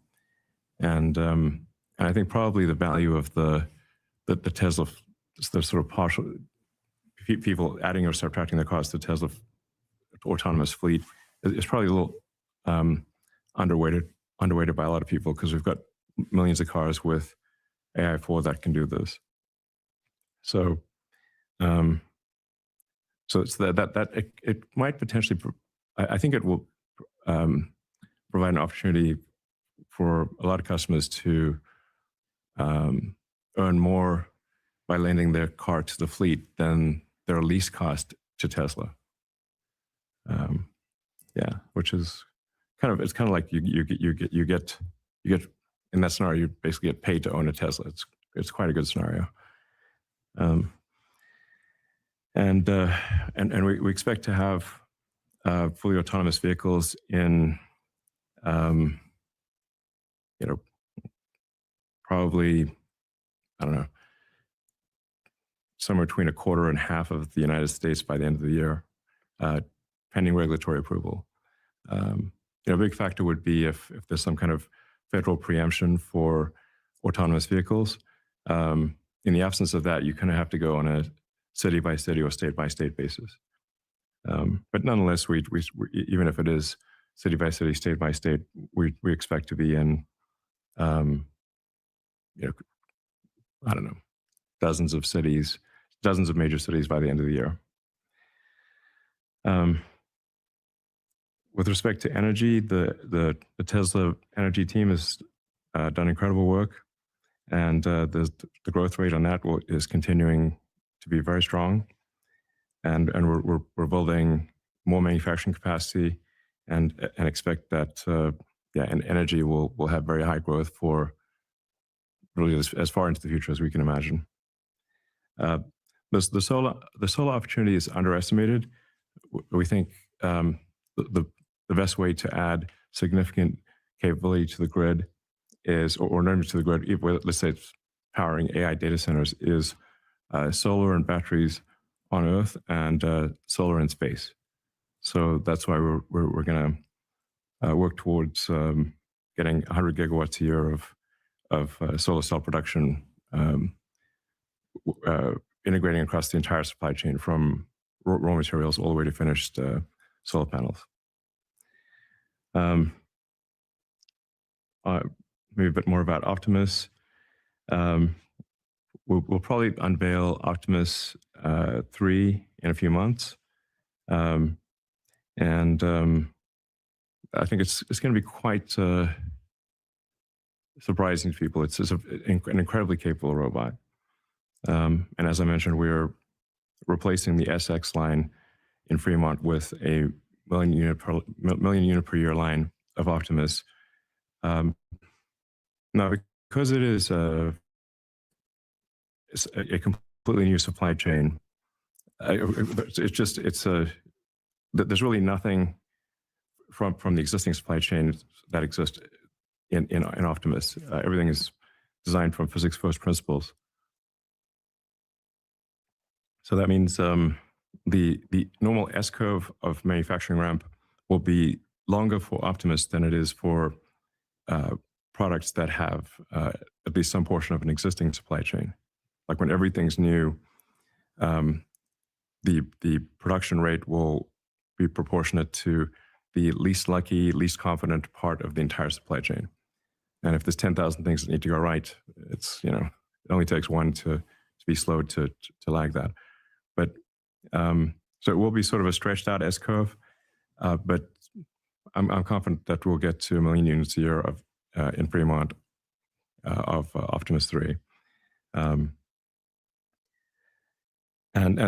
I think probably the value of the Tesla, the sort of partial people adding or subtracting their cars to Tesla autonomous fleet is probably a little underweighted by a lot of people, because we've got millions of cars with AI4 that can do this. So, so it's that it might potentially, I think it will provide an opportunity for a lot of customers to earn more by lending their car to the fleet than their lease cost to Tesla. Yeah, which is it's kind of like you get in that scenario, you basically get paid to own a Tesla. It's quite a good scenario. And we expect to have fully autonomous vehicles in probably, I don't know, somewhere between a quarter and half of the United States by the end of the year, pending regulatory approval. A big factor would be if there's some kind of federal preemption for autonomous vehicles. In the absence of that, you kind of have to go on a city by city or state by state basis. But nonetheless, we even if it is city by city, state by state, we expect to be in, I don't know, dozens of cities, dozens of major cities by the end of the year. With respect to energy, the Tesla energy team has done incredible work, and the growth rate on that is continuing to be very strong, and we're building more manufacturing capacity, and expect that and energy will have very high growth for really as far into the future as we can imagine. The solar opportunity is underestimated. We think the best way to add significant capability to the grid is, or not to the grid, let's say it's powering AI data centers, is solar and batteries on Earth and solar in space. So that's why we're going to work towards getting 100 gigawatts a year of solar cell production, integrating across the entire supply chain from raw materials all the way to finished solar panels. Maybe a bit more about Optimus. We'll probably unveil Optimus 3 in a few months. And I think it's going to be quite surprising to people. It's an incredibly capable robot. And as I mentioned, we're replacing the SX line in Fremont with a million unit per year line of Optimus. Now, because it is a completely new supply chain, there's really nothing from the existing supply chain that exists in Optimus. Everything is designed from physics first principles. So that means the normal S-curve of manufacturing ramp will be longer for Optimus than it is for products that have at least some portion of an existing supply chain. Like when everything's new, the production rate will be proportionate to the least lucky, least confident part of the entire supply chain. And if there's 10,000 things that need to go right, it's, it only takes one to be slow to lag that. But so it will be sort of a stretched out S-curve, but I'm confident that we'll get to 1 million units a year of in Fremont of Optimus 3. And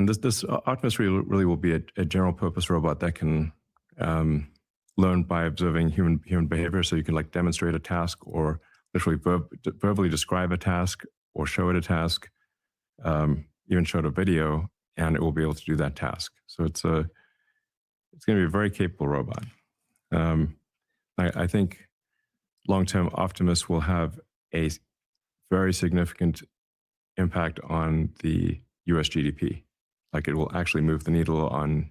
this Optimus really will be a general purpose robot that can learn by observing human behavior. So you can like demonstrate a task or literally verbally describe a task or show it a task, even show it a video, and it will be able to do that task. So it's going to be a very capable robot. I think long-term Optimus will have a very significant impact on the US GDP. Like it will actually move the needle on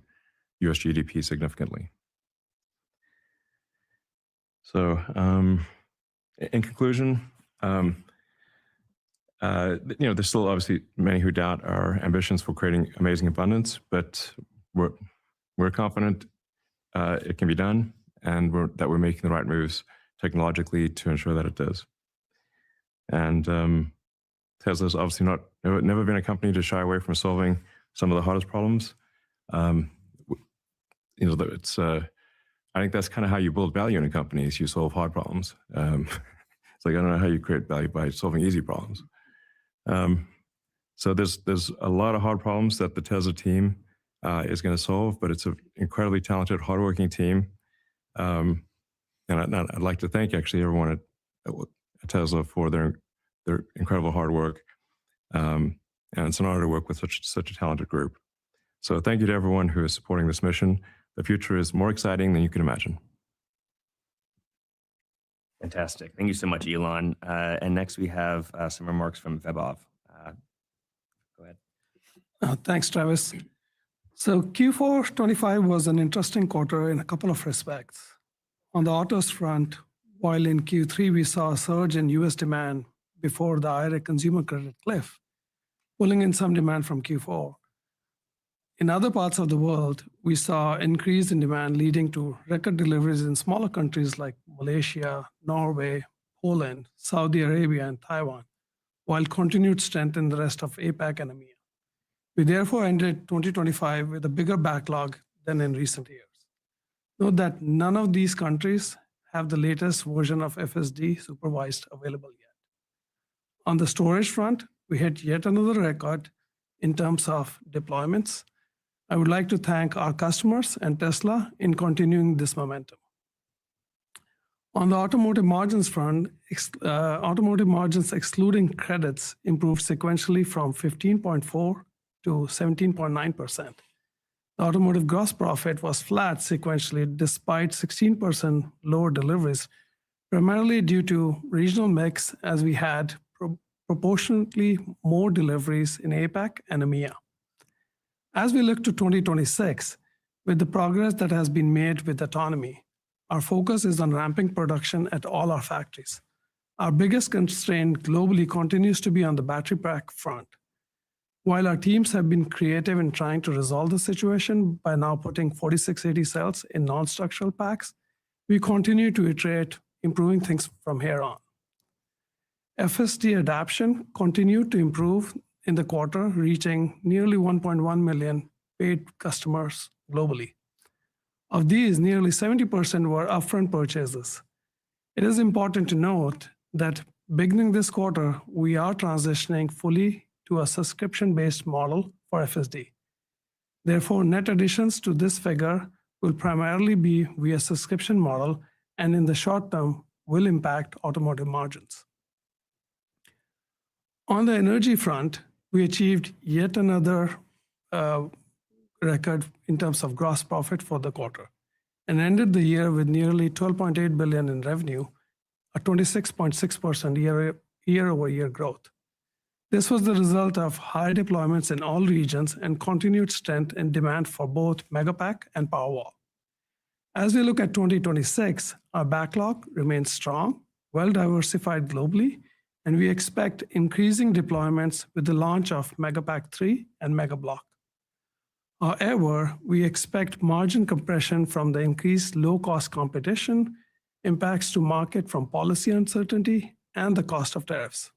US GDP significantly. So in conclusion, there's still obviously many who doubt our ambitions for creating amazing abundance, but we're confident it can be done, and that we're making the right moves technologically to ensure that it does. And Tesla's obviously never been a company to shy away from solving some of the hardest problems. It's I think that's kind of how you build value in a company, is you solve hard problems. It's like, I don't know how you create value by solving easy problems. So there's a lot of hard problems that the Tesla team is going to solve, but it's an incredibly talented, hardworking team. And I'd like to thank actually everyone at Tesla for their incredible hard work. And it's an honor to work with such a talented group. So thank you to everyone who is supporting this mission. The future is more exciting than you can imagine.
Fantastic. Thank you so much, Elon. And next we have some remarks from Vaibhav. Go ahead.
Thanks, Travis. So Q4 25 was an interesting quarter in a couple of respects. On the autos front, while in Q3 we saw a surge in US demand before the IRA consumer credit cliff, pulling in some demand from Q4. In other parts of the world, we saw increase in demand leading to record deliveries in smaller countries like Malaysia, Norway, Poland, Saudi Arabia, and Taiwan, while continued strength in the rest of APAC and EMEA. We therefore ended 2025 with a bigger backlog than in recent years. Note that none of these countries have the latest version of FSD supervised available yet. On the storage front, we hit yet another record in terms of deployments. I would like to thank our customers and Tesla in continuing this momentum. On the automotive margins front, automotive margins excluding credits improved sequentially from 15.4 to 17.9%. The automotive gross profit was flat sequentially despite 16% lower deliveries, primarily due to regional mix as we had proportionately more deliveries in APAC and EMEA. As we look to 2026, with the progress that has been made with autonomy, our focus is on ramping production at all our factories. Our biggest constraint globally continues to be on the battery pack front. While our teams have been creative in trying to resolve the situation by now putting 4680 cells in non-structural packs, we continue to iterate, improving things from here on. FSD adoption continued to improve in the quarter, reaching nearly 1.1 million paid customers globally. Of these, nearly 70% were upfront purchases. It is important to note that beginning this quarter, we are transitioning fully to a subscription-based model for FSD. Therefore, net additions to this figure will primarily be via subscription model, and in the short term will impact automotive margins. On the energy front, we achieved yet another record in terms of gross profit for the quarter and ended the year with nearly $12.8 billion in revenue, a 26.6% year-over-year growth. This was the result of high deployments in all regions and continued strength in demand for both Megapack and Powerwall. As we look at 2026, our backlog remains strong, well diversified globally, and we expect increasing deployments with the launch of Megapack 3 and Megablock. However, we expect margin compression from the increased low-cost competition, impacts to market from policy uncertainty, and the cost of tariffs.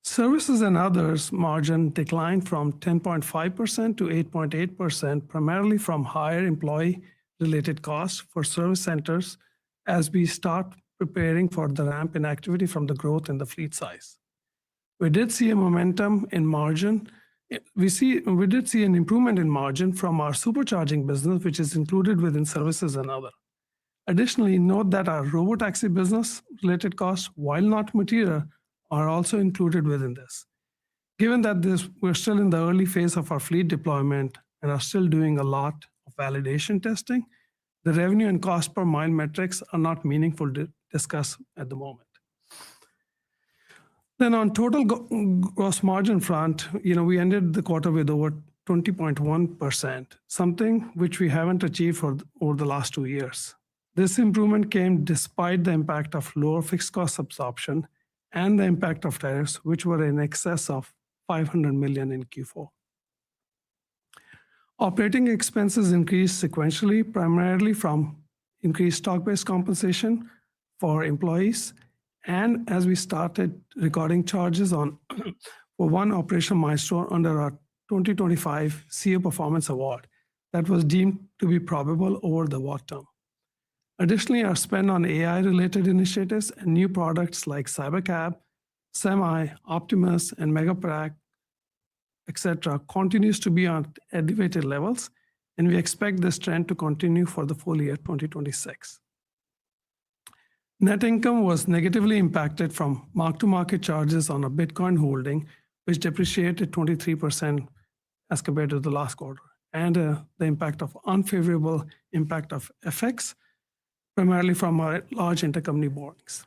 Services and others margin declined from 10.5% to 8.8%, primarily from higher employee-related costs for service centers as we start preparing for the ramp in activity from the growth in the fleet size. We did see a momentum in margin we did see an improvement in margin from our supercharging business, which is included within services and other. Additionally, note that our robotaxi business related costs, while not material, are also included within this. Given that we're still in the early phase of our fleet deployment and are still doing a lot of validation testing, the revenue and cost per mile metrics are not meaningful to discuss at the moment. Then on total gross margin front, we ended the quarter with over 20.1%, something which we haven't achieved over the last 2 years. This improvement came despite the impact of lower fixed cost absorption and the impact of tariffs, which were in excess of $500 million in Q4. Operating expenses increased sequentially, primarily from increased stock-based compensation for employees, and as we started recording charges for one operational milestone under our 2025 CEO Performance Award that was deemed to be probable over the award term. Additionally, our spend on AI-related initiatives and new products like CyberCab, Semi, Optimus, and Megapack, etc., continues to be on elevated levels, and we expect this trend to continue for the full year 2026. Net income was negatively impacted from mark-to-market charges on a Bitcoin holding, which depreciated 23% as compared to the last quarter, and the unfavorable impact of FX, primarily from our large intercompany borrowings.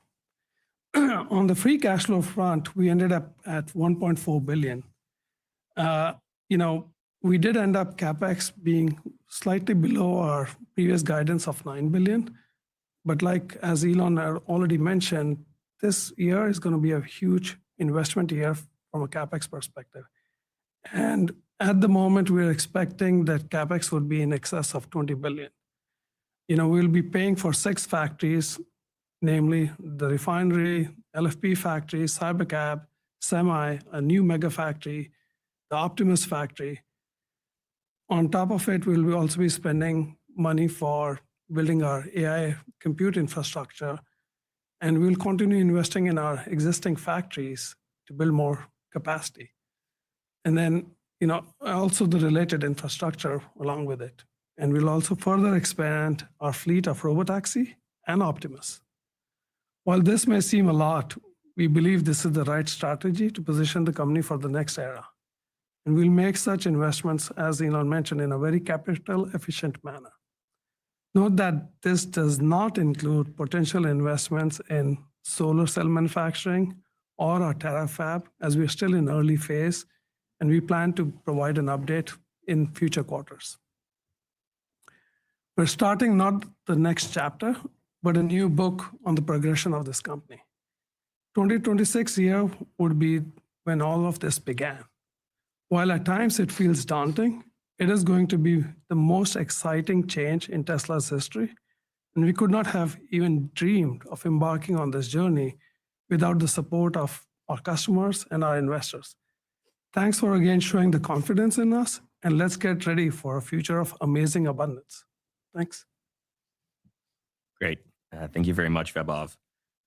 On the free cash flow front, we ended up at $1.4 billion. We did end up CapEx being slightly below our previous guidance of $9 billion. But like as Elon already mentioned, this year is going to be a huge investment year from a CapEx perspective. And at the moment, we're expecting that CapEx would be in excess of $20 billion. We'll be paying for 6 factories, namely the refinery, LFP factory, CyberCab, Semi, a new mega factory, the Optimus factory. On top of it, we'll also be spending money for building our AI compute infrastructure, and we'll continue investing in our existing factories to build more capacity. And then, also the related infrastructure along with it. And we'll also further expand our fleet of Robotaxi and Optimus. While this may seem a lot, we believe this is the right strategy to position the company for the next era. And we'll make such investments, as Elon mentioned, in a very capital efficient manner. Note that this does not include potential investments in solar cell manufacturing or our Terafab, as we're still in early phase, and we plan to provide an update in future quarters. We're starting not the next chapter, but a new book on the progression of this company. 2026 year would be when all of this began. While at times it feels daunting, it is going to be the most exciting change in Tesla's history, and we could not have even dreamed of embarking on this journey without the support of our customers and our investors. Thanks for again showing the confidence in us, and let's get ready for a future of amazing abundance. Thanks.
Great. Thank you very much, Vaibhav.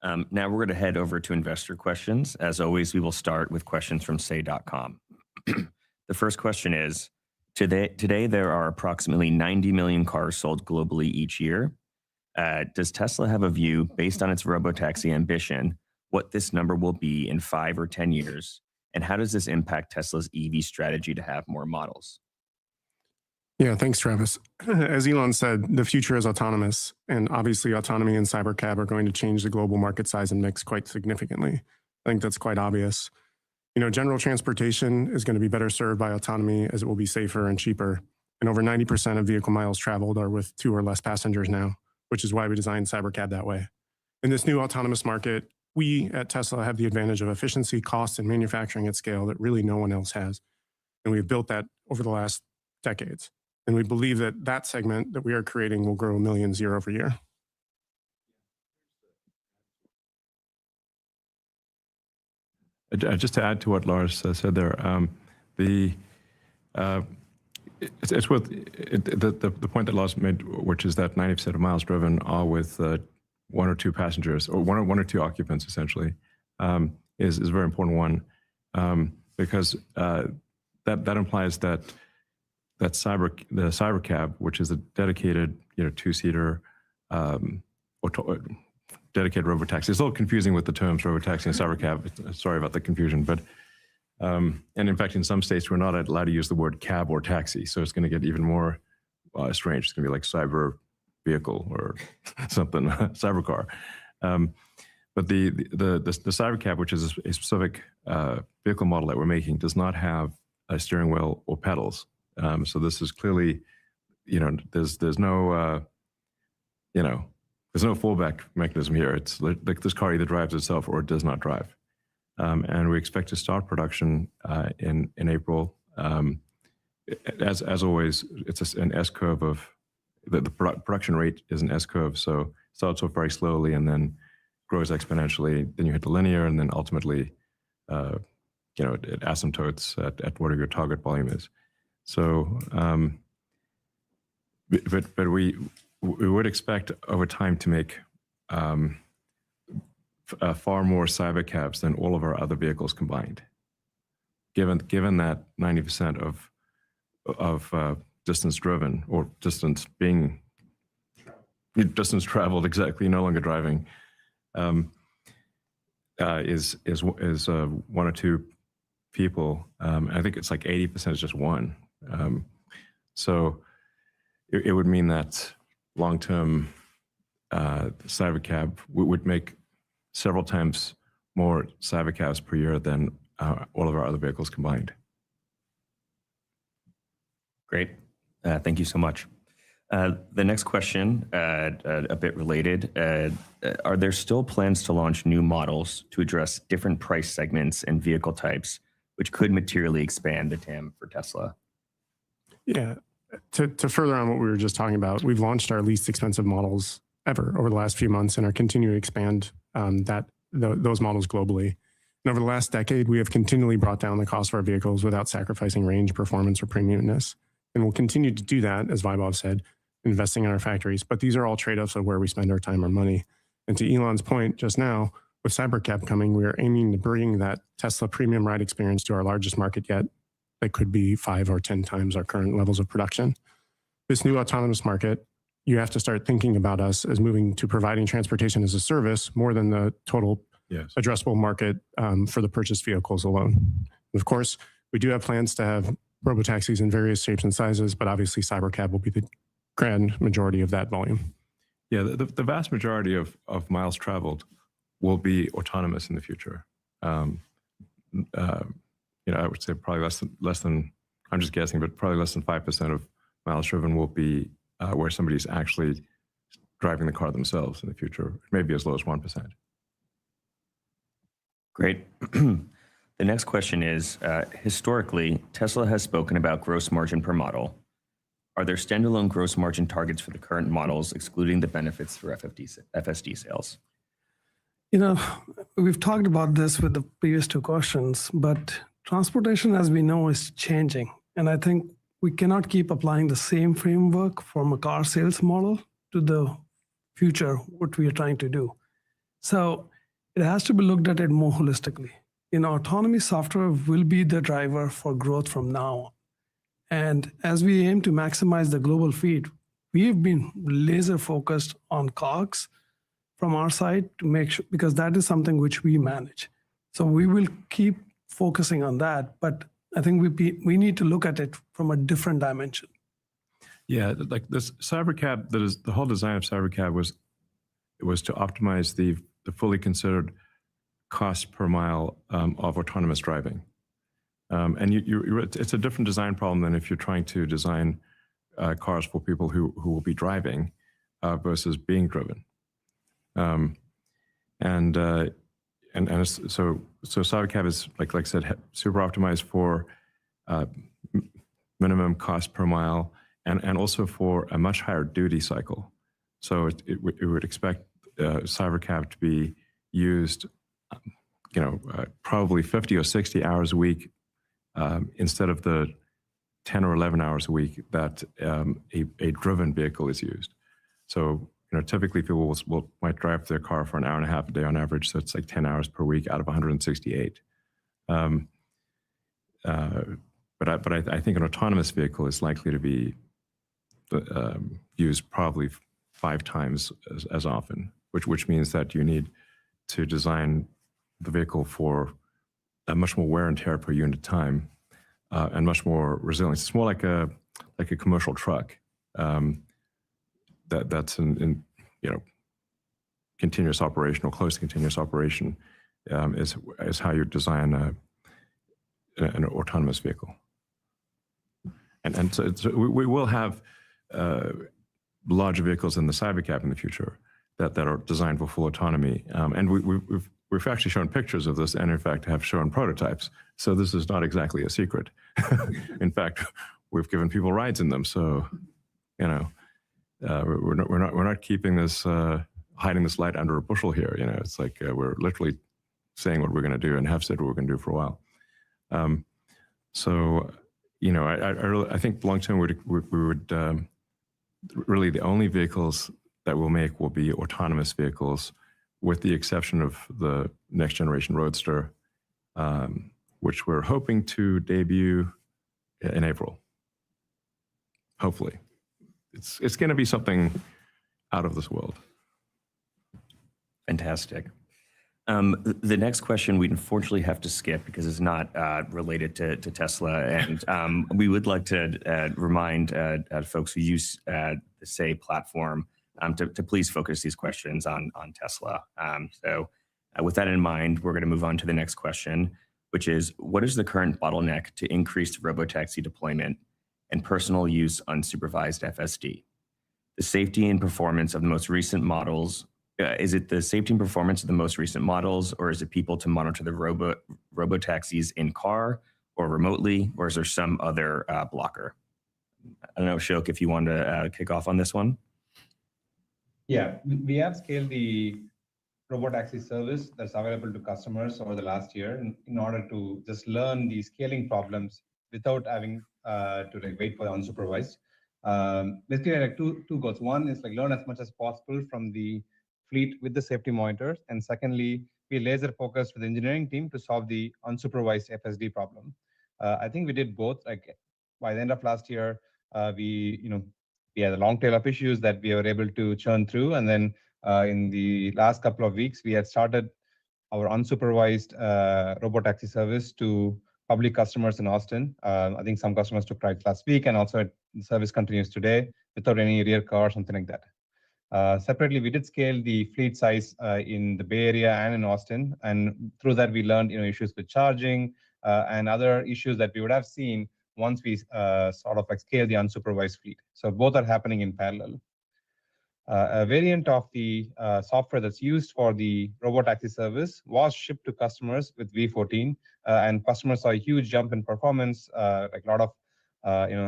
Now we're going to head over to investor questions. As always, we will start with questions from say.com. The first question is, Today, there are approximately 90 million cars sold globally each year. Does Tesla have a view, based on its robotaxi ambition, what this number will be in 5 or 10 years? And how does this impact Tesla's EV strategy to have more models?
Yeah, thanks, Travis. As Elon said, the future is autonomous, and obviously autonomy and CyberCab are going to change the global market size and mix quite significantly. I think that's quite obvious. General transportation is going to be better served by autonomy as it will be safer and cheaper. And over 90% of vehicle miles traveled are with 2 or less passengers now, which is why we designed CyberCab that way. In this new autonomous market, we at Tesla have the advantage of efficiency, cost, and manufacturing at scale that really no one else has. And we've built that over the last decades. And we believe that that segment that we are creating will grow millions year over year.
Just to add to what Lars said there, it's with the point that Lars made, which is that 90% of miles driven are with 1 or 2 passengers, or one or two occupants, essentially, is a very important one, because that implies that the cybercab, which is a dedicated, two-seater dedicated robotaxi. It's a little confusing with the terms robotaxi and cybercab. Sorry about the confusion, but and in fact, in some states, we're not allowed to use the word cab or taxi, so it's going to get even more strange. It's going to be like cyber vehicle or something, cyber car. But the cybercab, which is a specific vehicle model that we're making, does not have a steering wheel or pedals. So this is clearly, there's no fallback mechanism here. It's like this car either drives itself or it does not drive. And we expect to start production in April. As always, it's an S curve of the production rate is an S curve. So it starts off very slowly and then grows exponentially. Then you hit the linear, and then ultimately, it asymptotes at whatever your target volume is. So, but we would expect over time to make far more cybercabs than all of our other vehicles combined. Given that 90% of distance driven or distance traveled, exactly, no longer driving, is one or two people. I think it's like 80% is just one. So it would mean that long-term cybercab would make several times more cybercabs per year than all of our other vehicles combined.
Great. Thank you so much. The next question, a bit related. Are there still plans to launch new models to address different price segments and vehicle types, which could materially expand the TAM for Tesla?
Yeah. To further on what we were just talking about, we've launched our least expensive models ever over the last few months and are continuing to expand those models globally. And over the last decade, we have continually brought down the cost of our vehicles without sacrificing range, performance, or premiumness. And we'll continue to do that, as Vaibhav said, investing in our factories. But these are all trade-offs of where we spend our time or money. And to Elon's point just now, with Cybercab coming, we are aiming to bring that Tesla premium ride experience to our largest market yet. That could be 5 or 10 times our current levels of production. This new autonomous market, you have to start thinking about us as moving to providing transportation as a service more than the total addressable market for the purchased vehicles alone. And of course, we do have plans to have robotaxis in various shapes and sizes, but obviously Cybercab will be the grand majority of that volume.
Yeah, the vast majority of miles traveled will be autonomous in the future. I would say probably less than, I'm just guessing, but probably less than 5% of miles driven will be where somebody's actually driving the car themselves in the future, maybe as low as 1%.
Great. The next question is, historically, Tesla has spoken about gross margin per model. Are there standalone gross margin targets for the current models, excluding the benefits for FSD sales?
We've talked about this with the previous two questions, but transportation, as we know, is changing. And I think we cannot keep applying the same framework from a car sales model to the future, what we are trying to do. So it has to be looked at it more holistically. Autonomy software will be the driver for growth from now on. And as we aim to maximize the global fleet, we've been laser focused on COGS from our side to make sure, because that is something which we manage. So we will keep focusing on that, but I think we need to look at it from a different dimension.
Yeah, like this Cybercab, the whole design of Cybercab was to optimize the fully considered cost per mile of autonomous driving. And it's a different design problem than if you're trying to design cars for people who will be driving versus being driven. So Cybercab is, like I said, super optimized for minimum cost per mile and also for a much higher duty cycle. So it would expect Cybercab to be used, probably 50 or 60 hours a week instead of the 10 or 11 hours a week that a driven vehicle is used. So typically people might drive their car for an hour and a half a day on average, so it's like 10 hours per week out of 168. I think an autonomous vehicle is likely to be used probably 5 times as often, which means that you need to design the vehicle for a much more wear and tear per unit time, and much more resilience. It's more like a commercial truck. That's in continuous operation or close to continuous operation is how you design an autonomous vehicle. And so we will have larger vehicles in the Cybercab in the future that are designed for full autonomy. And we've actually shown pictures of this, and in fact have shown prototypes. So this is not exactly a secret. In fact, we've given people rides in them. So, we're not keeping this hiding this light under a bushel here. It's like we're literally saying what we're going to do and have said what we're going to do for a while. I think long term we would really the only vehicles that we'll make will be autonomous vehicles, with the exception of the next generation Roadster, which we're hoping to debut in April. Hopefully, it's going to be something out of this world.
Fantastic. The next question we unfortunately have to skip because it's not related to Tesla, and we would like to remind folks who use the Say platform to please focus these questions on Tesla. So with that in mind, we're going to move on to the next question, which is, what is the current bottleneck to increased robotaxi deployment and personal use unsupervised FSD? The safety and performance of the most recent models. Is it the safety and performance of the most recent models, or is it people to monitor the robotaxis in car or remotely, or is there some other blocker? I don't know, Ashok, if you want to kick off on this one.
Yeah, we have scaled the Robotaxi service that's available to customers over the last year in order to just learn the scaling problems without having to wait for the unsupervised. Basically, two goals. One is learn as much as possible from the fleet with the safety monitors, and secondly, be laser focused with the engineering team to solve the unsupervised FSD problem. I think we did both. By the end of last year, we had a long tail of issues that we were able to churn through, and then in the last couple of weeks, we had started our unsupervised robotaxi service to public customers in Austin. I think some customers took rides last week, and also the service continues today without any rear car or something like that. Separately, we did scale the fleet size in the Bay Area and in Austin, and through that we learned issues with charging and other issues that we would have seen once we scale the unsupervised fleet. So both are happening in parallel. A variant of the software that's used for the robotaxi service was shipped to customers with V14, and customers saw a huge jump in performance, a lot of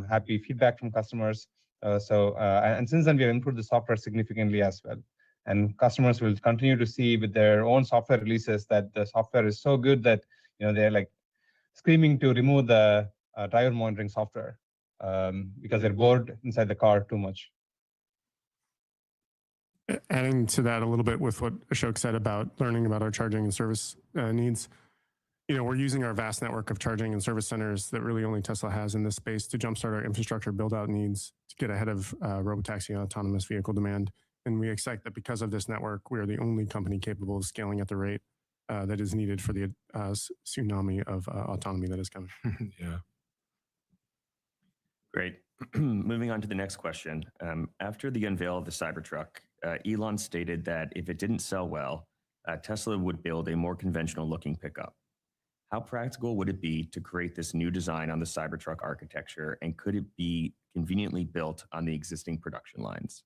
happy feedback from customers. And since then, we have improved the software significantly as well. And customers will continue to see with their own software releases that the software is so good that they're screaming to remove the driver monitoring software because they're bored inside the car too much.
Adding to that a little bit with what Ashok said about learning about our charging and service needs. We're using our vast network of charging and service centers that really only Tesla has in this space to jumpstart our infrastructure build-out needs to get ahead of robotaxi and autonomous vehicle demand. And we expect that because of this network, we are the only company capable of scaling at the rate that is needed for the tsunami of autonomy that is coming.
Yeah.
Great. Moving on to the next question. After the unveil of the Cybertruck, Elon stated that if it didn't sell well, Tesla would build a more conventional looking pickup. How practical would it be to create this new design on the Cybertruck architecture, and could it be conveniently built on the existing production lines?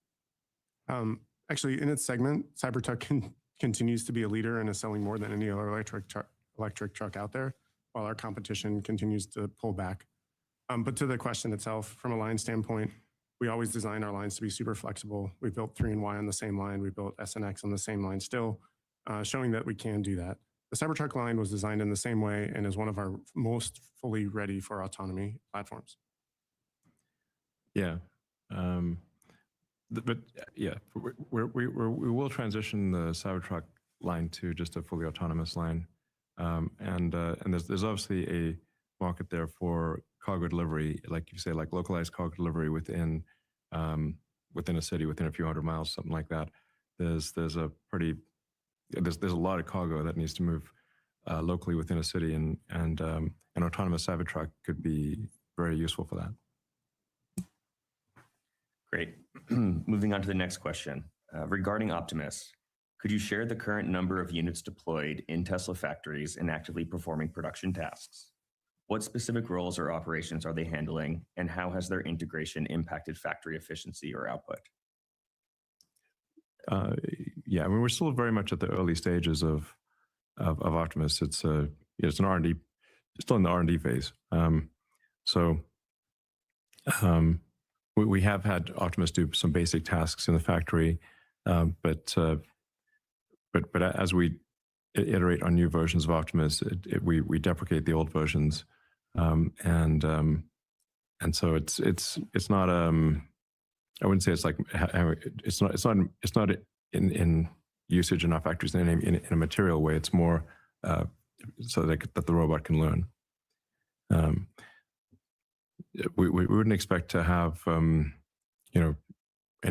Actually, in its segment, Cybertruck continues to be a leader and is selling more than any other electric truck out there, while our competition continues to pull back. But to the question itself, from a line standpoint, we always design our lines to be super flexible. We built 3 and Y on the same line. We built S and X on the same line still, showing that we can do that. The Cybertruck line was designed in the same way and is one of our most fully ready for autonomy platforms.
Yeah. But yeah, we will transition the Cybertruck line to just a fully autonomous line. And there's obviously market there for cargo delivery, like you say, like localized cargo delivery within within a city, within a few hundred miles, something like that. There's a lot of cargo that needs to move locally within a city, and an autonomous Cybertruck could be very useful for that.
Great. Moving on to the next question. Regarding Optimus, could you share the current number of units deployed in Tesla factories and actively performing production tasks? What specific roles or operations are they handling, and how has their integration impacted factory efficiency or output?
Yeah, I mean, we're still very much at the early stages of Optimus. It's an R&D, still in the R&D phase. We have had Optimus do some basic tasks in the factory, but as we iterate on new versions of Optimus, we deprecate the old versions, and so it's not I wouldn't say it's like it's not in usage in our factories in a material way. It's more so that the robot can learn. We wouldn't expect to have any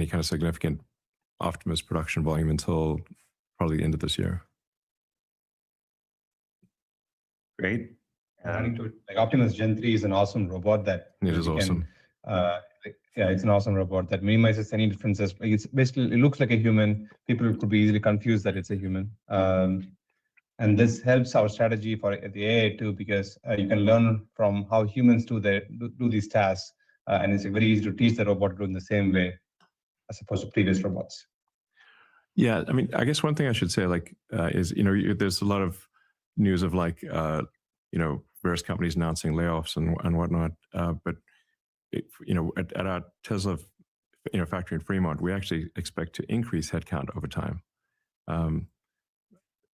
kind of significant Optimus production volume until probably the end of this year.
Great.
Adding to it, like Optimus Gen 3 is an awesome robot that
It is awesome.
Yeah, it's an awesome robot that minimizes any differences. Like it's basically, it looks like a human. People could be easily confused that it's a human. And this helps our strategy for the AI too, because you can learn from how humans do these tasks, and it's very easy to teach the robot to do in the same way as opposed to previous robots.
Yeah, I mean, I guess one thing I should say, is there's a lot of news of various companies announcing layoffs and whatnot, but at our Tesla factory in Fremont, we actually expect to increase headcount over time,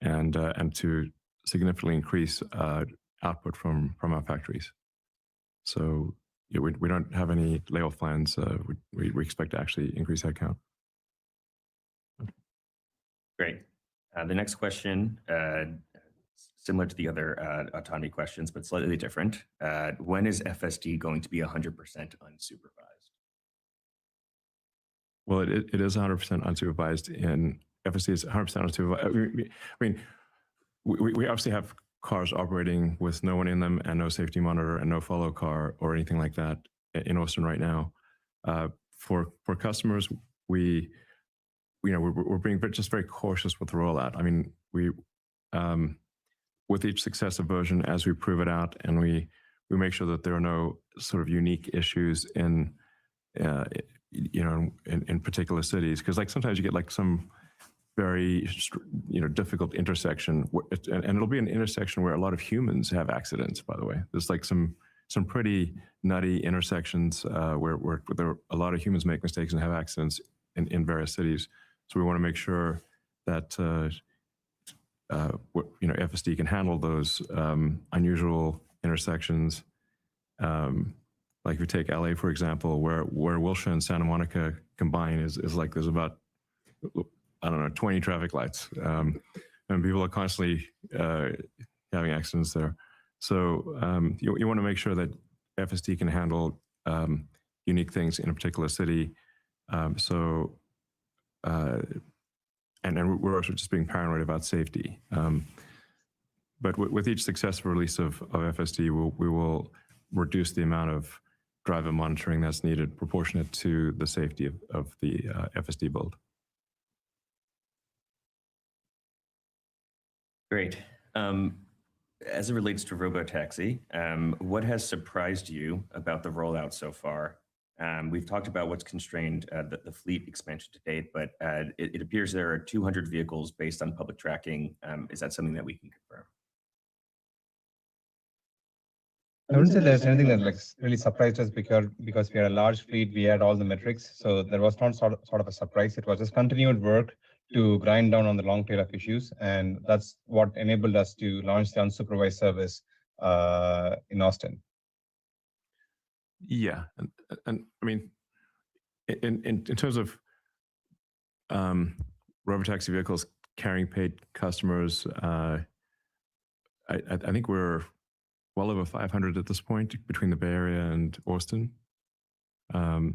and to significantly increase output from our factories. So we don't have any layoff plans. We expect to actually increase headcount.
Great. The next question, similar to the other autonomy questions, but slightly different. When is FSD going to be 100% unsupervised?
Well, it is 100% unsupervised, and FSD is 100% unsupervised. I mean, we obviously have cars operating with no one in them and no safety monitor and no follow car or anything like that in Austin right now. For customers, we're being just very cautious with the rollout. I mean, with each successive version, as we prove it out, and we make sure that there are no sort of unique issues in particular cities, because sometimes you get some very difficult intersection, and it'll be an intersection where a lot of humans have accidents. By the way, there's some pretty nutty intersections where a lot of humans make mistakes and have accidents in various cities. So we want to make sure that FSD can handle those unusual intersections. Like if you take LA, for example, where Wilshire and Santa Monica combine is like there's about 20 traffic lights, and people are constantly having accidents there. So you want to make sure that FSD can handle unique things in a particular city. And we're also just being paranoid about safety. But with each successful release of FSD, we will reduce the amount of driver monitoring that's needed proportionate to the safety of the FSD build.
Great. As it relates to Robotaxi, what has surprised you about the rollout so far? We've talked about what's constrained the fleet expansion to date, but it appears there are 200 vehicles based on public tracking. Is that something that we can confirm?
I wouldn't say there's anything that really surprised us because we are a large fleet. We had all the metrics, so there was not sort of a surprise. It was just continued work to grind down on the long tail of issues, and that's what enabled us to launch the unsupervised service in Austin.
Yeah, and I mean, in terms of robotaxi vehicles carrying paid customers, I think we're well over 500 at this point between the Bay Area and Austin.
We're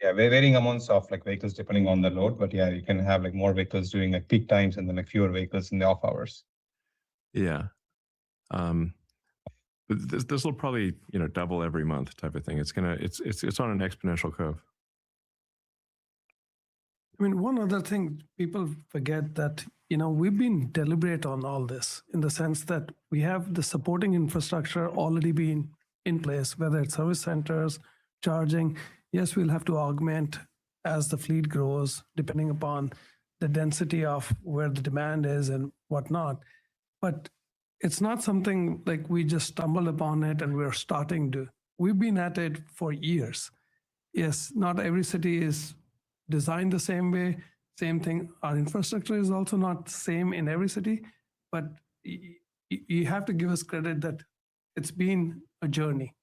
varying amounts of like vehicles depending on the load, but yeah, you can have like more vehicles during like peak times and then like fewer vehicles in the off hours.
Yeah. But this will probably, double every month type of thing. It's on an exponential curve.
I mean, one other thing people forget that, we've been deliberate on all this in the sense that we have the supporting infrastructure already been in place, whether it's service centers, charging. Yes, we'll have to augment as the fleet grows, depending upon the density of where the demand is and whatnot. But it's not something like we just stumbled upon it and we're starting to. We've been at it for years. Yes, not every city is designed the same way. Same thing, our infrastructure is also not the same in every city, but you have to give us credit that it's been a journey.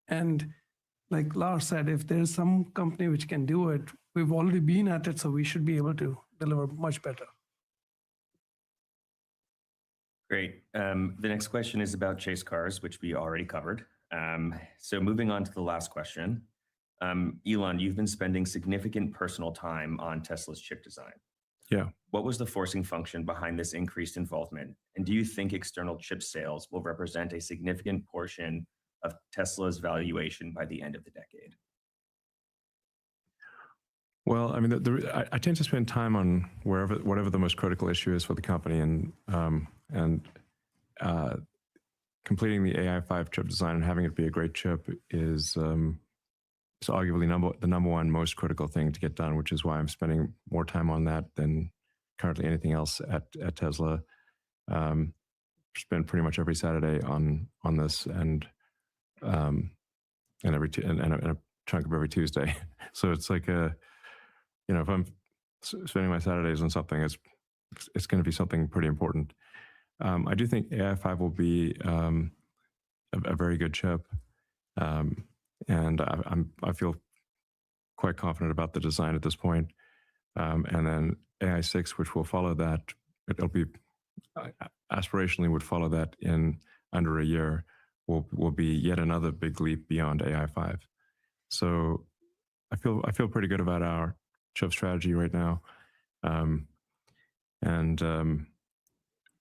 And like Lars said, if there's some company which can do it, we've already been at it, so we should be able to deliver much better.
Great. The next question is about chase cars, which we already covered. So moving on to the last question. Elon, you've been spending significant personal time on Tesla's chip design.
Yeah.
What was the forcing function behind this increased involvement? And do you think external chip sales will represent a significant portion of Tesla's valuation by the end of the decade?
Well, I mean, I tend to spend time on whatever the most critical issue is for the company, and completing the AI5 chip design and having it be a great chip is arguably the number one most critical thing to get done, which is why I'm spending more time on that than currently anything else at Tesla. Spend pretty much every Saturday on this, and a chunk of every Tuesday. So it's like if I'm spending my Saturdays on something, it's going to be something pretty important. I do think AI5 will be a very good chip. And I feel quite confident about the design at this point. And then AI6, which will follow that, it'll be aspirationally would follow that in under a year, will be yet another big leap beyond AI5. So I feel pretty good about our chip strategy right now.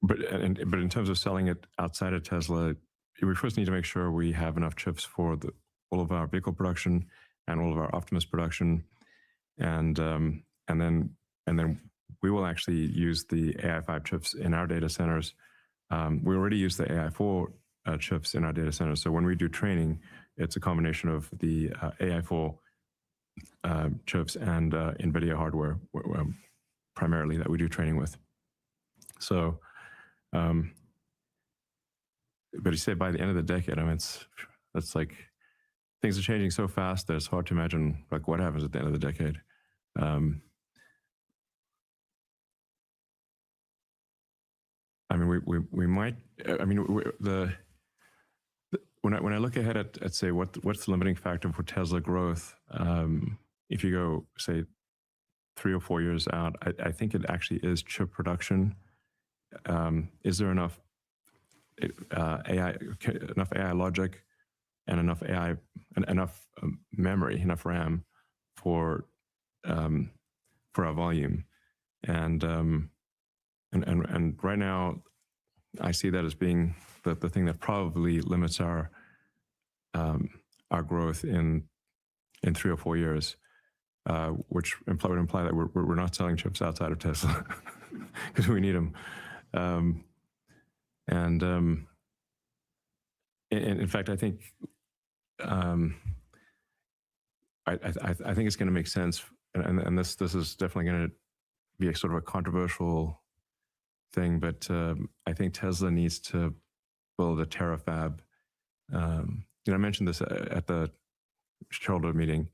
But in terms of selling it outside of Tesla, we first need to make sure we have enough chips for all of our vehicle production and all of our Optimus production, and then we will actually use the AI5 chips in our data centers. We already use the AI4 chips in our data centers. So when we do training, it's a combination of the AI4 chips and NVIDIA hardware primarily that we do training with. So, but you say by the end of the decade, I mean, it's like things are changing so fast that it's hard to imagine like what happens at the end of the decade. I mean, we might. I mean, when I look ahead at say what's the limiting factor for Tesla growth, if you go say 3 or 4 years out, I think it actually is chip production. Is there enough AI logic and enough AI and enough memory, enough RAM for our volume, and right now I see that as being the thing that probably limits our growth in 3 or 4 years, which would imply that we're not selling chips outside of Tesla because we need them. And in fact, I think I think it's going to make sense, and this is definitely going to be a sort of a controversial thing, but I think Tesla needs to build a terafab. I mentioned this at the shareholder meeting,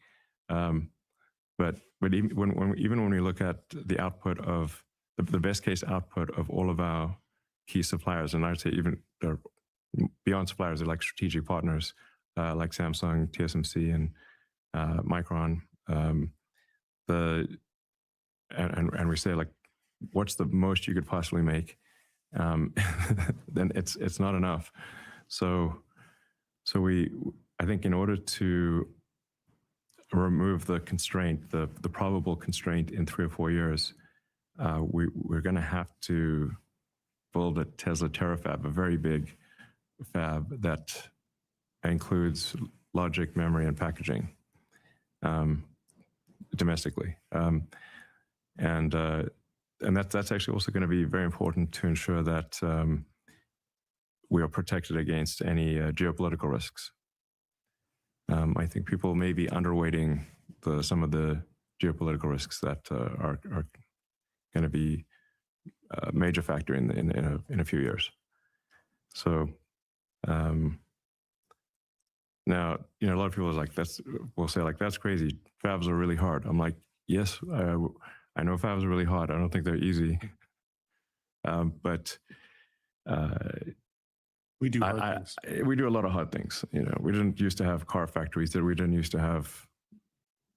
but even when we look at the output of the best case output of all of our key suppliers, and I'd say even beyond suppliers, they're like strategic partners like Samsung, TSMC, and Micron. And we say like, what's the most you could possibly make? Then it's not enough. So I think in order to remove the constraint, the probable constraint in 3 or 4 years, we're going to have to build a Tesla Terafab, a very big fab that includes logic, memory, and packaging domestically. And that's actually also going to be very important to ensure that we are protected against any geopolitical risks. I think people may be underweighting some of the geopolitical risks that are going to be a major factor in a few years. So now, a lot of people are like, will say like, that's crazy. Fabs are really hard. I'm like, yes, I know fabs are really hard. I don't think they're easy. But
we do hard things.
We do a lot of hard things. We didn't used to have car factories. We didn't used to have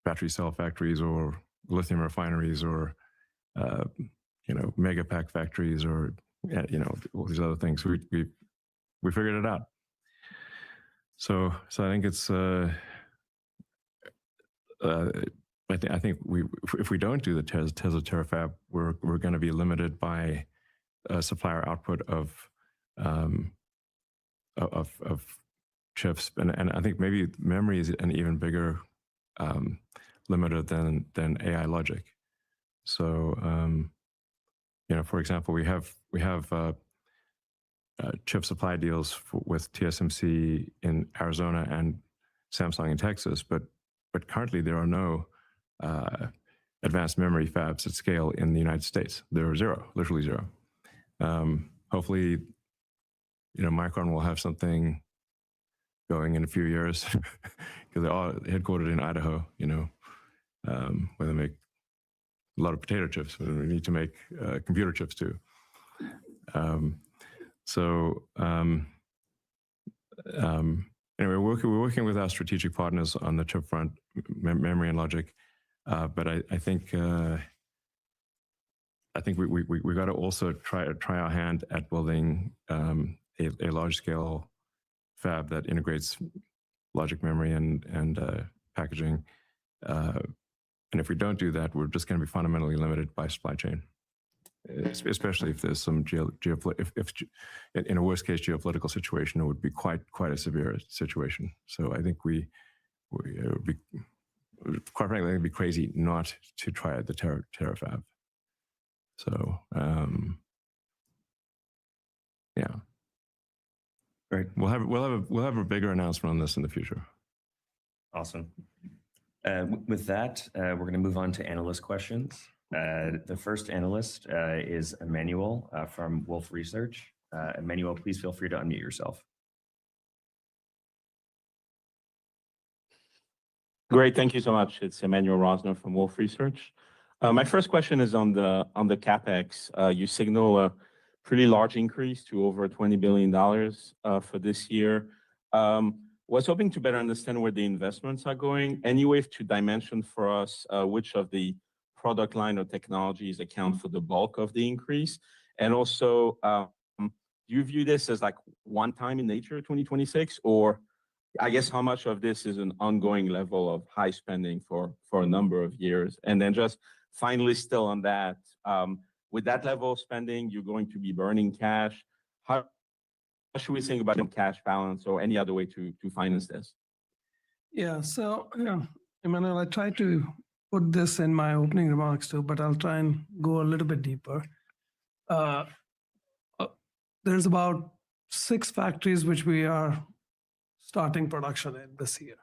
battery cell factories or lithium refineries or mega pack factories or all these other things. We figured it out. So I think it's I think if we don't do the Tesla Terafab, we're going to be limited by supplier output of chips, and I think maybe memory is an even bigger limiter than AI logic. So for example, we have chip supply deals with TSMC in Arizona and Samsung in Texas, but currently there are no advanced memory fabs at scale in the United States. There are zero, literally zero. Hopefully, Micron will have something going in a few years because they're all headquartered in Idaho, where they make a lot of potato chips. We need to make computer chips too. Anyway, we're working with our strategic partners on the chip front, memory and logic. But I think we got to also try our hand at building a large scale fab that integrates logic, memory, and packaging. And if we don't do that, we're just going to be fundamentally limited by supply chain, especially if there's some if in a worst case geopolitical situation, it would be quite a severe situation. So I think it would be, quite frankly, it'd be crazy not to try the Terafab. So yeah,
great.
We'll have a bigger announcement on this in the future.
Awesome. With that, we're going to move on to analyst questions. The first analyst is Emmanuel from Wolfe Research. Emmanuel, please feel free to unmute yourself.
Great, thank you so much. It's Emmanuel Rosner from Wolfe Research. My first question is on the CapEx. You signal a pretty large increase to over $20 billion for this year. Was hoping to better understand where the investments are going. Any way to dimension for us which of the product line or technologies account for the bulk of the increase? And also, do you view this as like one time in nature, 2026, or I guess how much of this is an ongoing level of high spending for a number of years? And then just finally, still on that, with that level of spending, you're going to be burning cash. How should we think about the cash balance or any other way to finance this?
Yeah, so Emmanuel, I tried to put this in my opening remarks too, but I'll try and go a little bit deeper. There's about 6 factories which we are starting production in this year.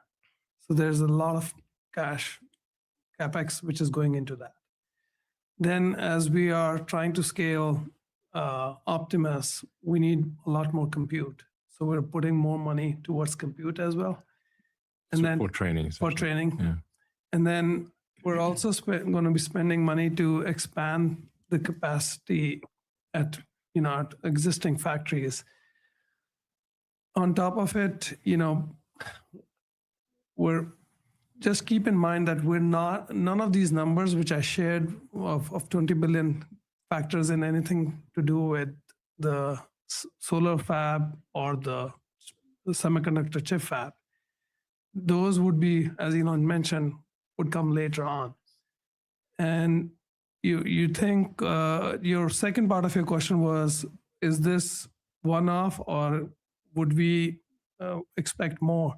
So there's a lot of cash CapEx which is going into that. Then as we are trying to scale Optimus, we need a lot more compute. So we're putting more money towards compute as well. And then
for training.
For training.
Yeah.
And then we're also going to be spending money to expand the capacity at existing factories. On top of it, we're just keep in mind that none of these numbers which I shared of 20 billion factors in anything to do with the solar fab or the the semiconductor chip fab. Those would be, as Elon mentioned, would come later on. And you think your second part of your question was, is this one-off or would we expect more?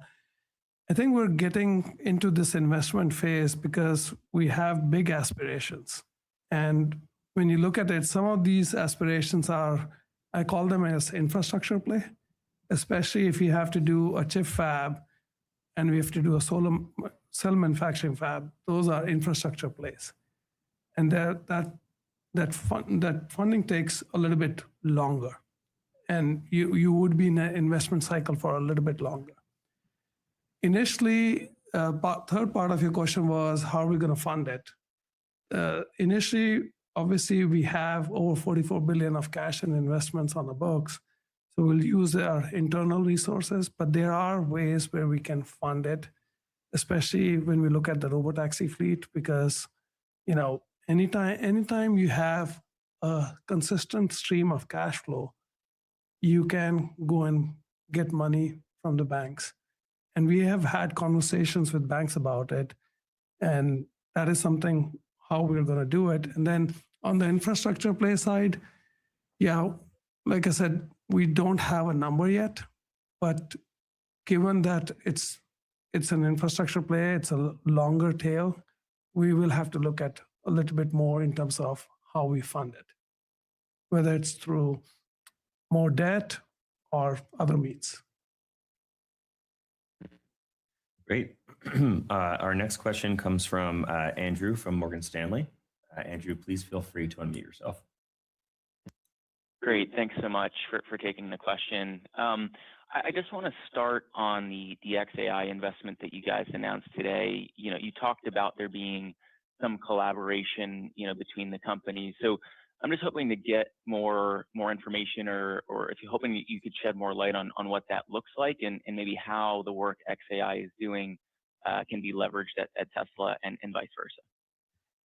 I think we're getting into this investment phase because we have big aspirations. And when you look at it, some of these aspirations are, I call them as infrastructure play, especially if you have to do a chip fab and we have to do a cell manufacturing fab. Those are infrastructure plays. And that funding takes a little bit longer. And you would be in an investment cycle for a little bit longer. Initially, third part of your question was, how are we going to fund it? Initially, obviously, we have over 44 billion of cash and investments on the books. So we'll use our internal resources, but there are ways where we can fund it, especially when we look at the robotaxi fleet, because, anytime you have a consistent stream of cash flow, you can go and get money from the banks. And we have had conversations with banks about it. And that is something, how we're going to do it. And then on the infrastructure play side, yeah, like I said, we don't have a number yet, but given that it's an infrastructure play, it's a longer tail, we will have to look at a little bit more in terms of how we fund it, whether it's through more debt or other means.
Great. Our next question comes from Andrew from Morgan Stanley. Andrew, please feel free to unmute yourself.
Great. Thanks so much for taking the question. I just want to start on the xAI investment that you guys announced today. You talked about there being some collaboration, between the companies. So I'm just hoping to get more information, or if you're hoping that you could shed more light on what that looks like, and maybe how the work xAI is doing can be leveraged at Tesla and vice versa.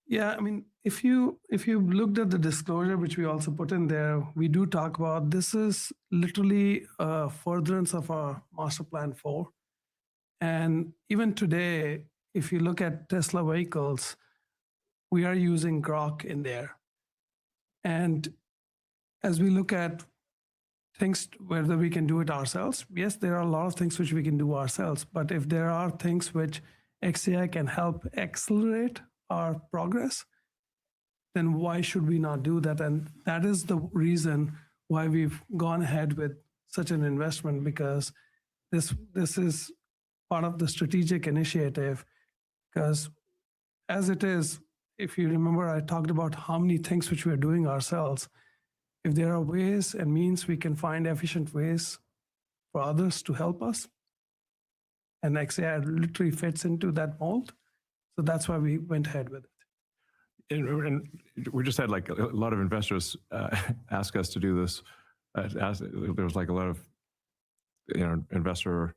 Yeah, I mean, if you looked at the disclosure, which we also put in there, we do talk about this is literally a furtherance of our Master Plan 4. And even today, if you look at Tesla vehicles, we are using Grok in there. And as we look at things, whether we can do it ourselves, yes, there are a lot of things which we can do ourselves. But if there are things which xAI can help accelerate our progress, then why should we not do that? And that is the reason why we've gone ahead with such an investment, because this is part of the strategic initiative. Because as it is, if you remember, I talked about how many things which we are doing ourselves. If there are ways and means we can find efficient ways for others to help us, and xAI literally fits into that mold. So that's why we went ahead with it.
And we just had like a lot of investors ask us to do this. There was like a lot of investor,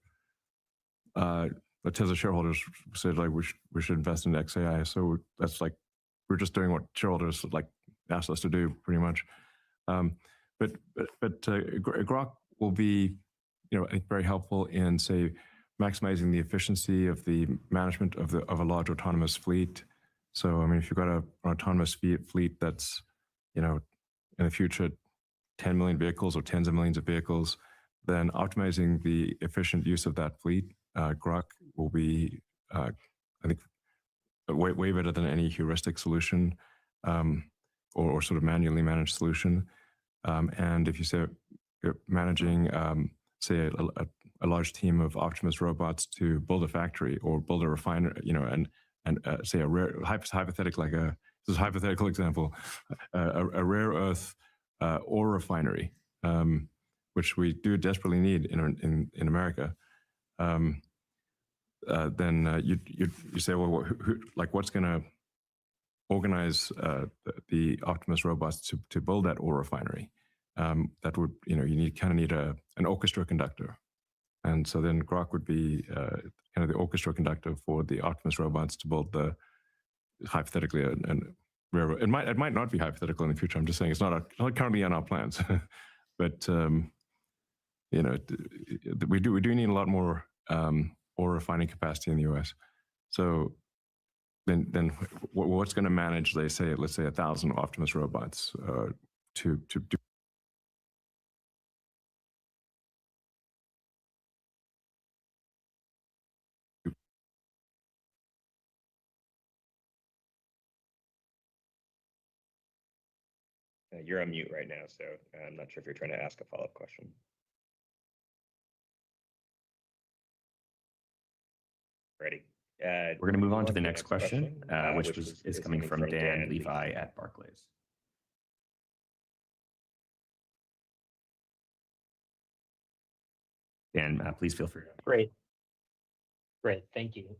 Tesla shareholders said like we should invest in xAI. So that's like we're just doing what shareholders like asked us to do pretty much. But Grok will be I think very helpful in say maximizing the efficiency of the management of a large autonomous fleet. So I mean, if you've got an autonomous fleet that's in the future 10 million vehicles or tens of millions of vehicles, then optimizing the efficient use of that fleet, Grok will be I think way better than any heuristic solution or sort of manually managed solution. And if you say you're managing say a large team of Optimus robots to build a factory or build a refinery, and say a rare hypothetical, like this is a hypothetical example, a rare earth ore refinery, which we do desperately need in America. Then you say, well, what's going to organize the Optimus robots to build that ore refinery? That would you need an orchestra conductor, and so then Grok would be kind of the orchestra conductor for the Optimus robots to build the hypothetically and it might not be hypothetical in the future. I'm just saying it's not currently on our plans, but we do need a lot more ore refining capacity in the U.S. So then what's going to manage, let's say 1,000 Optimus robots to do?
You're on mute right now, so I'm not sure if you're trying to ask a follow-up question. Ready. We're going to move on to the next question, which is coming from Dan Levi at Barclays. Dan, please feel free.
Great. Thank you.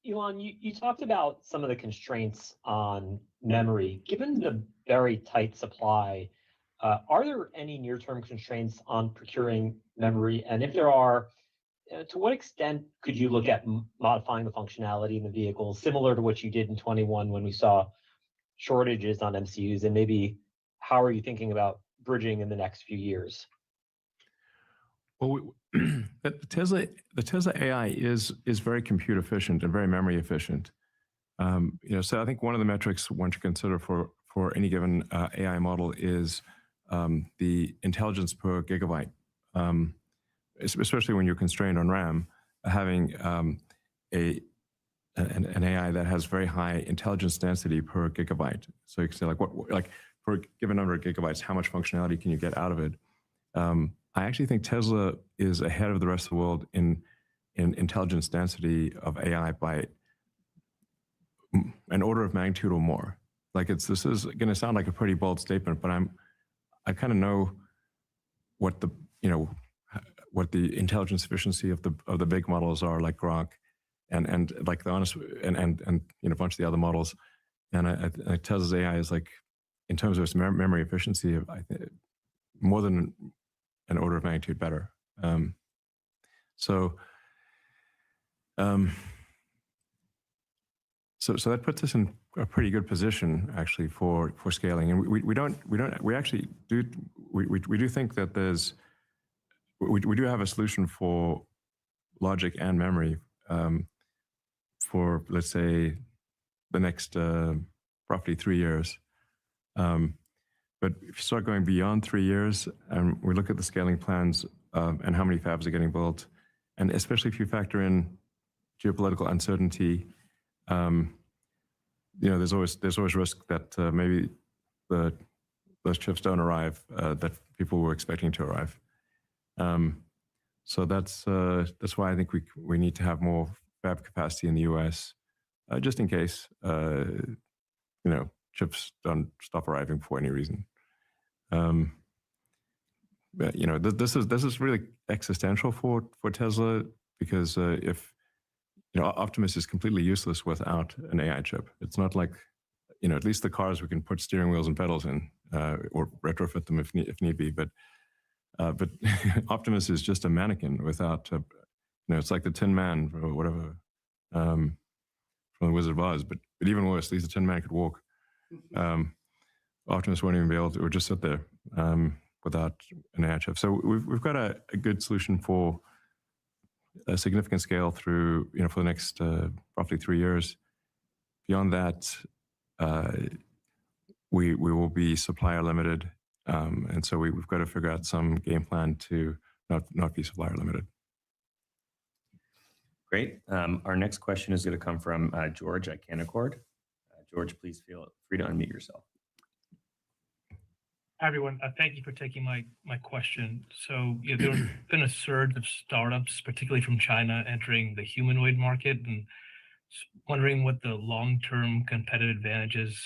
Elon, you talked about some of the constraints on memory. Given the very tight supply, are there any near-term constraints on procuring memory? And if there are, to what extent could you look at modifying the functionality in the vehicle, similar to what you did in 21 when we saw shortages on MCUs? And maybe how are you thinking about bridging in the next few years?
Well, the Tesla AI is very compute efficient and very memory efficient. So I think one of the metrics one should consider for any given AI model is the intelligence per gigabyte, especially when you're constrained on RAM. Having an AI that has very high intelligence density per gigabyte. So you can say like for a given number of gigabytes, how much functionality can you get out of it? I actually think Tesla is ahead of the rest of the world in intelligence density of AI by an order of magnitude or more. This is going to sound like a pretty bold statement, but I kind of know what the intelligence efficiency of the big models are, like Grok, and like the honest and a bunch of the other models. And I Tesla's AI is in terms of its memory efficiency, I think more than an order of magnitude better. So that puts us in a pretty good position actually for scaling. And we actually do think that we do have a solution for logic and memory for, let's say, the next roughly 3 years. But if you start going beyond 3 years, and we look at the scaling plans and how many fabs are getting built, and especially if you factor in geopolitical uncertainty, there's always risk that maybe those chips don't arrive that people were expecting to arrive. So that's why I think we need to have more fab capacity in the U.S. Just in case chips don't stop arriving for any reason. This is really existential for Tesla, because if Optimus is completely useless without an AI chip. It's not like at least the cars we can put steering wheels and pedals in or retrofit them if need be. But Optimus is just a mannequin without it's like the Tin Man or whatever from the Wizard of Oz. But even worse, at least the Tin Man could walk. Optimus won't even be able to, or just sit there without an AI chip. So we've got a good solution for a significant scale through for the next roughly 3 years. Beyond that, we will be supplier limited, and so we've got to figure out some game plan to not be supplier limited.
Great. Our next question is going to come from George at Canaccord. George, please feel free to unmute yourself.
Hi, everyone. Thank you for taking my question. So there's been a surge of startups, particularly from China, entering the humanoid market, and wondering what the long-term competitive advantages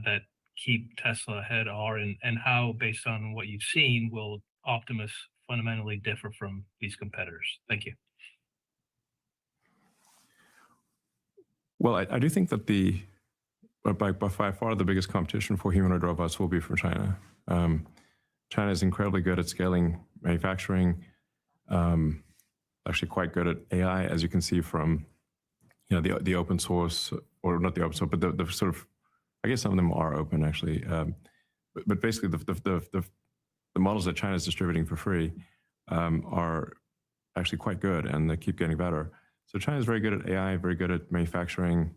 that keep Tesla ahead are, and how, based on what you've seen, will Optimus fundamentally differ from these competitors? Thank you.
Well, I do think that by far the biggest competition for humanoid robots will be from China. China is incredibly good at scaling manufacturing, actually quite good at AI, as you can see from the open source, or not the open source, but the sort of, I guess some of them are open actually, but basically the models that China is distributing for free are actually quite good, and they keep getting better. So China is very good at AI, very good at manufacturing,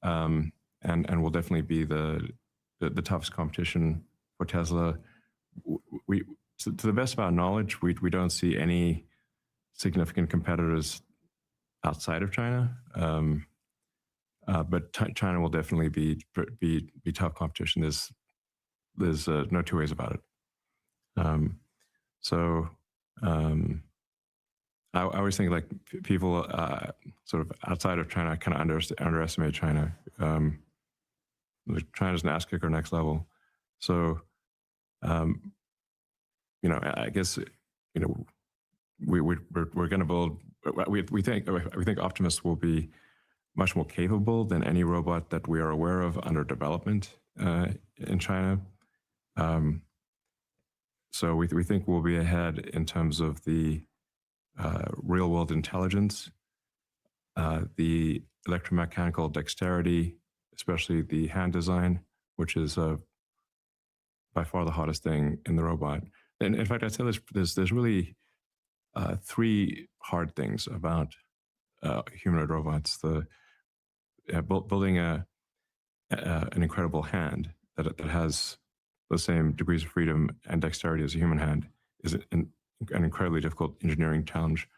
and will definitely be the toughest competition for Tesla. We, to the best of our knowledge, we don't see any significant competitors outside of China, but China will definitely be tough competition. There's no two ways about it. I always think like people sort of outside of China kind of underestimate China. China's an ass kicker next level. So, I guess, we're going to build. We think Optimus will be much more capable than any robot that we are aware of under development in China. So we think we'll be ahead in terms of the real world intelligence, the electromechanical dexterity, especially the hand design, which is by far the hardest thing in the robot. And in fact, I'd say there's really three hard things about humanoid robots. Building an incredible hand that has the same degrees of freedom and dexterity as a human hand is an incredibly difficult engineering challenge.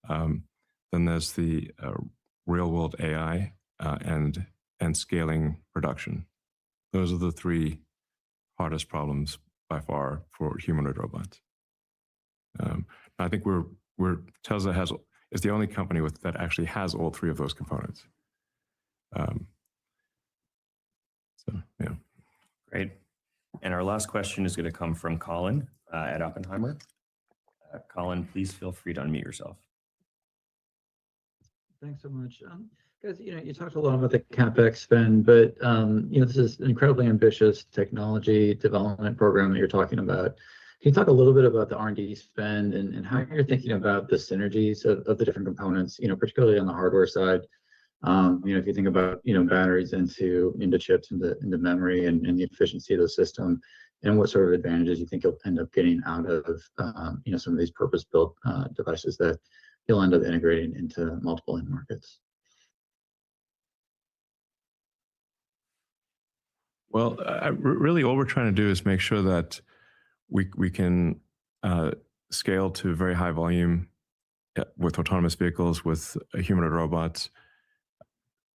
Then there's the real world AI and scaling production. Those are the three hardest problems by far for humanoid robots. I think Tesla is the only company that actually has all three of those components. Yeah.
Great. And our last question is going to come from Colin at Oppenheimer. Colin, please feel free to unmute yourself.
Thanks so much. Guys, you talked a lot about the CapEx spend, but this is an incredibly ambitious technology development program that you're talking about. Can you talk a little bit about the R&D spend and how you're thinking about the synergies of the different components, particularly on the hardware side? If you think about batteries into chips, into memory, and the efficiency of the system, and what sort of advantages you think you'll end up getting out of some of these purpose-built devices that you'll end up integrating into multiple end markets.
Well, really all we're trying to do is make sure that we can scale to very high volume with autonomous vehicles, with humanoid robots,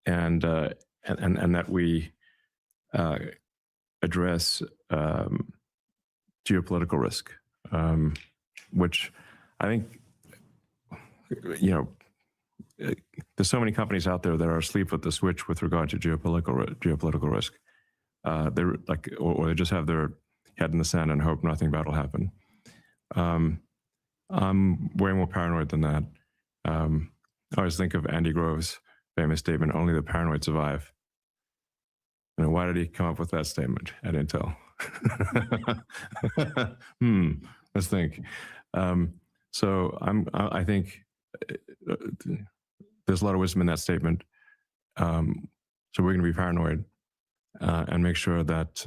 and that we address geopolitical risk, which I think, there's so many companies out there that are asleep at the switch with regard to geopolitical risk. They're like, or they just have their head in the sand and hope nothing bad will happen. I'm way more paranoid than that. I always think of Andy Grove's famous statement, "Only the paranoid survive." Why did he come up with that statement at Intel? Let's think. I think there's a lot of wisdom in that statement. So we're going to be paranoid and make sure that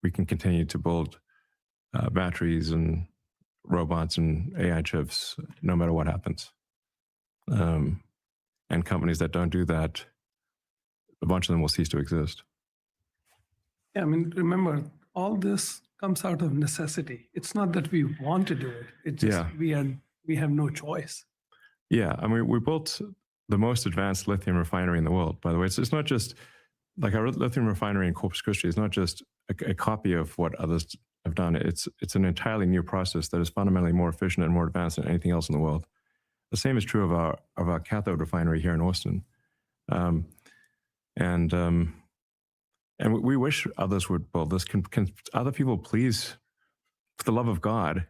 we can continue to build batteries and robots and AI chips no matter what happens. And companies that don't do that, a bunch of them will cease to exist.
Yeah, remember, all this comes out of necessity. It's not that we want to do it. It's just we have no choice.
Yeah, we built the most advanced lithium refinery in the world, by the way. It's not just like our lithium refinery in Corpus Christi is not just a copy of what others have done. It's an entirely new process that is fundamentally more efficient and more advanced than anything else in the world. The same is true of our cathode refinery here in Austin. And we wish others would build this. Can other people please, for the love of God,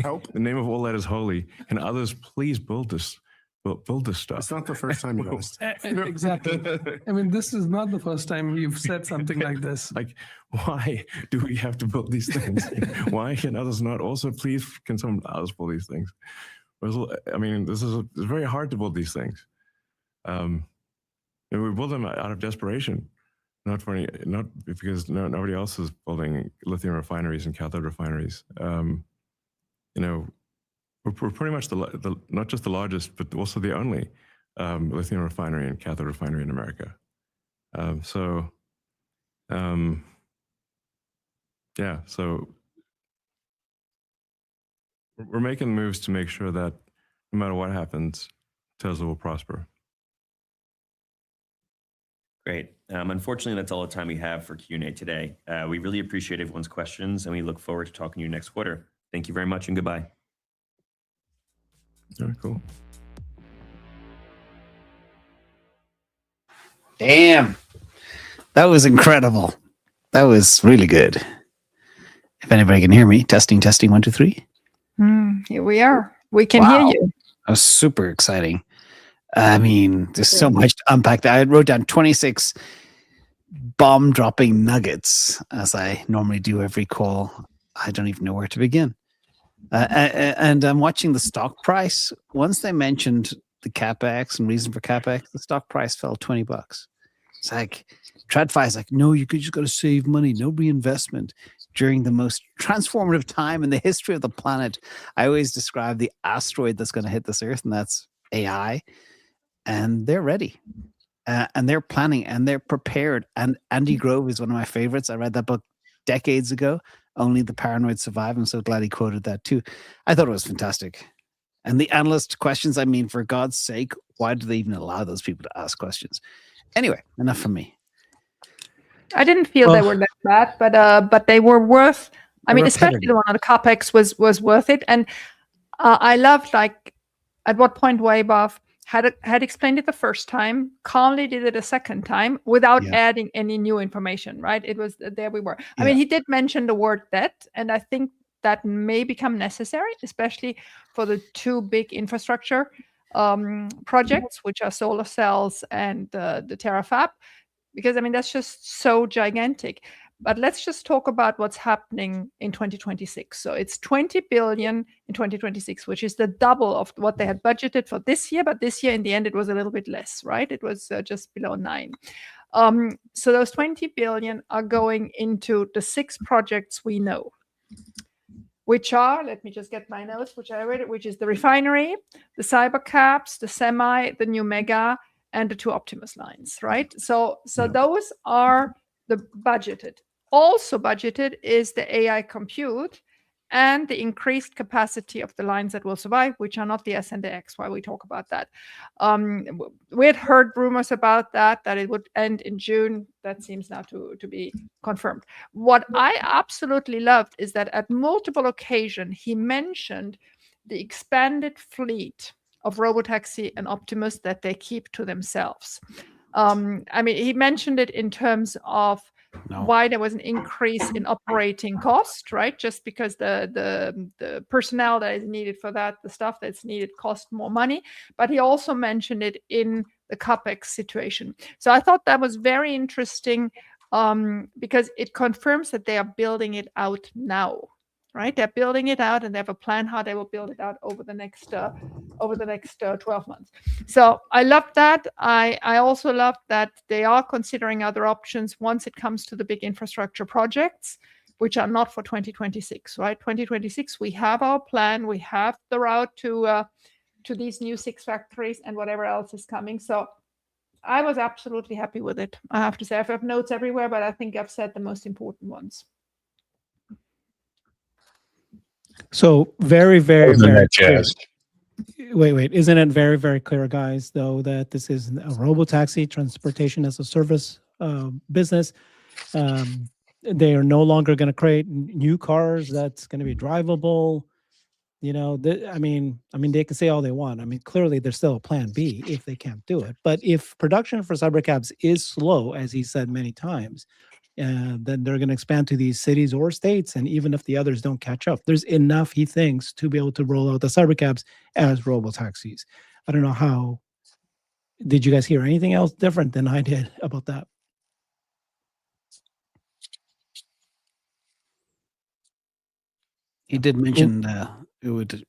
help? In the name of all that is holy, can others please build this stuff?
It's not the first time you've asked.
Exactly. This is not the first time you've said something like this.
Like, why do we have to build these things? Why can others not also please, can someone else build these things? It's very hard to build these things. And we build them out of desperation, not because nobody else is building lithium refineries and cathode refineries. we're pretty much the not just the largest, but also the only lithium refinery and cathode refinery in America. Yeah, so we're making moves to make sure that no matter what happens, Tesla will prosper.
Great. Unfortunately, that's all the time we have for Q&A today. We really appreciate everyone's questions, and we look forward to talking to you next quarter. Thank you very much, and goodbye.
All right, cool.
Damn. That was incredible. That was really good. If anybody can hear me, testing, 1, 2, 3.
Here we are. We can hear you.
That was super exciting. I mean, there's so much to unpack. I wrote down 26 bomb-dropping nuggets, as I normally do every call. I don't even know where to begin. And I'm watching the stock price. Once they mentioned the CapEx and reason for CapEx, the stock price fell $20. It's like, TradFi is like, no, you just got to save money, no reinvestment. During the most transformative time in the history of the planet, I always describe the asteroid that's going to hit this Earth, and that's AI. And they're ready. And they're planning, and they're prepared. And Andy Grove is one of my favorites. I read that book decades ago. Only the Paranoid Survive. I'm so glad he quoted that too. I thought it was fantastic. And the analyst questions, I mean, for God's sake, why do they even allow those people to ask questions? Anyway, enough from me.
I didn't feel they were that bad, but they were worth. I mean, especially the one on the CapEx was worth it. And I loved, like, at what point Waybuff had explained it the first time, calmly did it a second time without adding any new information, right? It was, there we were. I mean, he did mention the word debt, and I think that may become necessary, especially for the two big infrastructure projects, which are solar cells and the TerraFab, because I mean, that's just so gigantic. But let's just talk about what's happening in 2026. So it's 20 billion in 2026, which is the double of what they had budgeted for this year. But this year, in the end, it was a little bit less, right? It was just below 9. So those 20 billion are going into the 6 projects we know, which are, let me just get my notes, which I read it, which is the refinery, the cybercaps, the semi, the new mega, and the 2 Optimus lines, right? So those are the budgeted. Also budgeted is the AI compute and the increased capacity of the lines that will survive, which are not the S and the X, while we talk about that. We had heard rumors about that it would end in June. That seems now to be confirmed. What I absolutely loved is that at multiple occasions, he mentioned the expanded fleet of Robotaxi and Optimus that they keep to themselves. I mean, he mentioned it in terms of why there was an increase in operating cost, right? Just because the personnel that is needed for that, the stuff that's needed cost more money. But he also mentioned it in the CapEx situation. So I thought that was very interesting because it confirms that they are building it out now, right? They're building it out, and they have a plan how they will build it out over the next 12 months. So I love that. I also love that they are considering other options once it comes to the big infrastructure projects, which are not for 2026, right? 2026, we have our plan. We have the route to these new 6 factories and whatever else is coming. So I was absolutely happy with it. I have to say, I have notes everywhere, but I think I've said the most important ones.
So very, very, very clear. Wait. Isn't it very, very clear, guys, though, that this is a robotaxi, transportation as a service business? They are no longer going to create new cars that's going to be drivable. You know, I mean, they can say all they want. I mean, clearly there's still a plan B if they can't do it. But if production for cybercabs is slow, as he said many times, then they're going to expand to these cities or states. And even if the others don't catch up, there's enough, he thinks, to be able to roll out the cybercabs as robotaxis. I don't know how. Did you guys hear anything else different than I did about that?
He did mention it would,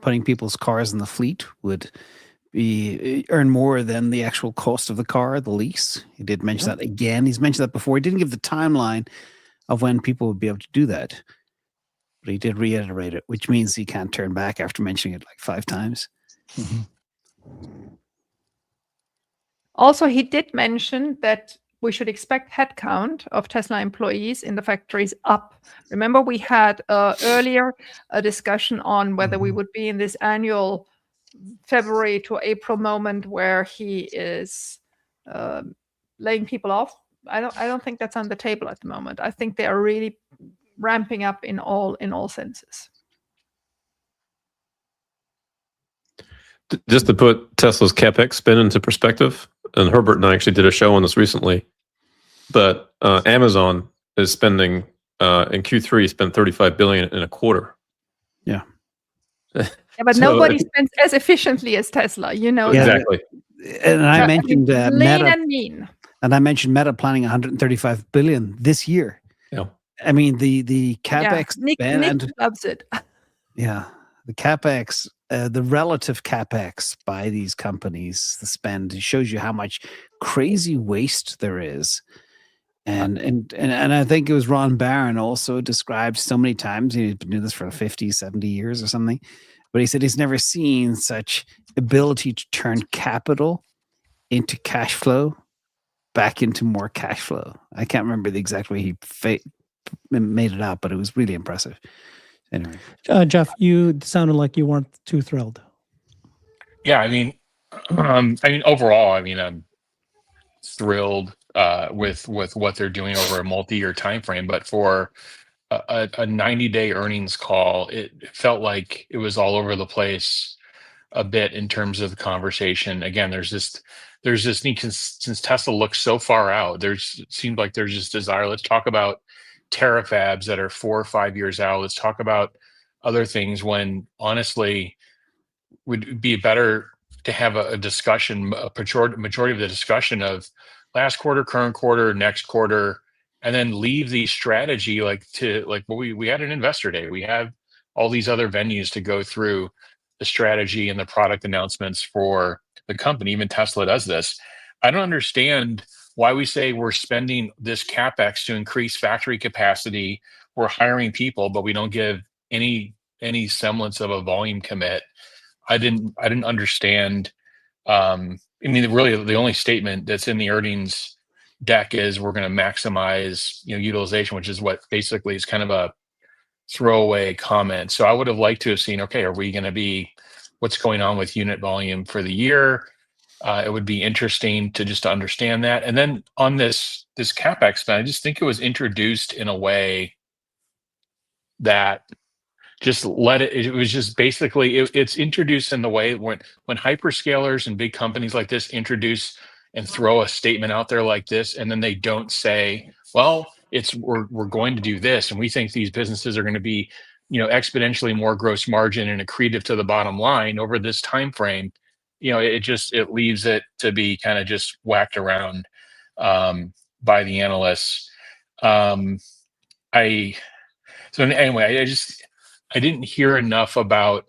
putting people's cars in the fleet would earn more than the actual cost of the car, the lease. He did mention that again. He's mentioned that before. He didn't give the timeline of when people would be able to do that. but he did reiterate it, which means he can't turn back after mentioning it like 5 times.
Also, he did mention that we should expect headcount of Tesla employees in the factories up. Remember, we had earlier a discussion on whether we would be in this annual February to April moment where he is laying people off. I don't think that's on the table at the moment. I think they are really ramping up in all senses.
Just to put Tesla's CapEx spend into perspective, and Herbert and I actually did a show on this recently, but Amazon is spending in Q3 spent $35 billion in a quarter.
Yeah.
Yeah, but nobody spends as efficiently as Tesla, you know.
Exactly.
And I mentioned
lean
Meta,
and mean.
and I mentioned Meta planning 135 billion this year.
Yeah.
I mean the capex
Nick loves it.
Yeah, the capex, the relative capex by these companies, the spend, it shows you how much crazy waste there is. And I think it was Ron Barron also described so many times, he's been doing this for 50, 70 years or something, but he said he's never seen such ability to turn capital into cash flow back into more cash flow. I can't remember the exact way he made it up, but it was really impressive. Anyway,
Jeff, you sounded like you weren't too thrilled.
Yeah, I mean, overall, I'm thrilled with what they're doing over a multi-year time frame. But for a 90-day earnings call, it felt like it was all over the place a bit in terms of the conversation. Again, there's this need, since Tesla looks so far out, it seemed like there's this desire. Let's talk about terafabs that are 4 or 5 years out. Let's talk about other things, when honestly would be better to have a discussion, a majority of the discussion of last quarter, current quarter, next quarter, and then leave the strategy like what we had an investor day. We have all these other venues to go through the strategy and the product announcements for the company. Even Tesla does this. I don't understand why we say we're spending this capex to increase factory capacity. We're hiring people, but we don't give any semblance of a volume commit. I didn't understand. Really, the only statement that's in the earnings deck is we're going to maximize, utilization, which is what basically is kind of a throwaway comment. So I would have liked to have seen, okay, are we going to be, what's going on with unit volume for the year? It would be interesting to understand that. And then on this CapEx spend, I just think it was introduced in a way that just it was just basically, it's introduced in the way when hyperscalers and big companies like this introduce and throw a statement out there like this, and then they don't say, well, we're going to do this, and we think these businesses are going to be, exponentially more gross margin and accretive to the bottom line over this time frame. It leaves it to be kind of just whacked around by the analysts. I didn't hear enough about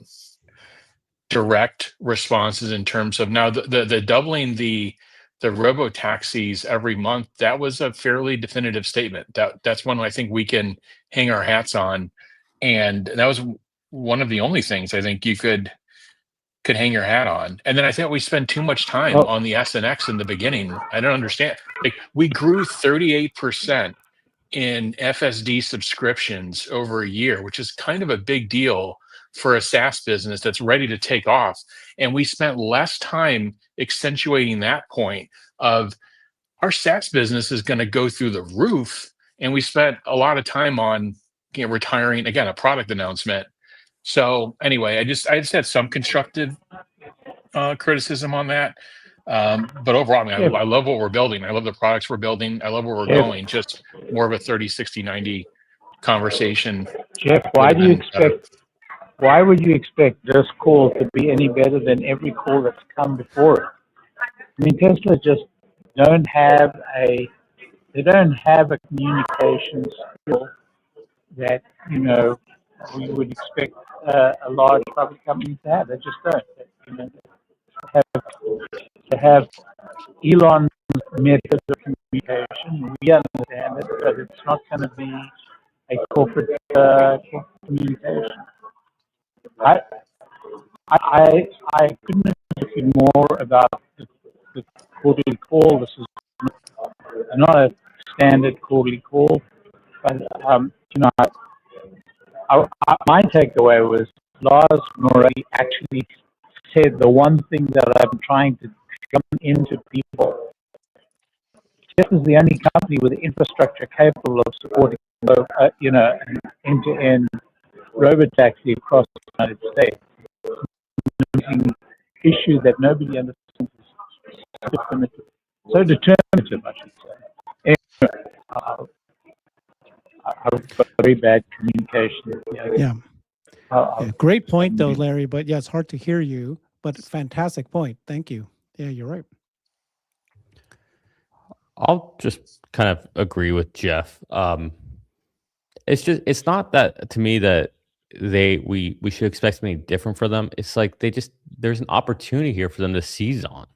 direct responses in terms of now the doubling the robo taxis every month. That was a fairly definitive statement. That's one I think we can hang our hats on, and that was one of the only things I think you could hang your hat on. And then I think we spend too much time on the SNX in the beginning. I don't understand. Like, we grew 38% in FSD subscriptions over a year, which is kind of a big deal for a SaaS business that's ready to take off. And we spent less time accentuating that point of our SaaS business is going to go through the roof. And we spent a lot of time on retiring, again, a product announcement. So anyway, I just had some constructive criticism on that. But overall, I love what we're building. I love the products we're building. I love where we're going. Just more of a 30, 60, 90 conversation.
Jeff, why would you expect this call to be any better than every call that's come before it? I mean, Tesla just don't have a communications skill that, we would expect a large public company to have. They just don't. To have Elon's method of communication, we understand it, but it's not going to be a corporate communication. I couldn't agree more about the quarterly call. This is not a standard quarterly call, but my takeaway was Lars Moretti actually said the one thing that I'm trying to come into people. This is the only company with the infrastructure capable of supporting, an end-to-end robotaxi across the United States. Issue that nobody understands is so determinative, I should say. Anyway, I've got very bad communication.
Yeah. Great point, though, Larry. But yeah, it's hard to hear you. But fantastic point. Thank you. Yeah, you're right.
I'll just kind of agree with Jeff. It's not that to me that we should expect something different for them. It's like there's an opportunity here for them to seize on,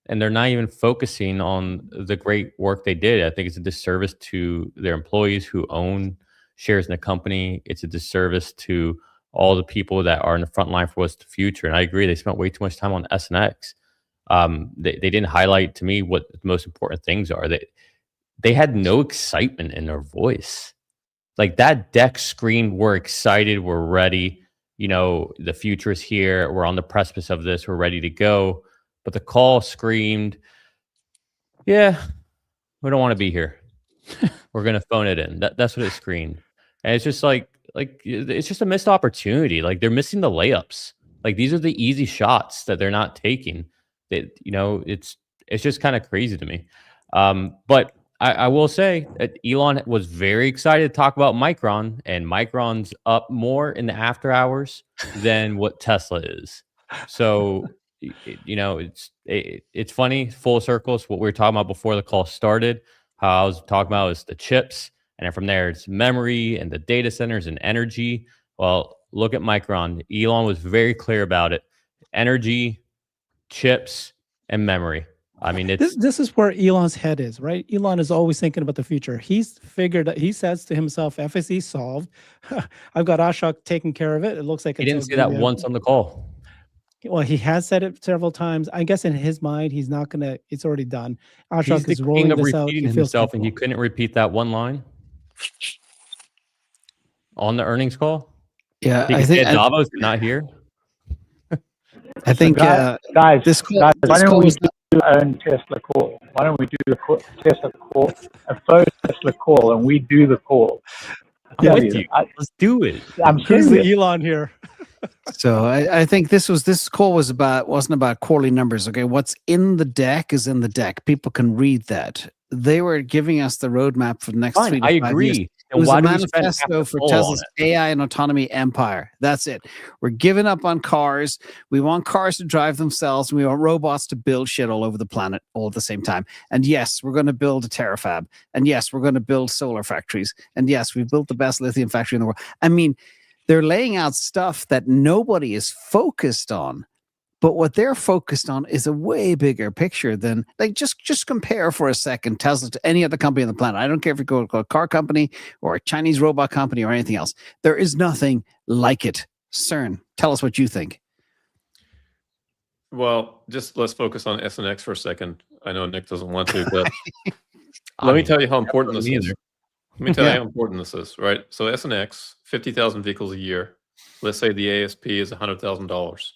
and they're not even focusing on the great work they did. I think it's a disservice to their employees who own shares in the company. It's a disservice to all the people that are in the front line for what's the future. And I agree, they spent way too much time on SNX. They didn't highlight to me what the most important things are. They had no excitement in their voice. Like that deck screamed, we're excited, we're ready. The future is here. We're on the precipice of this. We're ready to go. But the call screamed, yeah, we don't want to be here. We're going to phone it in. That's what it screamed. And it's just like it's just a missed opportunity. Like they're missing the layups. Like these are the easy shots that they're not taking. It's just kind of crazy to me. But I will say that Elon was very excited to talk about Micron, and Micron's up more in the after hours than what Tesla is. So, it's funny, full circle. It's what we were talking about before the call started. How I was talking about is the chips, and then from there it's memory and the data centers and energy. Well, look at Micron. Elon was very clear about it. Energy, chips, and memory. I mean,
this is where Elon's head is, right? Elon is always thinking about the future. He's figured, he says to himself, FSE solved. I've got Ashok taking care of it. It looks like
he didn't say that once on the call.
Well, he has said it several times. I guess in his mind, he's not going to, it's already done. Ashok is rolling this out.
He himself, and he couldn't repeat that one line on the earnings call.
Yeah,
I think Davos not here.
I think,
guys, why don't we do our own Tesla call? Why don't we do the Tesla call, a faux Tesla call, and we do the call?
I'm with you. Let's do it.
I'm
serious. The Elon here.
So I think this call wasn't about quarterly numbers. Okay, what's in the deck is in the deck. People can read that. They were giving us the roadmap for the next 3 to 5 years.
I agree.
It was a manifesto for Tesla's AI and autonomy empire. That's it. We're giving up on cars. We want cars to drive themselves. And we want robots to build shit all over the planet all at the same time. And yes, we're going to build a terafab. And yes, we're going to build solar factories. And yes, we've built the best lithium factory in the world. I mean, they're laying out stuff that nobody is focused on. But what they're focused on is a way bigger picture than, like, just compare for a second Tesla to any other company on the planet. I don't care if you go to a car company or a Chinese robot company or anything else. There is nothing like it. CERN, tell us what you think.
Well, just let's focus on SNX for a second. I know Nick doesn't want to, but let me tell you how important this is. Let me tell you how important this is, right? So SNX, 50,000 vehicles a year. Let's say the ASP is $100,000.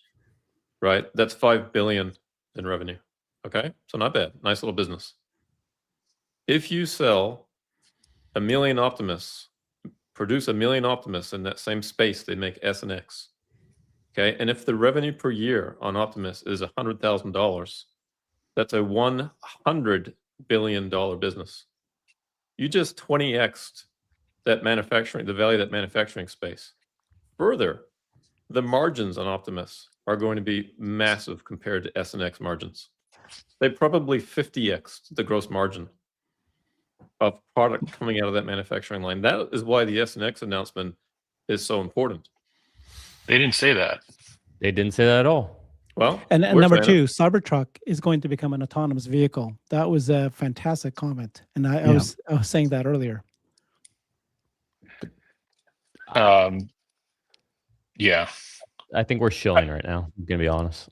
Right? That's $5 billion in revenue. Okay? So not bad. Nice little business. If you sell 1 million Optimus, produce 1 million Optimus in that same space, they make S and X. Okay? And if the revenue per year on Optimus is $100,000, that's a $100 billion business. You just 20x'd that manufacturing, the value of that manufacturing space. Further, the margins on Optimus are going to be massive compared to S and X margins. They probably 50x the gross margin of product coming out of that manufacturing line. That is why the S and X announcement is so important.
They didn't say that.
They didn't say that at all.
Well,
and number two, Cybertruck is going to become an autonomous vehicle. That was a fantastic comment, and I was saying that earlier.
Yeah.
I think we're shilling right now. I'm gonna be honest.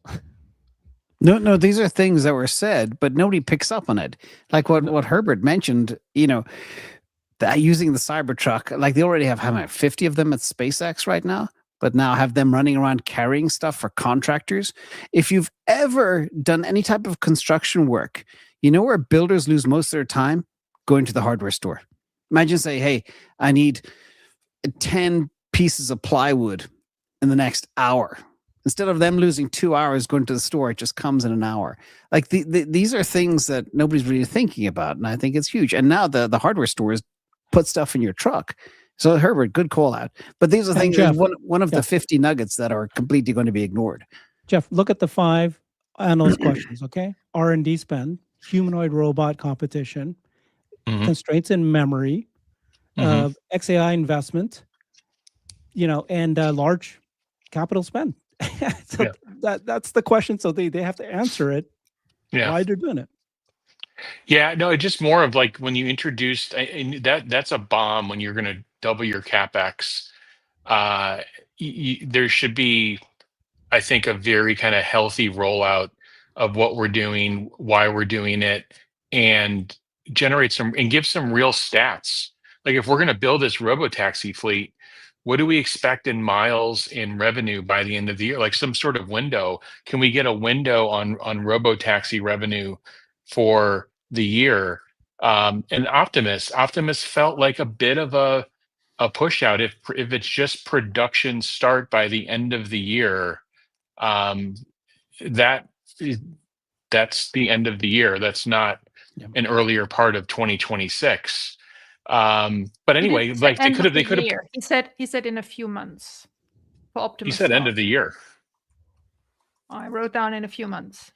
No, these are things that were said, but nobody picks up on it. Like what Herbert mentioned, that using the Cybertruck, like they already have how many, 50 of them at SpaceX right now, but now have them running around carrying stuff for contractors. If you've ever done any type of construction work, you know where builders lose most of their time? Going to the hardware store. Imagine say, hey, I need 10 pieces of plywood in the next hour. Instead of them losing 2 hours going to the store, it just comes in an hour. Like these are things that nobody's really thinking about, and I think it's huge. And now the hardware stores put stuff in your truck. So Herbert, good call out. But these are
And
things.
Jeff,
one of the 50 nuggets that are completely going to be ignored.
Jeff, look at the 5 analyst questions. Okay, R&D spend, humanoid robot competition, constraints in memory, XAI investment, and large capital spend. So that's the question. So they have to answer it.
Yeah.
Why they're doing it.
Yeah, no, it's just more of like when you introduced that's a bomb when you're going to double your capex. There should be, I think, a very kind of healthy rollout of what we're doing, why we're doing it, and generate some and give some real stats. Like if we're going to build this robotaxi fleet, what do we expect in miles in revenue by the end of the year? Like some sort of window. Can we get a window on robotaxi revenue for the year? And Optimus felt like a bit of a push out. If it's just production start by the end of the year, that's the end of the year. That's not an earlier part of 2026. But anyway, like they could have.
He said in a few months for Optimus.
He said end of the year.
I wrote down in a few months.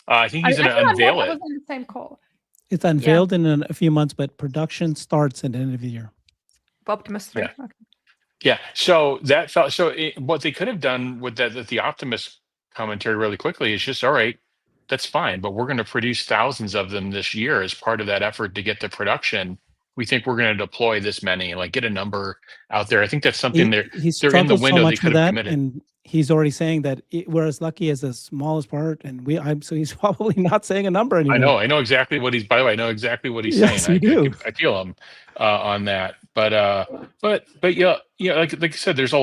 I think he's going to unveil it.
I was on the same call.
It's unveiled in a few months, but production starts at the end of the year.
For Optimus 3.
Yeah.
Okay.
Yeah. So that felt what they could have done with the Optimus commentary really quickly is just, all right, that's fine, but we're going to produce thousands of them this year as part of that effort to get to production. We think we're going to deploy this many, like get a number out there. I think that's something they're in the window they could have committed.
And he's already saying that we're as lucky as the smallest part, and so he's probably not saying a number anymore.
I know exactly what he's. By the way, I know exactly what he's
Yes,
saying.
you do.
I feel him on that. But yeah, like I said, there is a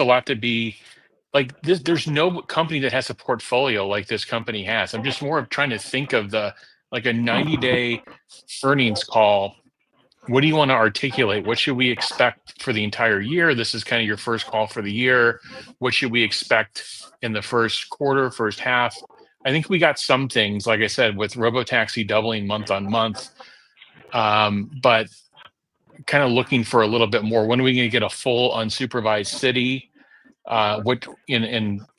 lot to be like this. There's no company that has a portfolio like this company has. I'm just more of trying to think of a 90-day earnings call. What do you want to articulate? What should we expect for the entire year? This is kind of your first call for the year. What should we expect in the first quarter, first half? I think we got some things, like I said, with Robotaxi doubling month on month, but kind of looking for a little bit more. When are we going to get a full unsupervised city?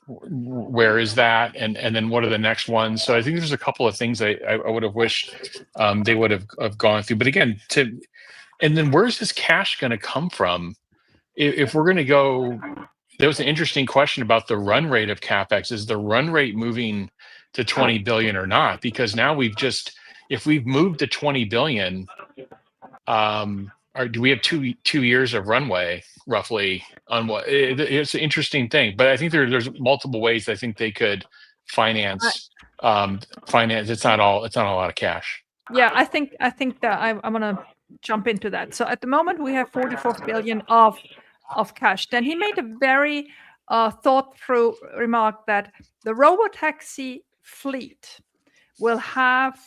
Where is that? And then what are the next ones? So I think there's a couple of things I would have wished they would have gone through. But again, and then where's this cash going to come from? If we're going to go, there was an interesting question about the run rate of CapEx. Is the run rate moving to 20 billion or not? Because now if we've moved to 20 billion, or do we have two years of runway roughly on what? It's an interesting thing, but I think there's multiple ways I think they could finance. It's not all a lot of cash.
Yeah, I think that I'm gonna jump into that. So at the moment we have 44 billion of cash. Then he made a very thought through remark that the robotaxi fleet will have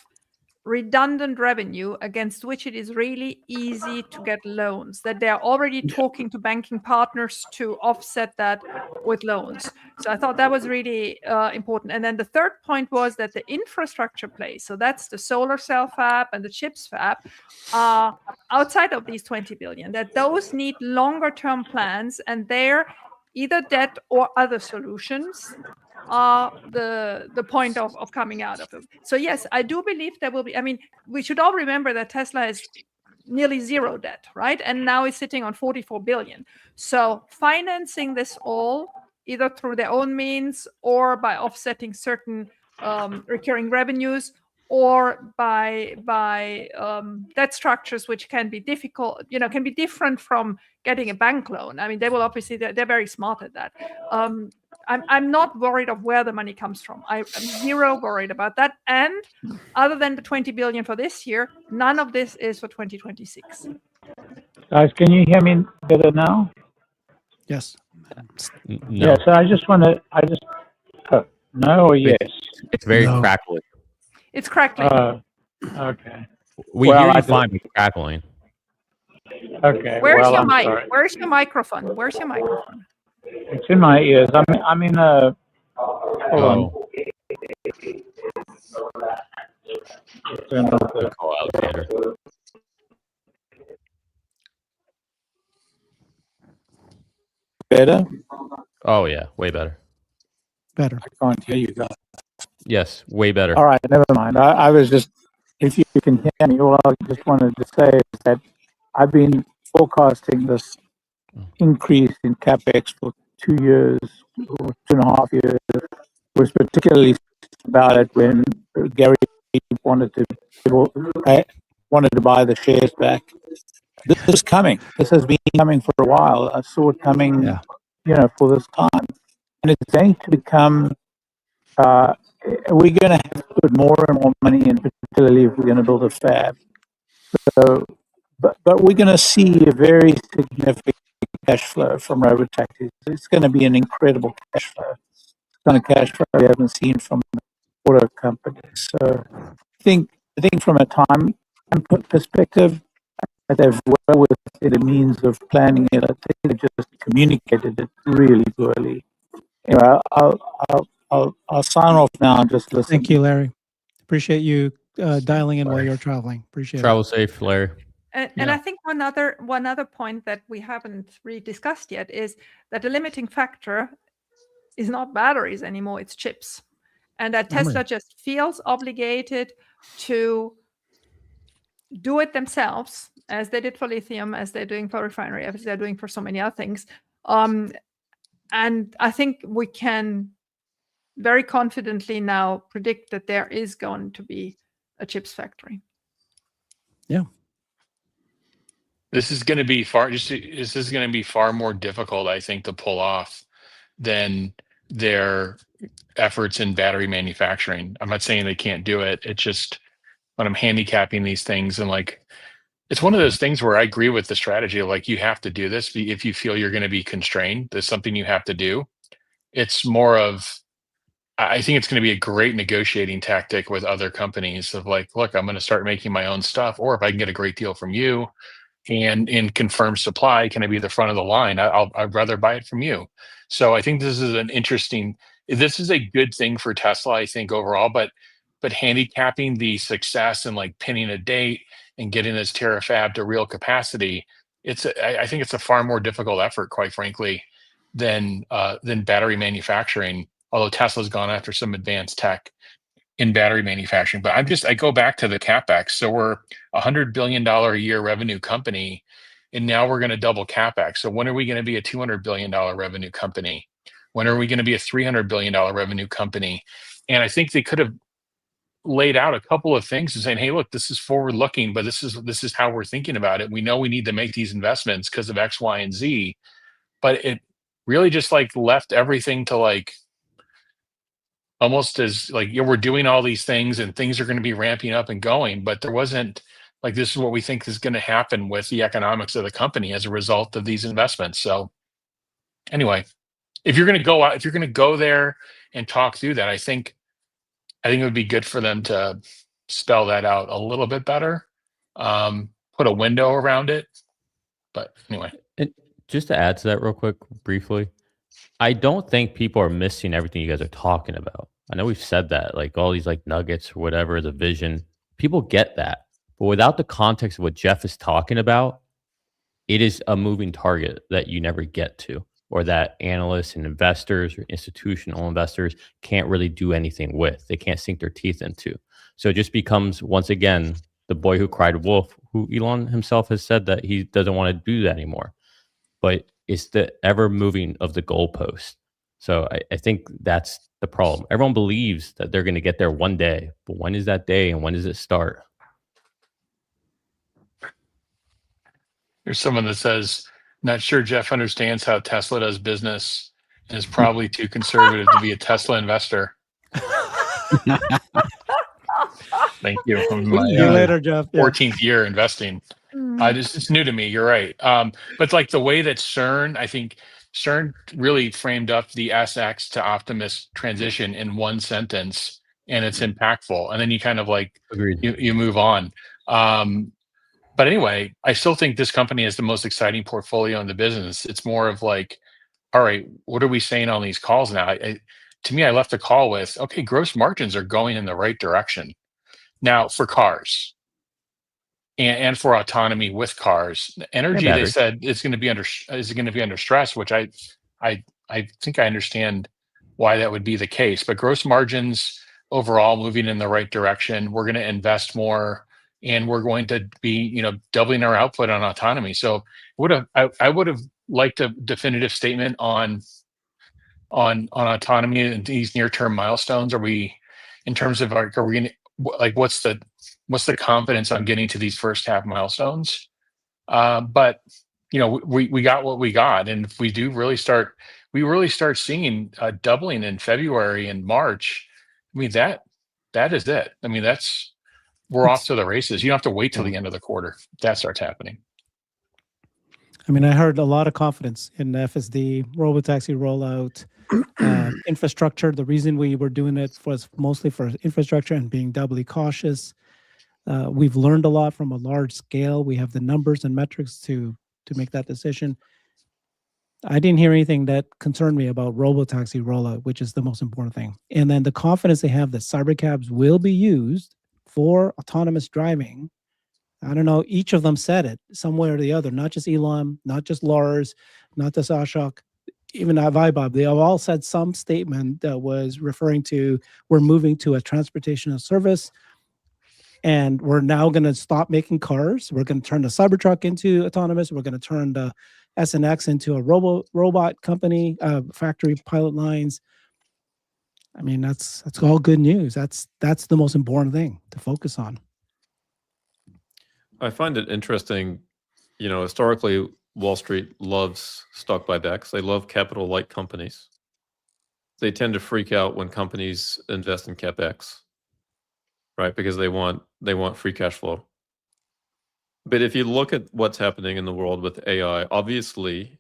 redundant revenue against which it is really easy to get loans, that they're already talking to banking partners to offset that with loans. So I thought that was really important. And then the third point was that the infrastructure play, so that's the solar cell fab and the chips fab, outside of these 20 billion, that those need longer term plans, and they're either debt or other solutions are the point of coming out of them. So yes, I do believe there will be, we should all remember that Tesla is nearly zero debt, right? And now it's sitting on 44 billion. So financing this all either through their own means or by offsetting certain recurring revenues or by debt structures which can be difficult, can be different from getting a bank loan. I mean, they will obviously, they're very smart at that. I'm not worried of where the money comes from. I'm zero worried about that. And other than the 20 billion for this year, none of this is for 2026.
Guys, can you hear me better now?
Yes.
No.
Yeah, so I just, no or yes?
It's very crackly.
It's crackling.
Okay.
We hear you fine, but it's crackling.
Okay.
Where's
well,
your
I'm
mic?
sorry.
Where's your microphone? Where's your microphone?
It's in my ears. I'm in a. Hold on.
Call out, Sandra.
Better?
Oh yeah, way better.
Better.
I can't hear you guys.
Yes, way better.
All right, never mind. I was just, if you can hear me, all I just wanted to say is that I've been forecasting this increase in capex for 2 years or 2.5 years. Was particularly about it when Gary wanted to buy the shares back. This is coming. This has been coming for a while. I saw it coming, for this time, and it's going to become. We're going to have to put more and more money in, particularly if we're going to build a fab. So, but we're going to see a very significant cash flow from robotaxis. It's going to be an incredible cash flow. It's kind of cash flow we haven't seen from auto companies. So, I think from a time perspective, they've well within the means of planning it. I think they just communicated it really poorly. Anyway, I'll sign off now and just listen.
Thank you, Larry. Appreciate you dialing in while you're traveling. Appreciate it.
Travel safe, Larry.
And I think one other point that we haven't really discussed yet is that the limiting factor is not batteries anymore, it's chips. And that Tesla just feels obligated to do it themselves, as they did for lithium, as they're doing for refinery, as they're doing for so many other things. And I think we can very confidently now predict that there is going to be a chips factory.
Yeah.
This is going to be far more difficult, I think, to pull off than their efforts in battery manufacturing. I'm not saying they can't do it. It's just when I'm handicapping these things, and it's one of those things where I agree with the strategy of you have to do this if you feel you're going to be constrained. There's something you have to do. It's more of, I think it's going to be a great negotiating tactic with other companies of look, I'm going to start making my own stuff, or if I can get a great deal from you and in confirmed supply, can I be the front of the line? I'd rather buy it from you. So I think this is a good thing for Tesla, I think, overall, but handicapping the success and pinning a date and getting this terafab to real capacity, I think it's a far more difficult effort, quite frankly, than battery manufacturing. Although Tesla's gone after some advanced tech in battery manufacturing, but I go back to the capex. So we're $100 billion a year revenue company, and now we're going to double capex. So when are we going to be a $200 billion revenue company? When are we going to be a $300 billion revenue company? And I think they could have laid out a couple of things and saying, hey, look, this is forward looking, but this is how we're thinking about it. We know we need to make these investments because of X, Y, and Z, but it really just left everything to almost as we're doing all these things and things are going to be ramping up and going, but there wasn't this is what we think is going to happen with the economics of the company as a result of these investments. So anyway, if you're going to go there and talk through that, I think it would be good for them to spell that out a little bit better, put a window around it. But anyway.
And just to add to that real quick, briefly, I don't think people are missing everything you guys are talking about. I know we've said that, all these nuggets or whatever, the vision, people get that. But without the context of what Jeff is talking about, it is a moving target that you never get to, or that analysts and investors or institutional investors can't really do anything with. They can't sink their teeth into. So it just becomes, once again, the boy who cried wolf, who Elon himself has said that he doesn't want to do that anymore. But it's the ever moving of the goalpost. So I think that's the problem. Everyone believes that they're going to get there one day, but when is that day and when does it start?
There's someone that says, not sure Jeff understands how Tesla does business and is probably too conservative to be a Tesla investor. Thank you. I'm in my
See you later, Jeff. Yeah.
14th year investing. It's new to me. You're right. But like the way that CERN, I think CERN really framed up the SX to Optimus transition in one sentence, and it's impactful. And then you kind of like you move on. But anyway, I still think this company has the most exciting portfolio in the business. It's more of like, all right, what are we saying on these calls now? To me, I left the call with, okay, gross margins are going in the right direction. Now for cars and for autonomy with cars, energy, they said it's going to be under stress, which I think I understand why that would be the case. But gross margins overall moving in the right direction. We're going to invest more, and we're going to be, doubling our output on autonomy. So I would have liked a definitive statement on autonomy and these near-term milestones. Are we, in terms of are we going to, like, what's the confidence on getting to these first half milestones? But we got what we got, and if we really start seeing doubling in February and March, I mean that is it. I mean we're off to the races. You don't have to wait till the end of the quarter. That starts happening.
I mean, I heard a lot of confidence in FSD, Robotaxi rollout, infrastructure. The reason we were doing it was mostly for infrastructure and being doubly cautious. We've learned a lot from a large scale. We have the numbers and metrics to make that decision. I didn't hear anything that concerned me about Robotaxi rollout, which is the most important thing. And then the confidence they have that cybercabs will be used for autonomous driving. I don't know, each of them said it some way or the other, not just Elon, not just Lars, not just Ashok, even Vaibhav. They have all said some statement that was referring to, we're moving to a transportation as service, and we're now going to stop making cars. We're going to turn the Cybertruck into autonomous. We're going to turn the SNX into a robot company, factory pilot lines. I mean, that's all good news. That's the most important thing to focus on.
I find it interesting, historically, Wall Street loves stock buybacks. They love capital light companies. They tend to freak out when companies invest in CapEx, right? Because they want free cash flow. But if you look at what's happening in the world with AI, obviously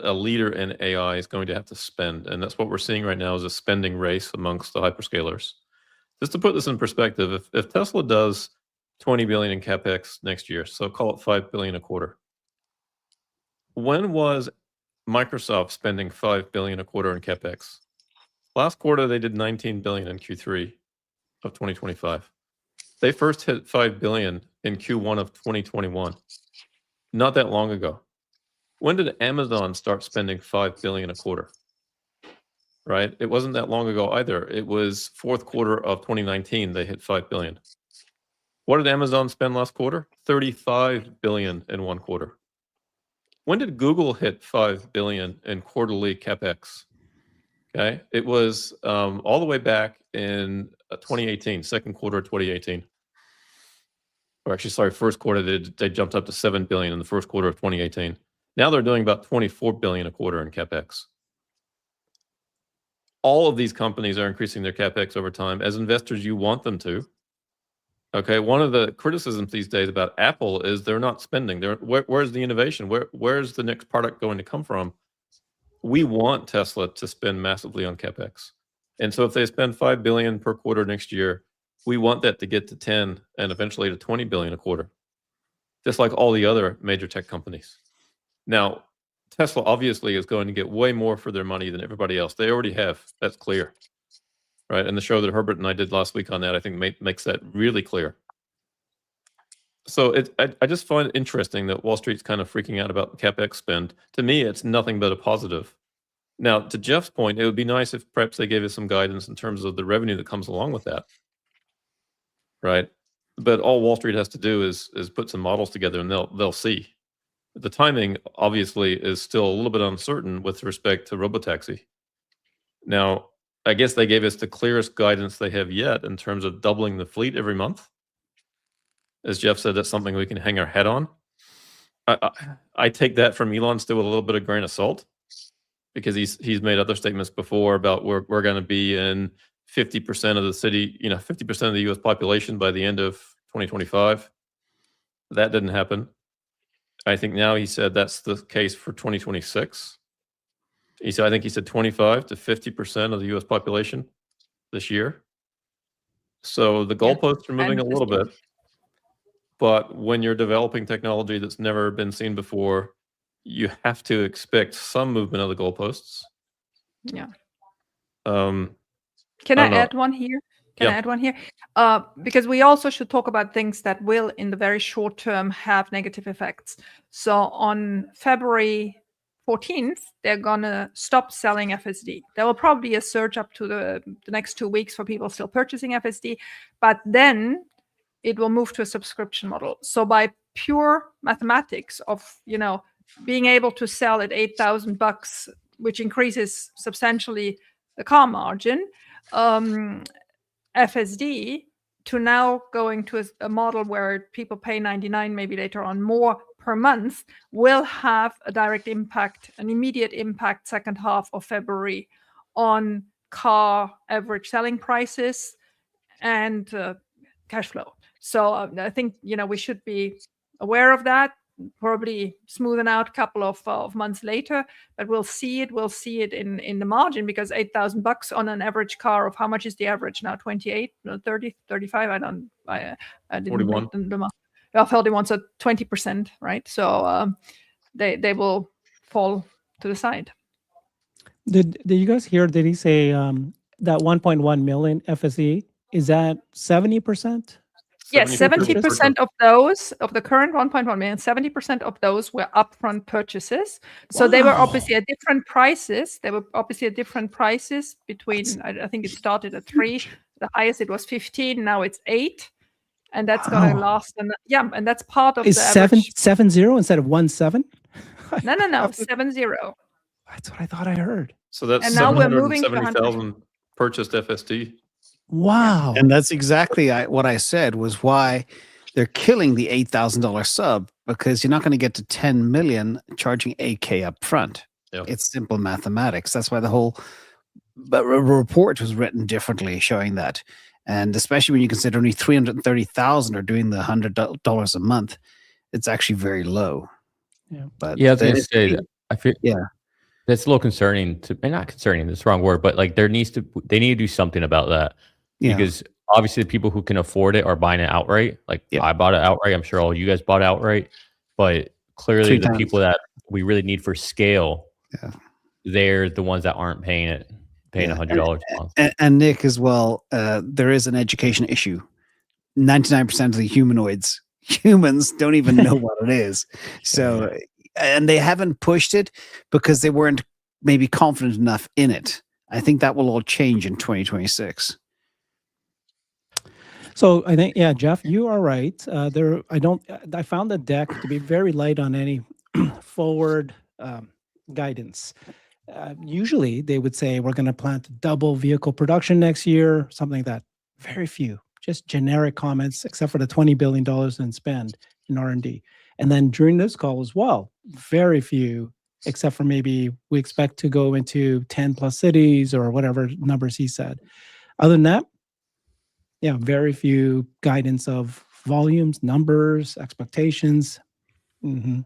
a leader in AI is going to have to spend. And that's what we're seeing right now is a spending race amongst the hyperscalers. Just to put this in perspective, if Tesla does 20 billion in CapEx next year, so call it 5 billion a quarter. When was Microsoft spending 5 billion a quarter in CapEx? Last quarter, they did 19 billion in Q3 of 2025. They first hit 5 billion in Q1 of 2021, not that long ago. When did Amazon start spending 5 billion a quarter? Right? It wasn't that long ago either. It was fourth quarter of 2019, they hit 5 billion. What did Amazon spend last quarter? 35 billion in one quarter. When did Google hit 5 billion in quarterly CapEx? Okay, it was all the way back in 2018, second quarter of 2018. Or actually, sorry, first quarter, they jumped up to 7 billion in the first quarter of 2018. Now they're doing about 24 billion a quarter in CapEx. All of these companies are increasing their CapEx over time. As investors, you want them to. Okay, one of the criticisms these days about Apple is they're not spending. Where's the innovation? Where's the next product going to come from? We want Tesla to spend massively on CapEx. And so if they spend 5 billion per quarter next year, we want that to get to 10 and eventually to 20 billion a quarter, just like all the other major tech companies. Now, Tesla obviously is going to get way more for their money than everybody else. They already have. That's clear. Right? And the show that Herbert and I did last week on that, I think makes that really clear. So I just find it interesting that Wall Street's kind of freaking out about the CapEx spend. To me, it's nothing but a positive. Now, to Jeff's point, it would be nice if perhaps they gave us some guidance in terms of the revenue that comes along with that. Right? But all Wall Street has to do is put some models together and they'll see. The timing, obviously, is still a little bit uncertain with respect to Robotaxi. Now, I guess they gave us the clearest guidance they have yet in terms of doubling the fleet every month. As Jeff said, that's something we can hang our head on. I take that from Elon still with a little bit of grain of salt, because he's made other statements before about we're going to be in 50% of the city, 50% of the U.S. population by the end of 2025. That didn't happen. I think now he said that's the case for 2026. I think he said 25 to 50% of the U.S. population this year. So the goalposts are moving a little bit. But when you're developing technology that's never been seen before, you have to expect some movement of the goalposts.
Yeah.
Can
I add one here? Can I add one here? Because we also should talk about things that will, in the very short term, have negative effects. So on February 14th, they're going to stop selling FSD. There will probably be a surge up to the next 2 weeks for people still purchasing FSD. But then it will move to a subscription model. So by pure mathematics of, being able to sell at $8,000, which increases substantially the car margin, FSD to now going to a model where people pay $99, maybe later on more per month, will have a direct impact, an immediate impact, second half of February on car average selling prices and cash flow. So I think, we should be aware of that, probably smoothen out a couple of months later, but we'll see it in the margin, because $8,000 on an average car of how much is the average now? 28, 30, 35? I didn't
41.
Well, 41, so 20%, right? So they will fall to the side.
Did you guys hear, did he say that 1.1 million FSE, is that 70%?
Yes, 70% of those, of the current 1.1 million, 70% of those were upfront purchases. So they were obviously at different prices. Between, I think it started at 3, the highest it was 15, now it's 8. And that's going to last. And and that's part of
is
the average.
770 instead of 17?
No, 70.
That's what I thought I heard.
So that's
and now we're moving to
770,000 purchased FSD.
Wow.
And that's exactly what I said was why they're killing the $8,000 sub, because you're not going to get to 10 million charging $8K up front.
Yep.
It's simple mathematics. That's why the whole report was written differently, showing that. And especially when you consider only 330,000 are doing the $100 a month, it's actually very low.
Yeah.
But
I was going to say that I feel that's a little concerning not concerning, that's the wrong word, but like they need to do something about that. Because obviously the people who can afford it are buying it outright. Like I bought it outright. I'm sure all you guys bought it outright. But clearly the people that we really need for scale, they're the ones that aren't paying $100 a month.
And Nick as well, there is an education issue. 99% of the humans don't even know what it is. So, and they haven't pushed it because they weren't maybe confident enough in it. I think that will all change in 2026.
So I think, Jeff, you are right. I found the deck to be very light on any forward guidance. Usually they would say we're going to plan to double vehicle production next year, something like that. Very few, just generic comments, except for the $20 billion in spend in R&D. And then during this call as well, very few, except for maybe we expect to go into 10 plus cities or whatever numbers he said. Other than that, very few guidance of volumes, numbers, expectations. Mm-hmm.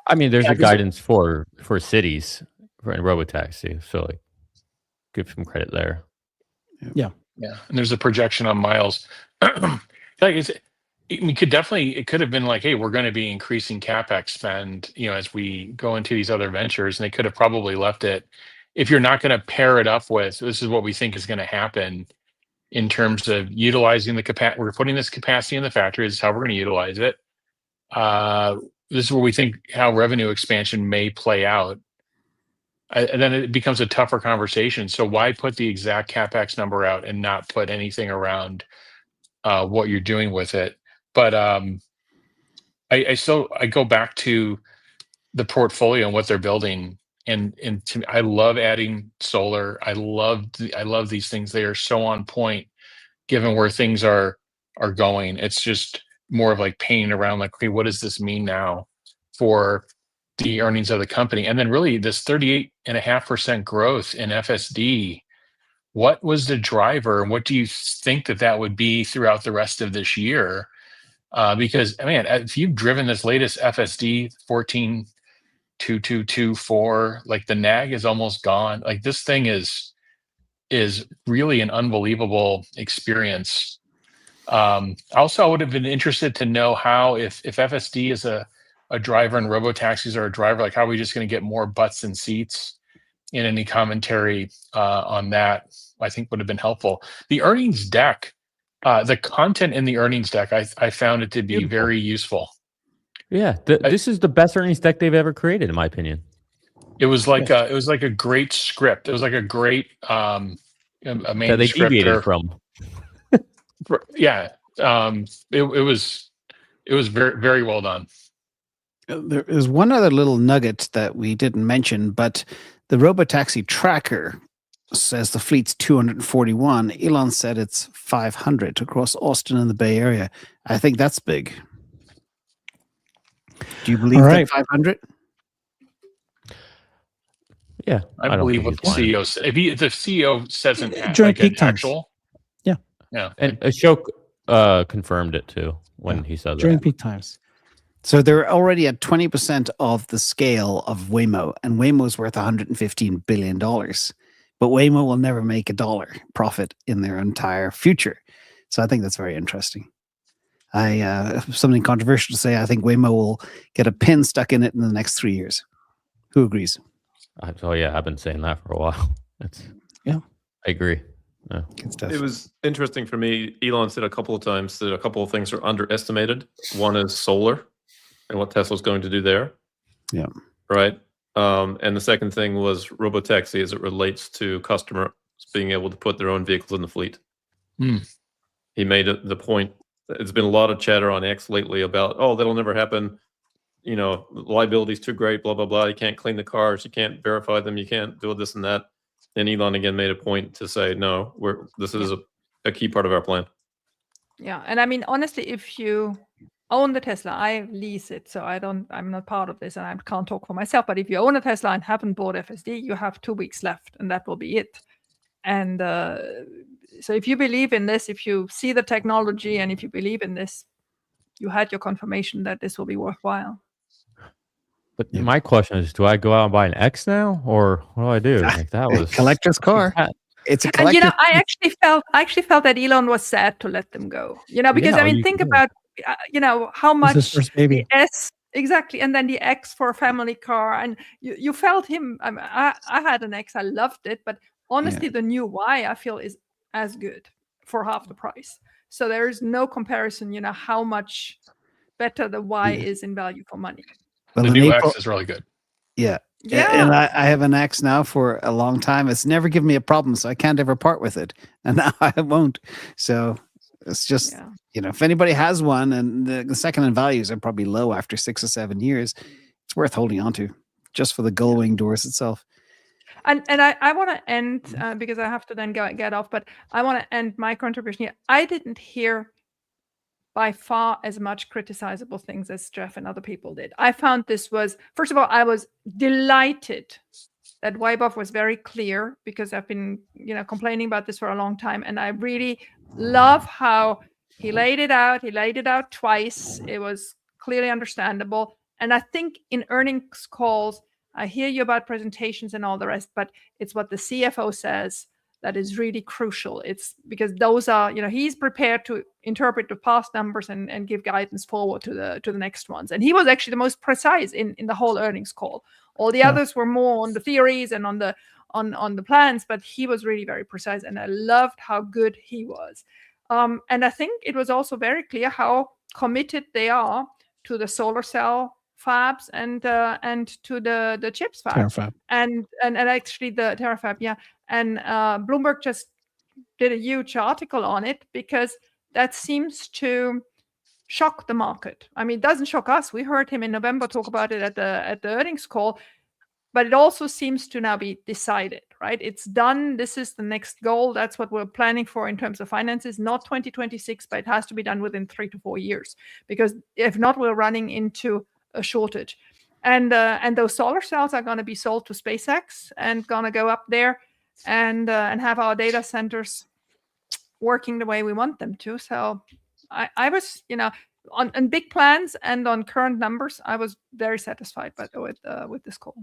I mean, there's a guidance for cities and Robotaxi, so like, give some credit there.
Yeah.
And there's a projection on miles. It could have been like, hey, we're going to be increasing CapEx spend, as we go into these other ventures, and they could have probably left it. If you're not going to pair it up with, this is what we think is going to happen in terms of utilizing the capacity. We're putting this capacity in the factory. This is how we're going to utilize it. This is where we think how revenue expansion may play out. And then it becomes a tougher conversation. So why put the exact CapEx number out and not put anything around what you're doing with it? But I go back to the portfolio and what they're building. and to me, I love adding solar. I love these things. They are so on point given where things are going. It's just more of like painting around like, okay, what does this mean now for the earnings of the company? And then really this 38.5% growth in FSD, what was the driver and what do you think that would be throughout the rest of this year? Because man, if you've driven this latest FSD 14.2224, like the nag is almost gone. Like this thing is really an unbelievable experience. Also, I would have been interested to know how if FSD is a driver and robotaxis are a driver, like how are we just going to get more butts and seats? In any commentary on that, I think would have been helpful. The earnings deck, the content in the earnings deck, I found it to be very useful.
Yeah, this is the best earnings deck they've ever created, in my opinion.
It was like a great script. It was like a great a manuscript
that they deviated from.
Yeah, it was very, very well done.
There is one other little nugget that we didn't mention, but the Robotaxi tracker says the fleet's 241. Elon said it's 500 across Austin and the Bay Area. I think that's big. Do you believe that 500?
Yeah,
I believe what the CEO said. If the CEO says
during peak times.
actual,
yeah,
and
Ashok confirmed it too when he said
during
that.
peak times.
So they're already at 20% of the scale of Waymo, and Waymo's worth $115 billion. But Waymo will never make $1 profit in their entire future. So I think that's very interesting. Something controversial to say, I think Waymo will get a pin stuck in it in the next 3 years. Who agrees?
Oh yeah, I've been saying that for a while.
I
agree. Yeah.
It was interesting for me. Elon said a couple of times that a couple of things are underestimated. One is solar and what Tesla's going to do there.
Yeah.
Right. And the second thing was robotaxi as it relates to customers being able to put their own vehicles in the fleet. He made the point. There's been a lot of chatter on X lately about, oh, that'll never happen. You know, liability's too great, blah, blah, blah. You can't clean the cars. You can't verify them. You can't do this and that. And Elon again made a point to say, no, this is a key part of our plan.
Yeah. And I mean, honestly, if you own the Tesla, I lease it. So I'm not part of this and I can't talk for myself. But if you own a Tesla and haven't bought FSD, you have 2 weeks left and that will be it. And so if you believe in this, if you see the technology and if you believe in this, you had your confirmation that this will be worthwhile.
But my question is, do I go out and buy an X now, or what do I do? Like that was
collector's car. It's a collector's.
And I actually felt that Elon was sad to let them go. Because I mean, think about how much the S exactly, and then the X for a family car, and you felt him. I had an X, I loved it, but honestly, the new Y I feel is as good for half the price. So there is no comparison. How much better the Y is in value for money.
Well, the new X is really good.
Yeah. And I have an X now for a long time. It's never given me a problem, so I can't ever part with it. And now I won't. So it's just, if anybody has one and the second-hand values are probably low after 6 or 7 years, it's worth holding on to just for the gull-wing doors itself.
And I want to end, because I have to then get off, but I want to end my contribution here. I didn't hear by far as much criticizable things as Jeff and other people did. I found this was, first of all, I was delighted that Wyboff was very clear, because I've been, complaining about this for a long time. And I really love how he laid it out. He laid it out twice. It was clearly understandable. And I think in earnings calls, I hear you about presentations and all the rest, but it's what the CFO says that is really crucial. It's because those are, he's prepared to interpret the past numbers and give guidance forward to the next ones. And he was actually the most precise in the whole earnings call. All the others were more on the theories and on the plans, but he was really very precise. And I loved how good he was. And I think it was also very clear how committed they are to the solar cell fabs and to the chips fab.
Terafab.
And actually the Terafab, yeah. And Bloomberg just did a huge article on it, because that seems to shock the market. I mean, it doesn't shock us. We heard him in November talk about it at the earnings call. but it also seems to now be decided, right? It's done. This is the next goal. That's what we're planning for in terms of finances, not 2026, but it has to be done within 3 to 4 years, because if not, we're running into a shortage. And those solar cells are going to be sold to SpaceX and going to go up there and have our data centers working the way we want them to. So I was, on big plans and on current numbers, I was very satisfied with this call.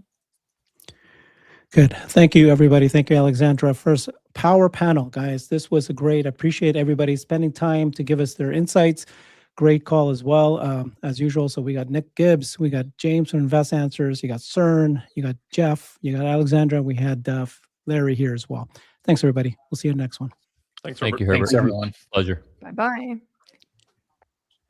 Good. Thank you, everybody. Thank you, Alexandra. First power panel, guys. This was a great. Appreciate everybody spending time to give us their insights. Great call as well, as usual. So we got Nick Gibbs, we got James from Invest Answers, you got CERN, you got Jeff, you got Alexandra, we had Larry here as well. Thanks, everybody. We'll see you next one.
Thanks,
Thank
Herbert.
you, Herbert.
Thanks, everyone.
Pleasure.
Bye-bye.